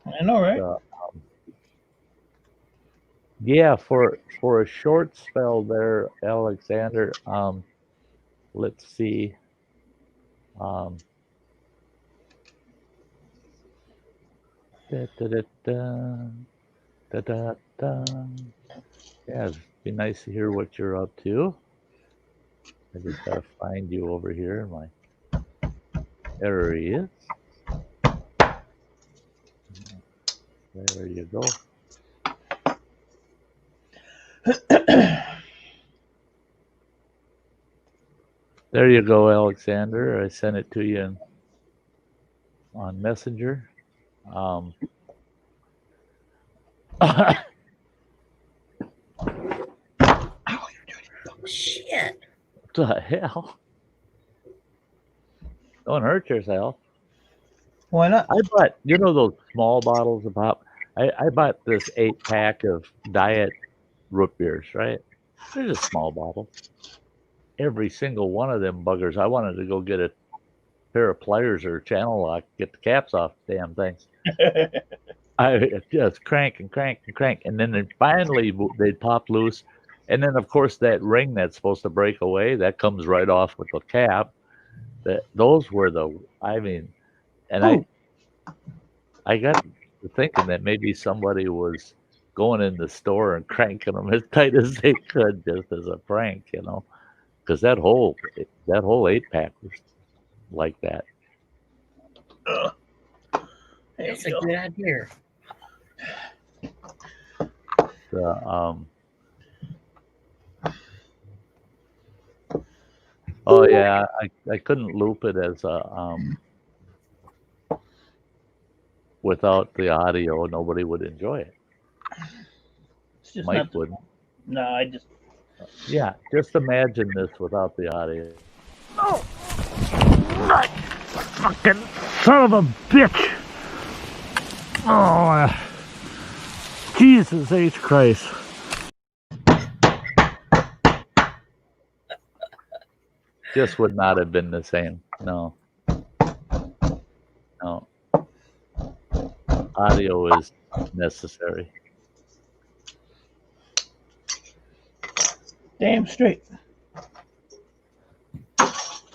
I know, right? Yeah, for a short spell there, Alexander. Let's see. Yeah, it'd be nice to hear what you're up to. I just gotta find you over here. There he is. There you go. There you go, Alexander. I sent it to you on Messenger. Shit. What the hell? Don't hurt yourself. Why not? I bought, those small bottles of pop. I bought this 8-pack of diet root beers, right? They're just small bottles. Every single one of them buggers, I wanted to go get a pair of pliers or a channel lock, get the caps off the damn things. I just crank, and then they'd pop loose. And then, of course, that ring that's supposed to break away, that comes right off with the cap. Those were and I got to thinking that maybe somebody was going in the store and cranking them as tight as they could just as a prank, because that whole 8-pack was like that. There That's you a go. good idea. Oh yeah, I couldn't loop it as a without the audio. Nobody would enjoy it. It's just Mike not the, wouldn't. no, I just Yeah, just imagine this without the audio. Oh, my fucking son of a bitch! Oh, Jesus H. Christ. Just would not have been the same. No. Audio is necessary. damn straight.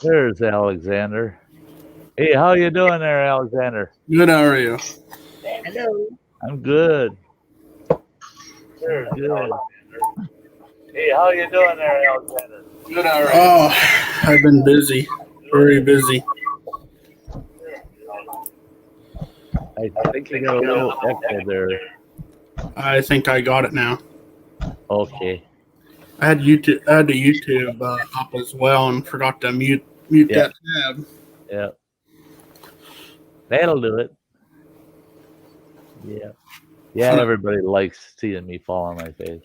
There's Alexander. Hey, how you doing there, Alexander? Good, how are you? Hello. I'm good. There's good. Hey, how you doing there, Alexander? Good, how are you? Oh, I've been busy. Very busy. I think you got a little echo there. I think I got it now. Okay. I had the YouTube up as well and forgot to mute that tab. Yeah. That'll do it. Yeah. Yeah, everybody likes seeing me fall on my face.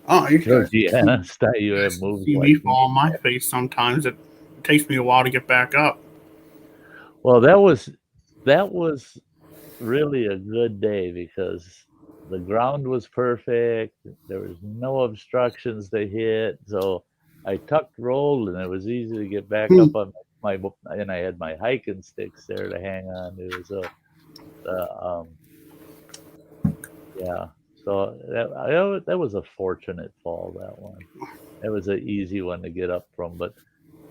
Oh, you guys Yeah, Sty, you have moves see like me fall on my face sometimes. It takes me a while to get back up. Well, that was really a good day because the ground was perfect. There was no obstructions to hit, so I tucked rolled, and it was easy to get back up on my. And I had my hiking sticks there to hang on to. So, yeah. So that was a fortunate fall. That one. That was an easy one to get up from, but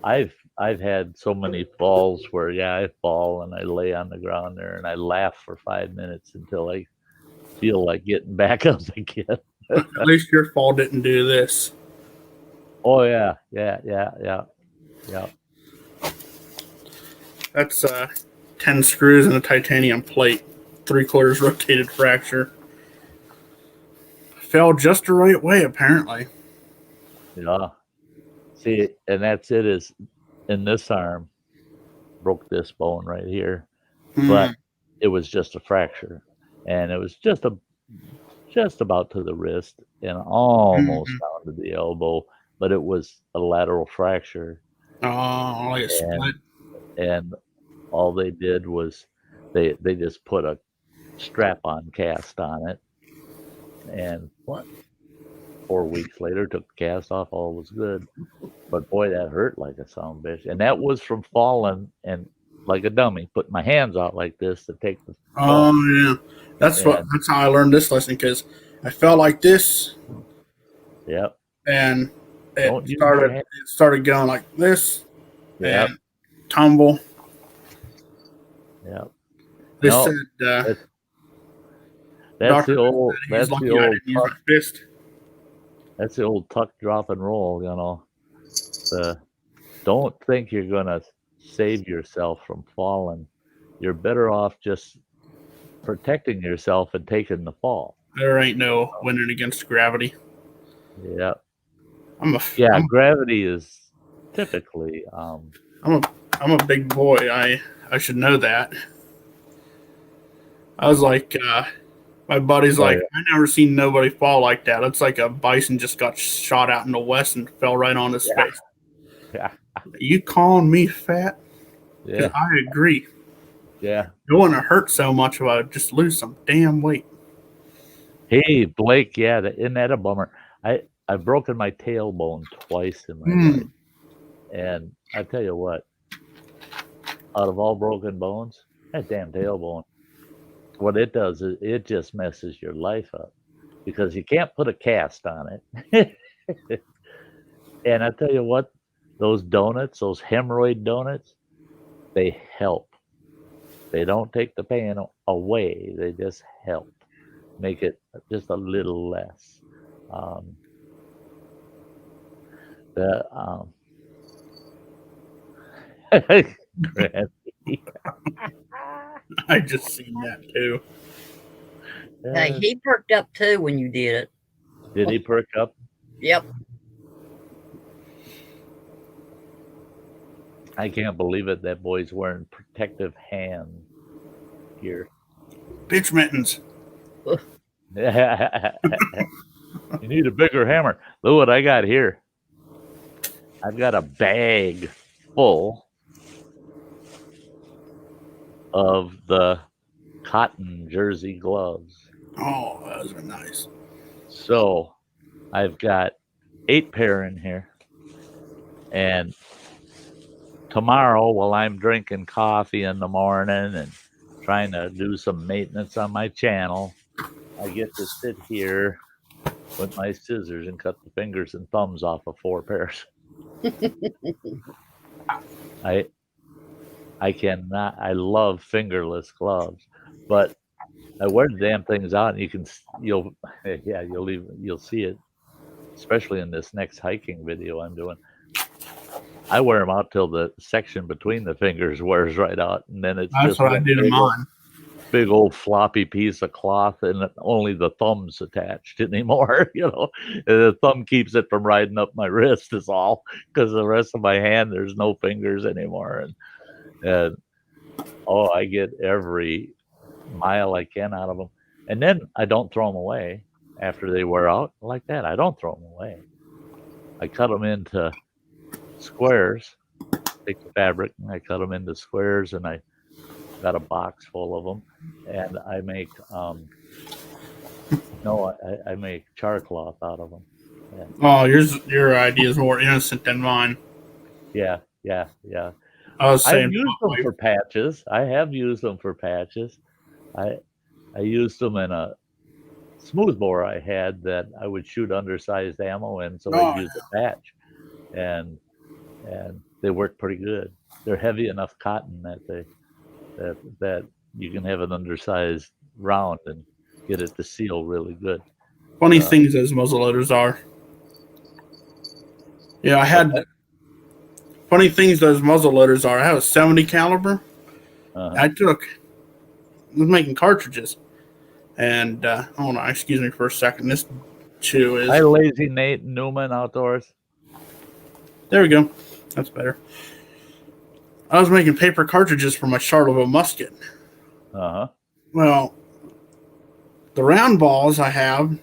I've had so many falls where I fall and I lay on the ground there and I laugh for 5 minutes until I feel like getting back up again. At least your fall didn't do this. Oh yeah. That's 10 screws and a titanium plate, 3/4 rotated fracture. Fell just the right way, apparently. Yeah. See, and that's it is in this arm, broke this bone right here, but it was just a fracture, and it was just about to the wrist and almost down to the elbow, but it was a lateral fracture. Oh, like a split. And all they did was they just put a strap-on cast on it, and 4 weeks later took the cast off, all was good. But boy, that hurt like a son of a bitch. And that was from falling and like a dummy, putting my hands out like this to take the fall. Oh yeah, that's how I learned this lesson, because I felt like this. Yep. And it started going like this. Yep. And tumble. Yep. They said that's the old fist. That's the old tuck, drop, and roll, don't think you're gonna save yourself from falling. You're better off just protecting yourself and taking the fall. There ain't no winning against gravity. Yeah. Gravity is typically I'm a big boy. I should know that. I was like my buddy's I never seen nobody fall like that. It's like a bison just got shot out in the west and fell right on his face. Yeah. You calling me fat? Yeah. I agree. Yeah. It wouldn't hurt so much if I would just lose some damn weight. Hey, Blake, isn't that a bummer? I've broken my tailbone twice in my life. And I tell you what, out of all broken bones, that damn tailbone, what it does is it just messes your life up because you can't put a cast on it. And I tell you what, those donuts, those hemorrhoid donuts, they help. They don't take the pain away. They just help. make it just a little less. Granny. I just seen that too. Hey, he perked up too when you did it. Did he perk up? Yep. I can't believe it. That boy's wearing protective hand gear. Bitch mittens. You need a bigger hammer. Look what I got here. I've got a bag full of the cotton jersey gloves. Oh, those are nice. So I've got 8 pair in here. And tomorrow, while I'm drinking coffee in the morning and trying to do some maintenance on my channel, I get to sit here with my scissors and cut the fingers and thumbs off of 4 pairs. I cannot. I love fingerless gloves, but I wear the damn things out, and you'll see it, especially in this next hiking video I'm doing. I wear them out till the section between the fingers wears right out, and then it's That's just what I did in mine. Big old floppy piece of cloth, and only the thumb's attached anymore. And the thumb keeps it from riding up my wrist is all, because the rest of my hand there's no fingers anymore. And I get every mile I can out of them, and then I don't throw them away after they wear out like that. I don't throw them away. I cut them into squares. Take the fabric and I cut them into squares, and I got a box full of them, and I make I make char cloth out of them. Yeah. Oh, your idea is more innocent than mine. Yeah. I was saying I've used them for patches. I have used them for patches. I used them in a smoothbore I had that I would shoot undersized ammo in, so I'd use a patch, and they work pretty good. They're heavy enough cotton that you can have an undersized round and get it to seal really good. Funny things those muzzleloaders are. Yeah, I had funny things those muzzleloaders are. I have a 70 caliber. I was making cartridges, and hold on, excuse me for a second. This chew is. Hi, Lazy Nate Newman Outdoors. There we go. That's better. I was making paper cartridges for my Charleville musket. Well, the round balls I have,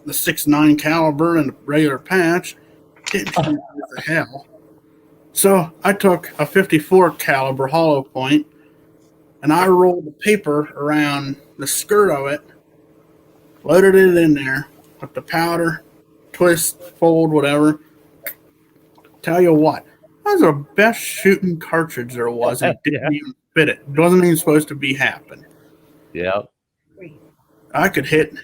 the 6.9 caliber and the regular patch, didn't shoot worth the hell. So I took a 54 caliber hollow point, and I rolled the paper around the skirt of it, loaded it in there with the powder, twist, fold, whatever. Tell you what, that was the best shooting cartridge there was. It didn't even fit it. It wasn't even supposed to be happening. Yeah. I could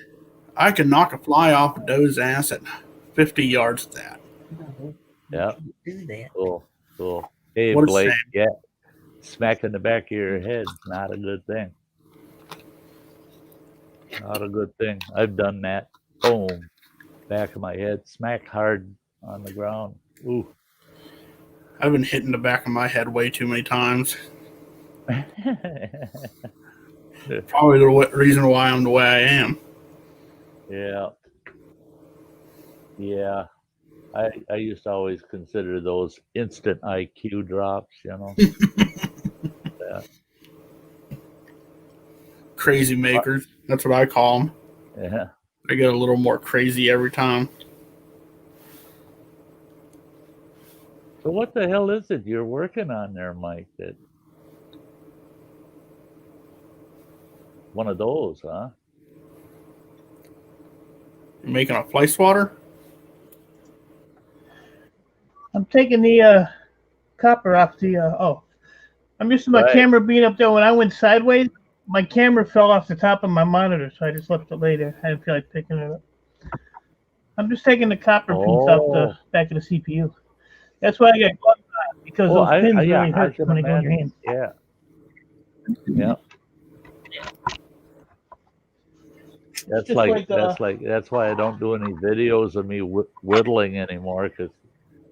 knock a fly off a doe's ass at 50 yards of that. Yeah. Do that. Cool. Hey, What a Blake. shame. Yeah. Smack in the back of your head. Not a good thing. Not a good thing. I've done that. Boom. Back of my head. Smack hard on the ground. Ooh. I've been hitting the back of my head way too many times. Probably the reason why I'm the way I am. Yeah. I used to always consider those instant IQ drops, Yeah. Crazy makers. That's what I call them. Yeah. I get a little more crazy every time. So what the hell is it you're working on there, Mike? That one of those, huh? You're making a fly swatter? I'm taking the copper off the. I'm used to my camera being up there. When I went sideways, my camera fell off the top of my monitor, so I just left it later. I didn't feel like picking it up. I'm just taking the copper piece off the back of the CPU. That's why I got gloves on, because those pins really hurt when they go in your hand. Yeah. That's just like like, that's why I don't do any videos of me whittling anymore, because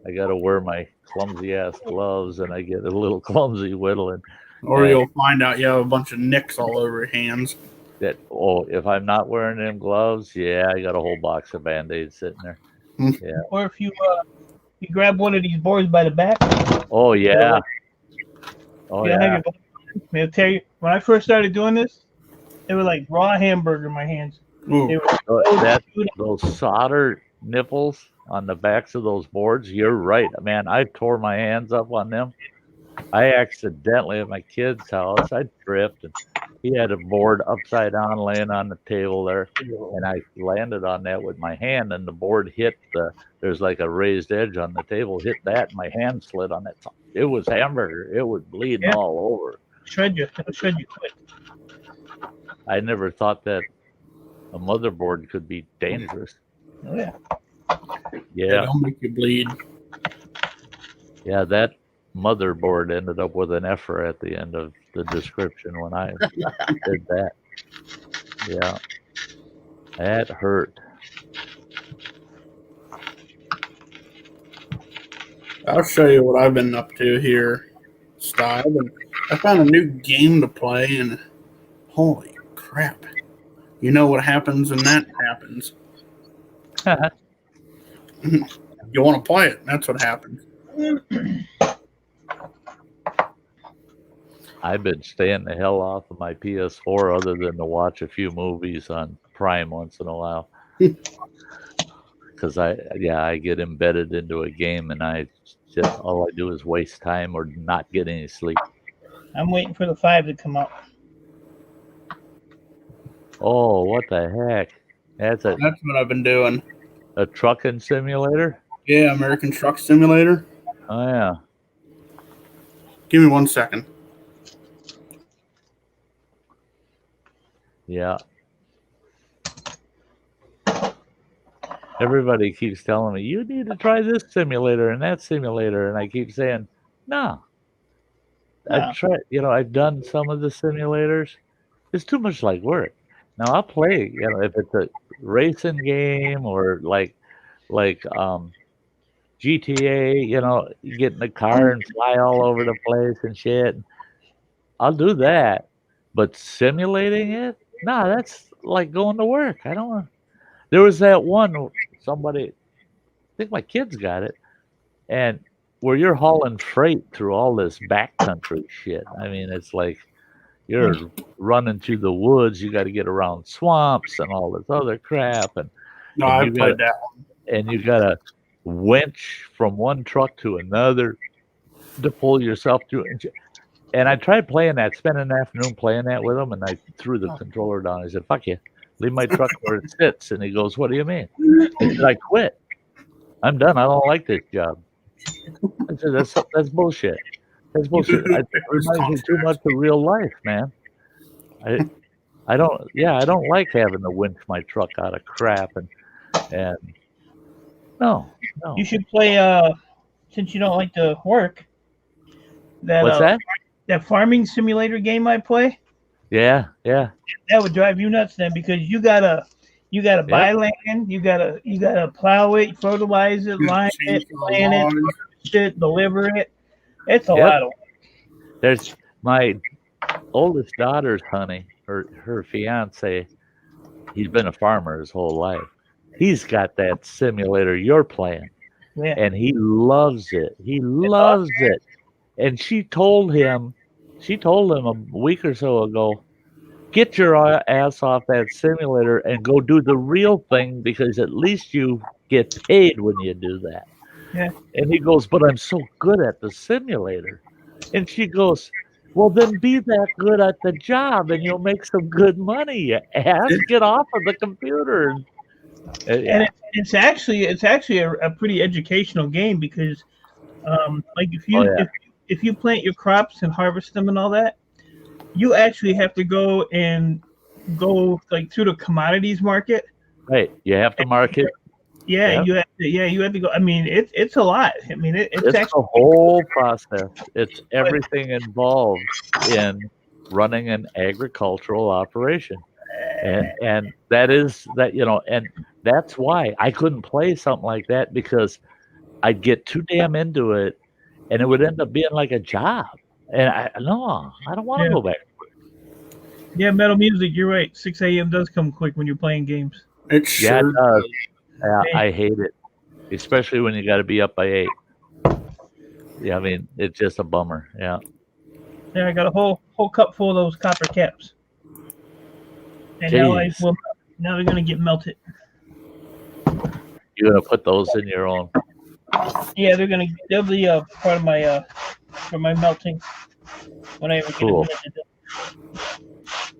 I got to wear my clumsy ass gloves and I get a little clumsy whittling. Or you'll find out you have a bunch of nicks all over your hands. If I'm not wearing them gloves, yeah, I got a whole box of Band-Aids sitting there. Yeah. or if you grab one of these boards by the back. Oh yeah. Oh you don't yeah. have your, I'll tell you, when I first started doing this, it was like raw hamburger in my hands. Those solder nipples on the backs of those boards, you're right, man. I tore my hands up on them. I accidentally, at my kid's house, I tripped, and he had a board upside down laying on the table there, and I landed on that with my hand, and the board hit there's like a raised edge on the table, hit that, and my hand slid on it. It was hamburger. It was bleeding all over. It'll shred you quick. I never thought that a motherboard could be dangerous. Oh yeah. Yeah. It'll make you bleed. Yeah, that motherboard ended up with an effer at the end of the description when I did that. Yeah. That hurt. I'll show you what I've been up to here, Sty. I found a new game to play, and holy crap. You know what happens when that happens. You want to play it. That's what happens. I've been staying the hell off of my PS4 other than to watch a few movies on Prime once in a while. Because I get embedded into a game and all I do is waste time or not get any sleep. I'm waiting for the 5 to come out. Oh, what the heck? That's what I've been doing. A trucking simulator? Yeah, American Truck Simulator. Oh, yeah. Give me 1 second. Yeah. Everybody keeps telling me, you need to try this simulator and that simulator. And I keep saying, no. I've tried, I've done some of the simulators. It's too much like work. Now I'll play, if it's a racing game or like GTA, you get in the car and fly all over the place and shit. I'll do that. But simulating it? Nah, that's like going to work. I don't want. There was that one, somebody, I think my kids got it, and where you're hauling freight through all this backcountry shit. I mean, it's like you're running through the woods. You got to get around swamps and all this other crap. I've played that one. And you got to winch from one truck to another to pull yourself through. And I tried playing that, spent an afternoon playing that with him, and I threw the controller down. I said, fuck you. Leave my truck where it sits. And he goes, what do you mean? I said, I quit. I'm done. I don't like this job. I said, that's bullshit. That's bullshit. It reminds me too much of real life, man. I don't like having to winch my truck out of crap and no. You should play since you don't like to work. What's that? That farming simulator game I play. Yeah. That would drive you nuts then, because you gotta buy land, you gotta plow it, fertilize it, line it, plant it, shit, deliver it. It's a lot of work. There's my oldest daughter's honey, her fiance. He's been a farmer his whole life. He's got that simulator you're playing, and he loves it. He loves it. And she told him a week or so ago, get your ass off that simulator and go do the real thing, because at least you get paid when you do that. Yeah. And he goes, but I'm so good at the simulator. And she goes, well, then be that good at the job and you'll make some good money, you ass. Get off of the computer. And it's actually a pretty educational game, because like if you plant your crops and harvest them and all that, you actually have to go like through the commodities market. Right. You have to market. Yeah, you have to go. I mean, it's a lot. I mean, it's actually a whole process. It's everything involved in running an agricultural operation. And that is that, and that's why I couldn't play something like that, because I'd get too damn into it, and it would end up being like a job. And I don't want to Yeah. go back. Yeah, metal music. You're right. 6 a.m. does come quick when you're playing games. It Yeah, sure it does. does. Yeah, I hate it, especially when you got to be up by 8. Yeah, I mean, it's just a bummer. Yeah. Yeah, I got a whole cup full of those copper caps, and Jeez. now they're gonna get melted. You're gonna put those in your own. Yeah, they'll be part of my for my melting when I ever get a minute to do it.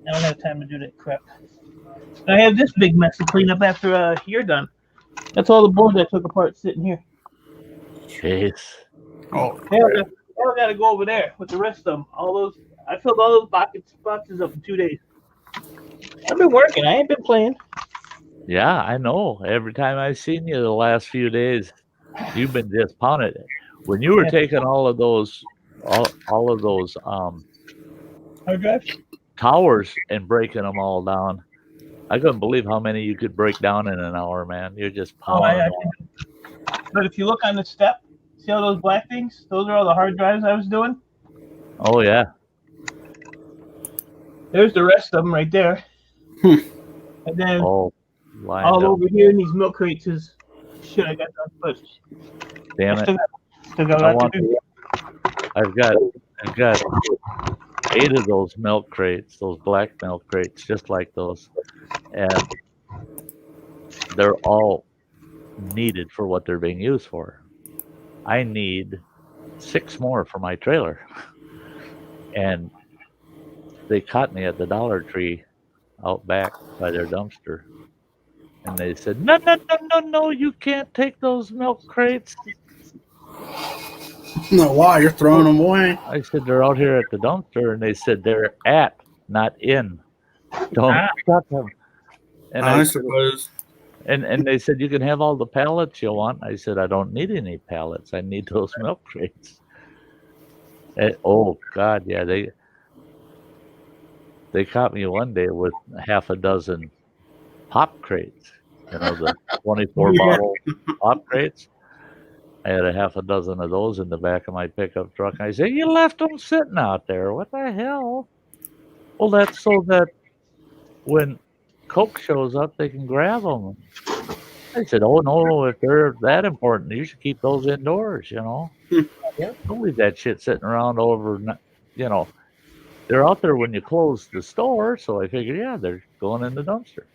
I don't have time to do that crap. I have this big mess to clean up after you're done. That's all the boards I took apart sitting here. Jeez. Oh, Now I gotta go over there with the rest of them. I filled all those boxes up in 2 days. I've been working. I ain't been playing. Yeah, I know. Every time I've seen you the last few days, you've been just pounding it. When you were taking all of those hard drives, towers and breaking them all down, I couldn't believe how many you could break down in an hour, man. You're just pounding. But if you look on the step, see all those black things? Those are all the hard drives I was doing. Oh yeah. There's the rest of them right there. And then all over here in these milk crates is shit I got done. But damn it. Still got a lot to do. I've got 8 of those milk crates, those black milk crates, just like those. And they're all needed for what they're being used for. I need 6 more for my trailer. And they caught me at the Dollar Tree out back by their dumpster. And they said, no, you can't take those milk crates. No, why? You're throwing them away. I said, they're out here at the dumpster. And they said, they're at, not in. Don't touch them. And I suppose. And they said, you can have all the pallets you want. I said, I don't need any pallets. I need those milk crates. And, oh, God, yeah. They caught me one day with half a dozen pop crates. The 24-bottle pop crates. I had a half a dozen of those in the back of my pickup truck. I said, you left them sitting out there. What the hell? Well, that's so that when Coke shows up, they can grab them. I said, oh, no, if they're that important, you should keep those indoors, Don't leave that shit sitting around over, They're out there when you close the store, so I figured, yeah, they're going in the dumpster,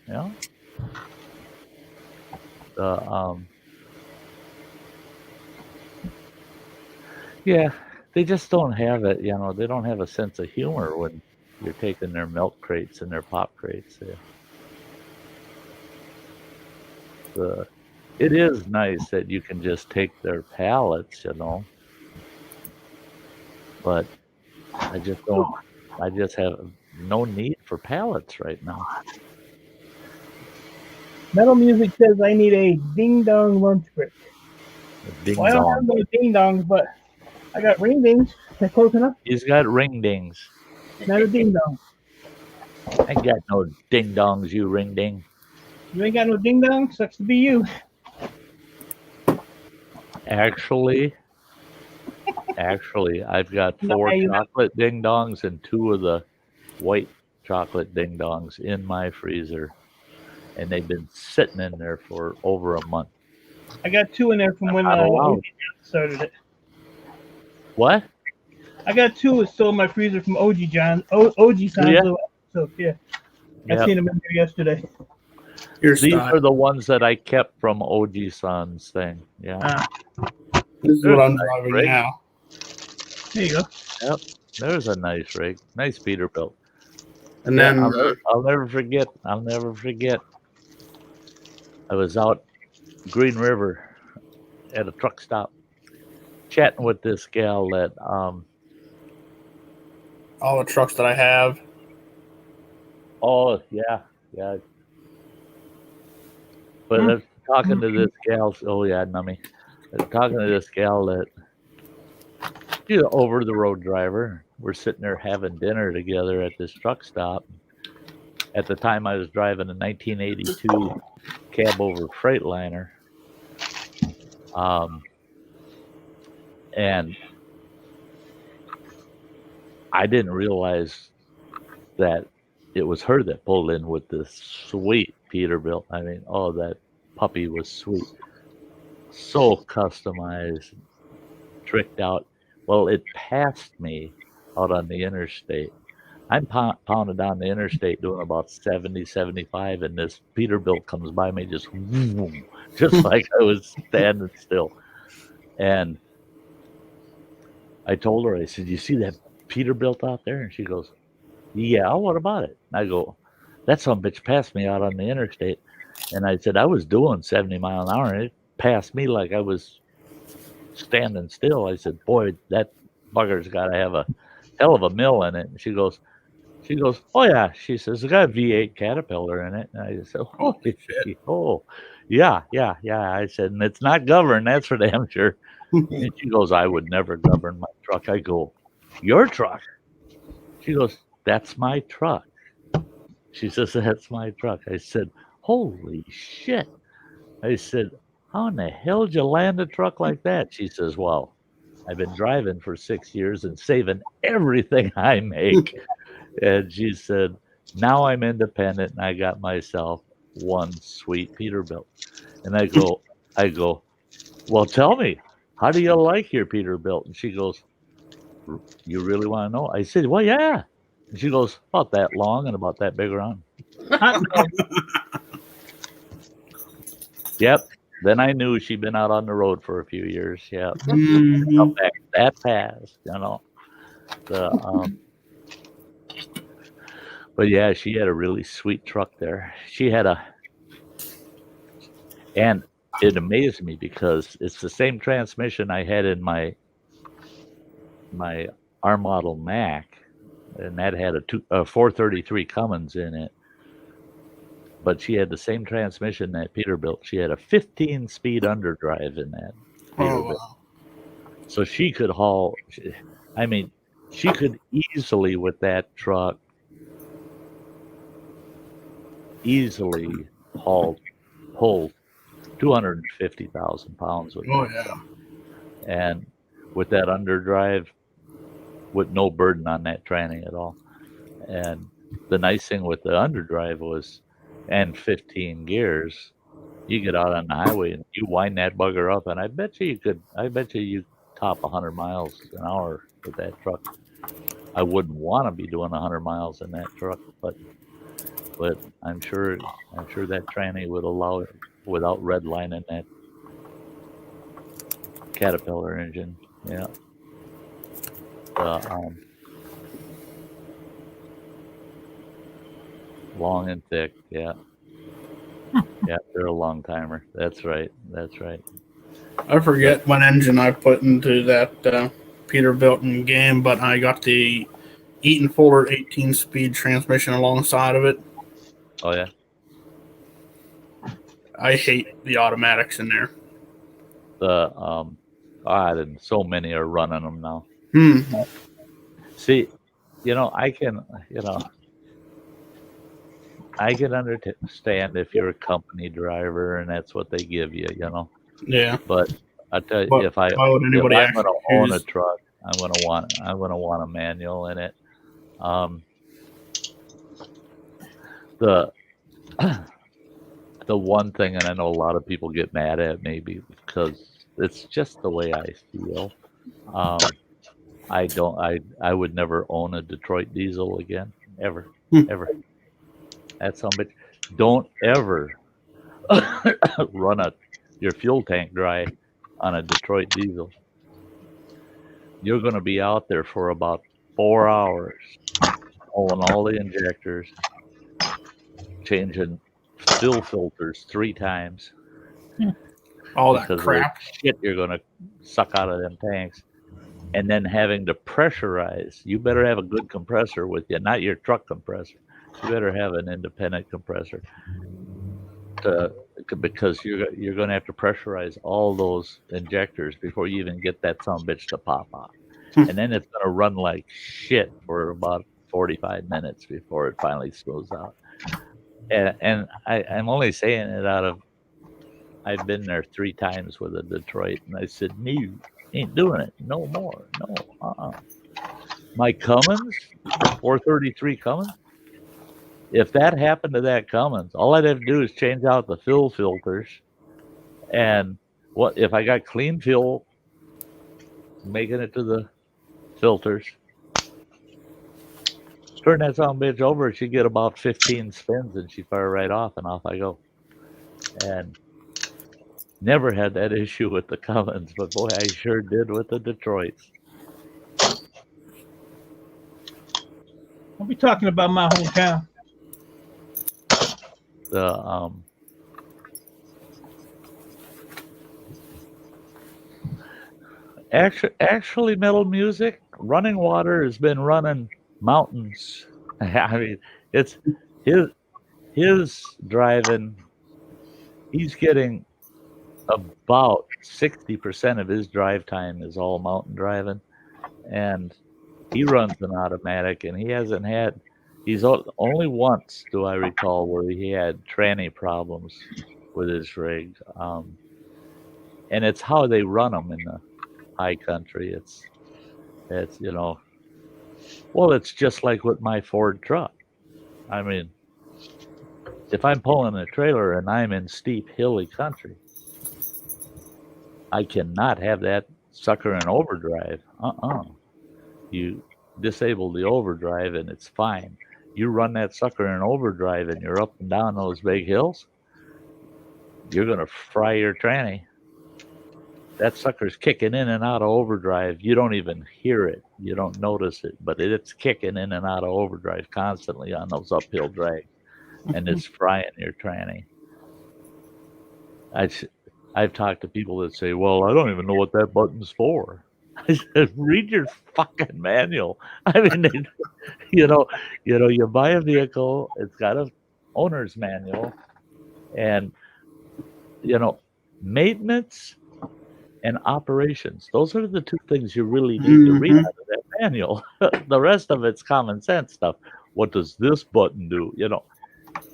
Yeah, they just don't have it, they don't have a sense of humor when you're taking their milk crates and their pop crates. It is nice that you can just take their pallets, but I just have no need for pallets right now. Metal Music says I need a ding-dong lunch break. Well, I don't have no ding-dongs, but I got ring-dings. Is that close enough? He's got ring-dings. Not a ding-dong. I got no ding-dongs, you ring-ding. You ain't got no ding-dong? Sucks to be you. Actually, I've got 4 chocolate ding-dongs and 2 of the white chocolate ding-dongs in my freezer. And they've been sitting in there for over a month. I got 2 in there from when OG started it. What? I got 2 still in my freezer from OG John. OG sounds so yeah. I seen them in there yesterday. These are the ones that I kept from OG Son's thing. Yeah. This is what I'm driving now. There you go. Yep. There's a nice rig. Nice Peterbilt. And then I'll never forget. I was out Green River at a truck stop chatting with this gal that all the trucks that I have. Oh yeah. But I was talking to this gal. Oh yeah, nummy. I was talking to this gal that she's an over the road driver. We're sitting there having dinner together at this truck stop. At the time, I was driving a 1982 cab over Freightliner. And I didn't realize that it was her that pulled in with this sweet Peterbilt. I mean, oh, that puppy was sweet. So customized, tricked out. Well, it passed me out on the interstate. I'm pounding down the interstate doing about 70, 75, and this Peterbilt comes by me just like I was standing still. And I told her, I said, you see that Peterbilt out there? And she goes, yeah, what about it? And I go, that some bitch passed me out on the interstate. And I said, I was doing 70 miles an hour, and it passed me like I was standing still. I said, boy, that bugger's got to have a hell of a mill in it. And she goes, oh yeah. She says, it's got a V8 Caterpillar in it. And I said, oh, yeah. I said, and it's not governed, that's for damn sure. And she goes, I would never govern my truck. I go, your truck? She goes, that's my truck. She says, that's my truck. I said, holy shit. I said, how in the hell did you land a truck like that? She says, well, I've been driving for 6 years and saving everything I make. And she said, now I'm independent and I got myself one sweet Peterbilt. And I go, well, tell me, how do you like your Peterbilt? And she goes, you really want to know? I said, well, yeah. And she goes, about that long and about that big around. Yep. Then I knew she'd been out on the road for a few years. Yeah. That passed, you know. But yeah, she had a really sweet truck there. She had and it amazed me because it's the same transmission I had in my R model Mac, and that had a 433 Cummins in it. But she had the same transmission that Peterbilt. She had a 15-speed underdrive in that Peterbilt. Wow. So she could haul. I mean, she could easily with that truck pull 250,000 pounds with it. Yeah. And with that underdrive, with no burden on that tranny at all. And the nice thing with the underdrive was, and 15 gears, you get out on the highway and you wind that bugger up, and I bet you you top 100 miles an hour with that truck. I wouldn't want to be doing 100 miles in that truck, but I'm sure that tranny would allow it without redlining that Caterpillar engine. Yeah. Long and thick. Yeah. Yeah, they're a long timer. That's right. I forget what engine I put into that Peterbilt in game, but I got the Eaton Fuller 18-speed transmission alongside of it. Oh yeah. I hate the automatics in there. So many are running them now. Hmm. See, I can understand if you're a company driver and that's what they give you, Yeah. But I tell you, if I'm going to own a truck, I'm going to want a manual in it. The one thing, and I know a lot of people get mad at me because it's just the way I feel. I would never own a Detroit diesel again, ever. That's something. Don't ever run your fuel tank dry on a Detroit diesel. You're going to be out there for about 4 hours, pulling all the injectors, changing fill filters 3 times. All that crap. Shit you're going to suck out of them tanks. And then having to pressurize. You better have a good compressor with you, not your truck compressor. You better have an independent compressor because you're going to have to pressurize all those injectors before you even get that sumbitch to pop off. And then it's going to run like shit for about 45 minutes before it finally slows out. And I'm only saying it out of, I've been there 3 times with a Detroit, and I said, no, ain't doing it. No more. No, My Cummins, 433 Cummins, if that happened to that Cummins, all I'd have to do is change out the fuel filters. And what if I got clean fuel making it to the filters? Turn that son of a bitch over, she'd get about 15 spins and she'd fire right off, and off I go. And never had that issue with the Cummins, but boy, I sure did with the Detroits. I'll be talking about my hometown. The actually metal music, Running Water has been running mountains. I mean, it's his driving. He's getting about 60% of his drive time is all mountain driving, and he runs an automatic, and he hasn't had. He's only once, do I recall, where he had tranny problems with his rig, and it's how they run them in the high country. It's well, it's just like with my Ford truck. I mean, if I'm pulling a trailer and I'm in steep, hilly country, I cannot have that sucker in overdrive. You disable the overdrive and it's fine. You run that sucker in overdrive and you're up and down those big hills, you're going to fry your tranny. That sucker's kicking in and out of overdrive. You don't even hear it. You don't notice it, but it's kicking in and out of overdrive constantly on those uphill drags, and it's frying your tranny. I've talked to people that say, well, I don't even know what that button's for. I said, read your fucking manual. I mean, you buy a vehicle, it's got a owner's manual, and, maintenance and operations. Those are the 2 things you really need to read out of that manual. The rest of it's common sense stuff. What does this button do?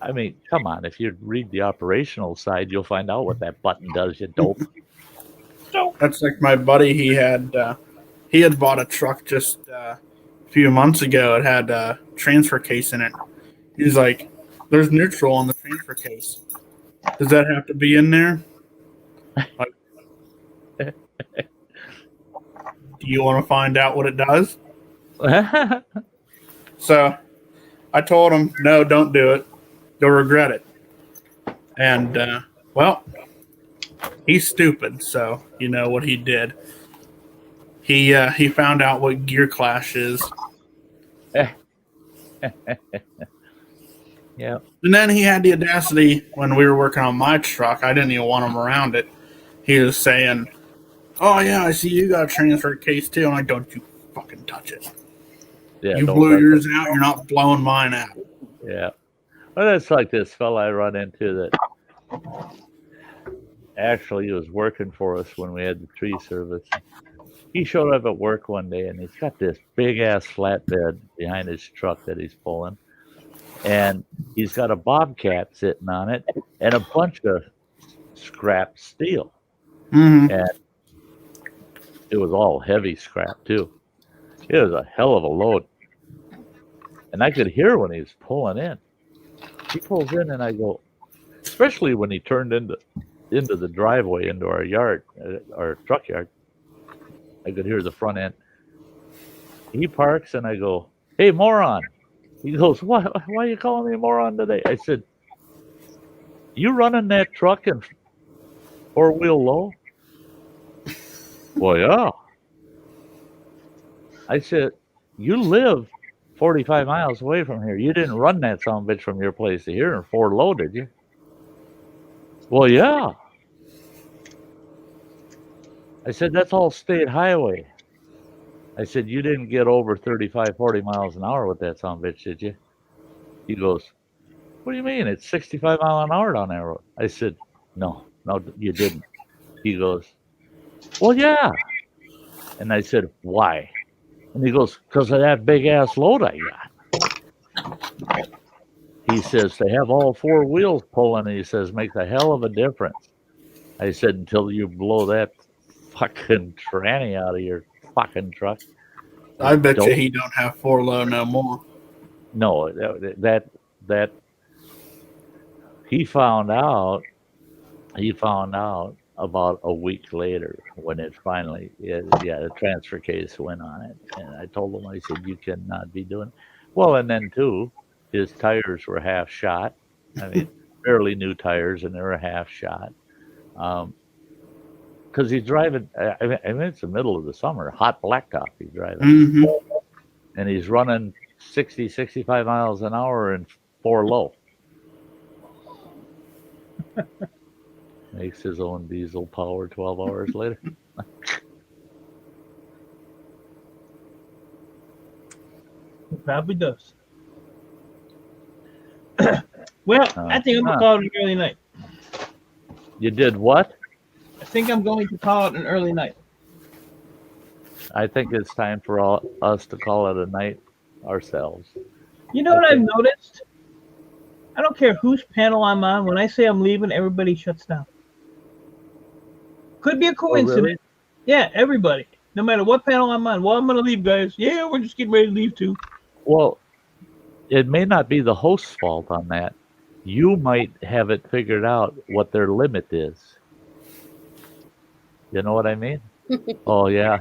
I mean, come on. If you read the operational side, you'll find out what that button does, you dope. That's like my buddy. He had bought a truck just a few months ago. It had a transfer case in it. He's like, there's neutral on the transfer case. Does that have to be in there? Like, do you want to find out what it does? So I told him, no, don't do it. You'll regret it. And, well, he's stupid. So you know what he did. He found out what gear clash is. Yeah. And then he had the audacity when we were working on my truck. I didn't even want him around it. He was saying, oh, yeah, I see you got a transfer case, too. I'm like, don't you fucking touch it. Yeah, you blew yours out. You're not blowing mine out. Yeah. Well, that's like this fella I run into that actually he was working for us when we had the tree service. He showed up at work one day, and he's got this big-ass flatbed behind his truck that he's pulling. And he's got a Bobcat sitting on it and a bunch of scrap steel. Mm-hmm. And it was all heavy scrap, too. It was a hell of a load. And I could hear when he was pulling in. He pulls in, and I go, especially when he turned into the driveway, into our yard, our truck yard, I could hear the front end. He parks, and I go, hey, moron. He goes, why are you calling me a moron today? I said, you running that truck in 4-wheel low? Well, yeah. I said, you live 45 miles away from here. You didn't run that son of a bitch from your place to here in 4 low, did you? Well, yeah. I said, that's all state highway. I said, you didn't get over 35, 40 miles an hour with that son of a bitch, did you? He goes, what do you mean? It's 65 miles an hour down that road. I said, no, you didn't. He goes, well, yeah. And I said, why? And he goes, because of that big-ass load I got. he says, to have all four wheels pulling, he says, makes a hell of a difference. I said, until you blow that fucking tranny out of your fucking truck. I bet you he don't have 4 low no more. No, that he found out about a week later when it finally, the transfer case went on it. And I told him, I said, you cannot be doing. Well, and then too, his tires were half shot. I mean, fairly new tires, and they were half shot. Because he's driving, I mean, it's the middle of the summer, hot blacktop he's driving. Mm-hmm. And he's running 60, 65 miles an hour and 4 low. Makes his own diesel power 12 hours later. It probably does. Well, I think I'm going to call it an early night. You did what? I think I'm going to call it an early night. I think it's time for us to call it a night ourselves. You know what I've noticed? I don't care whose panel I'm on. When I say I'm leaving, everybody shuts down. Could be a coincidence. Oh, really? Yeah, everybody. No matter what panel I'm on. Well, I'm going to leave, guys. Yeah, we're just getting ready to leave, too. Well, it may not be the host's fault on that. You might have it figured out what their limit is. You know what I mean? Oh, yeah.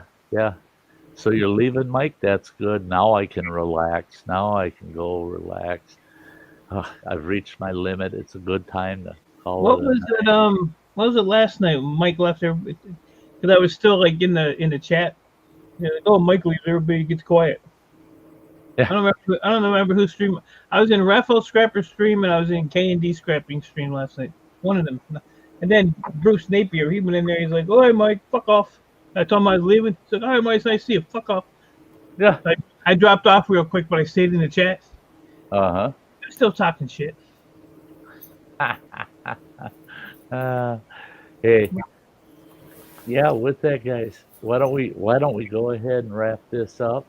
So you're leaving, Mike? That's good. Now I can relax. Now I can go relax. I've reached my limit. It's a good time to call What it. What was it last night when Mike left there? Because I was still like in the chat. Yeah, like, oh, Mike leaves, everybody gets quiet. Yeah. I don't remember who streamed. I was in Raphael Scrapper's stream and I was in K&D Scrapping stream last night. One of them. And then Bruce Napier, he went in there. He's like, "Oh, hey, Mike, fuck off." I told him I was leaving. He said, "All right, Mike, it's nice to see you. Fuck off." Yeah. I dropped off real quick, but I stayed in the chat. Uh-huh. I'm still talking shit. Hey. Yeah, with that, guys, why don't we go ahead and wrap this up?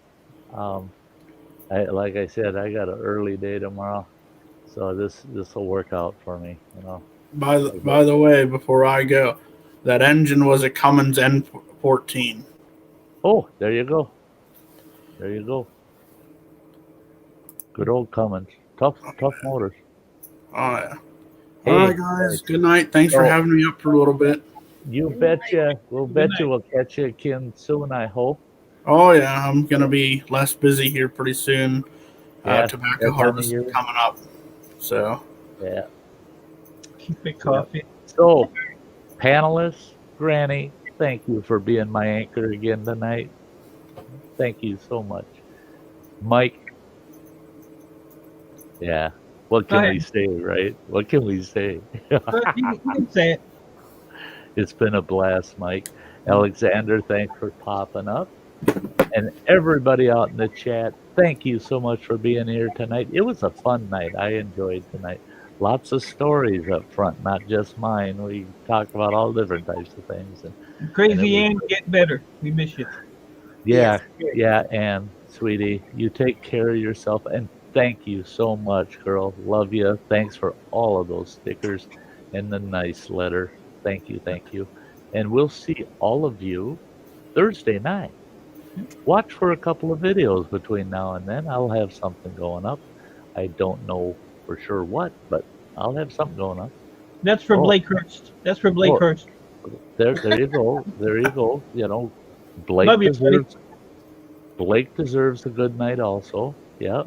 Like I said, I got an early day tomorrow, so this will work out for me, you know. By the way, before I go, that engine was a Cummins N14. Oh, there you go. There you go. Good old Cummins. Tough motors. Oh, yeah. Hey, all right, guys. Good night. Thanks for having me up for a little bit. You betcha. We'll catch you again soon, I hope. Oh, yeah. I'm going to be less busy here pretty soon. Yeah, tobacco harvest coming up. So. Yeah. Keep it coffee. So, panelists, Granny, thank you for being my anchor again tonight. Thank you so much. Mike. Yeah. What can we say, right? What can we say? You can say it. It's been a blast, Mike. Alexander, thanks for popping up. And everybody out in the chat, thank you so much for being here tonight. It was a fun night. I enjoyed tonight. Lots of stories up front, not just mine. We talked about all different types of things. Crazy Ann, get better. We miss you. Yeah, Ann, sweetie, you take care of yourself. And thank you so much, girl. Love you. Thanks for all of those stickers and the nice letter. Thank you. And we'll see all of you Thursday night. Watch for a couple of videos between now and then. I'll have something going up. I don't know for sure what, but I'll have something going up. That's for Blake Hurst. Hurst. There you go. There you go. You know, Blake deserves a good night also. Yeah.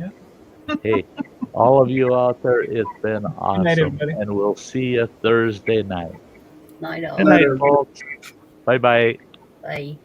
Hey, all of you out there, it's been awesome. Good night, everybody. And we'll see you Thursday night. Night all. Good night, folks. Bye-bye. Bye.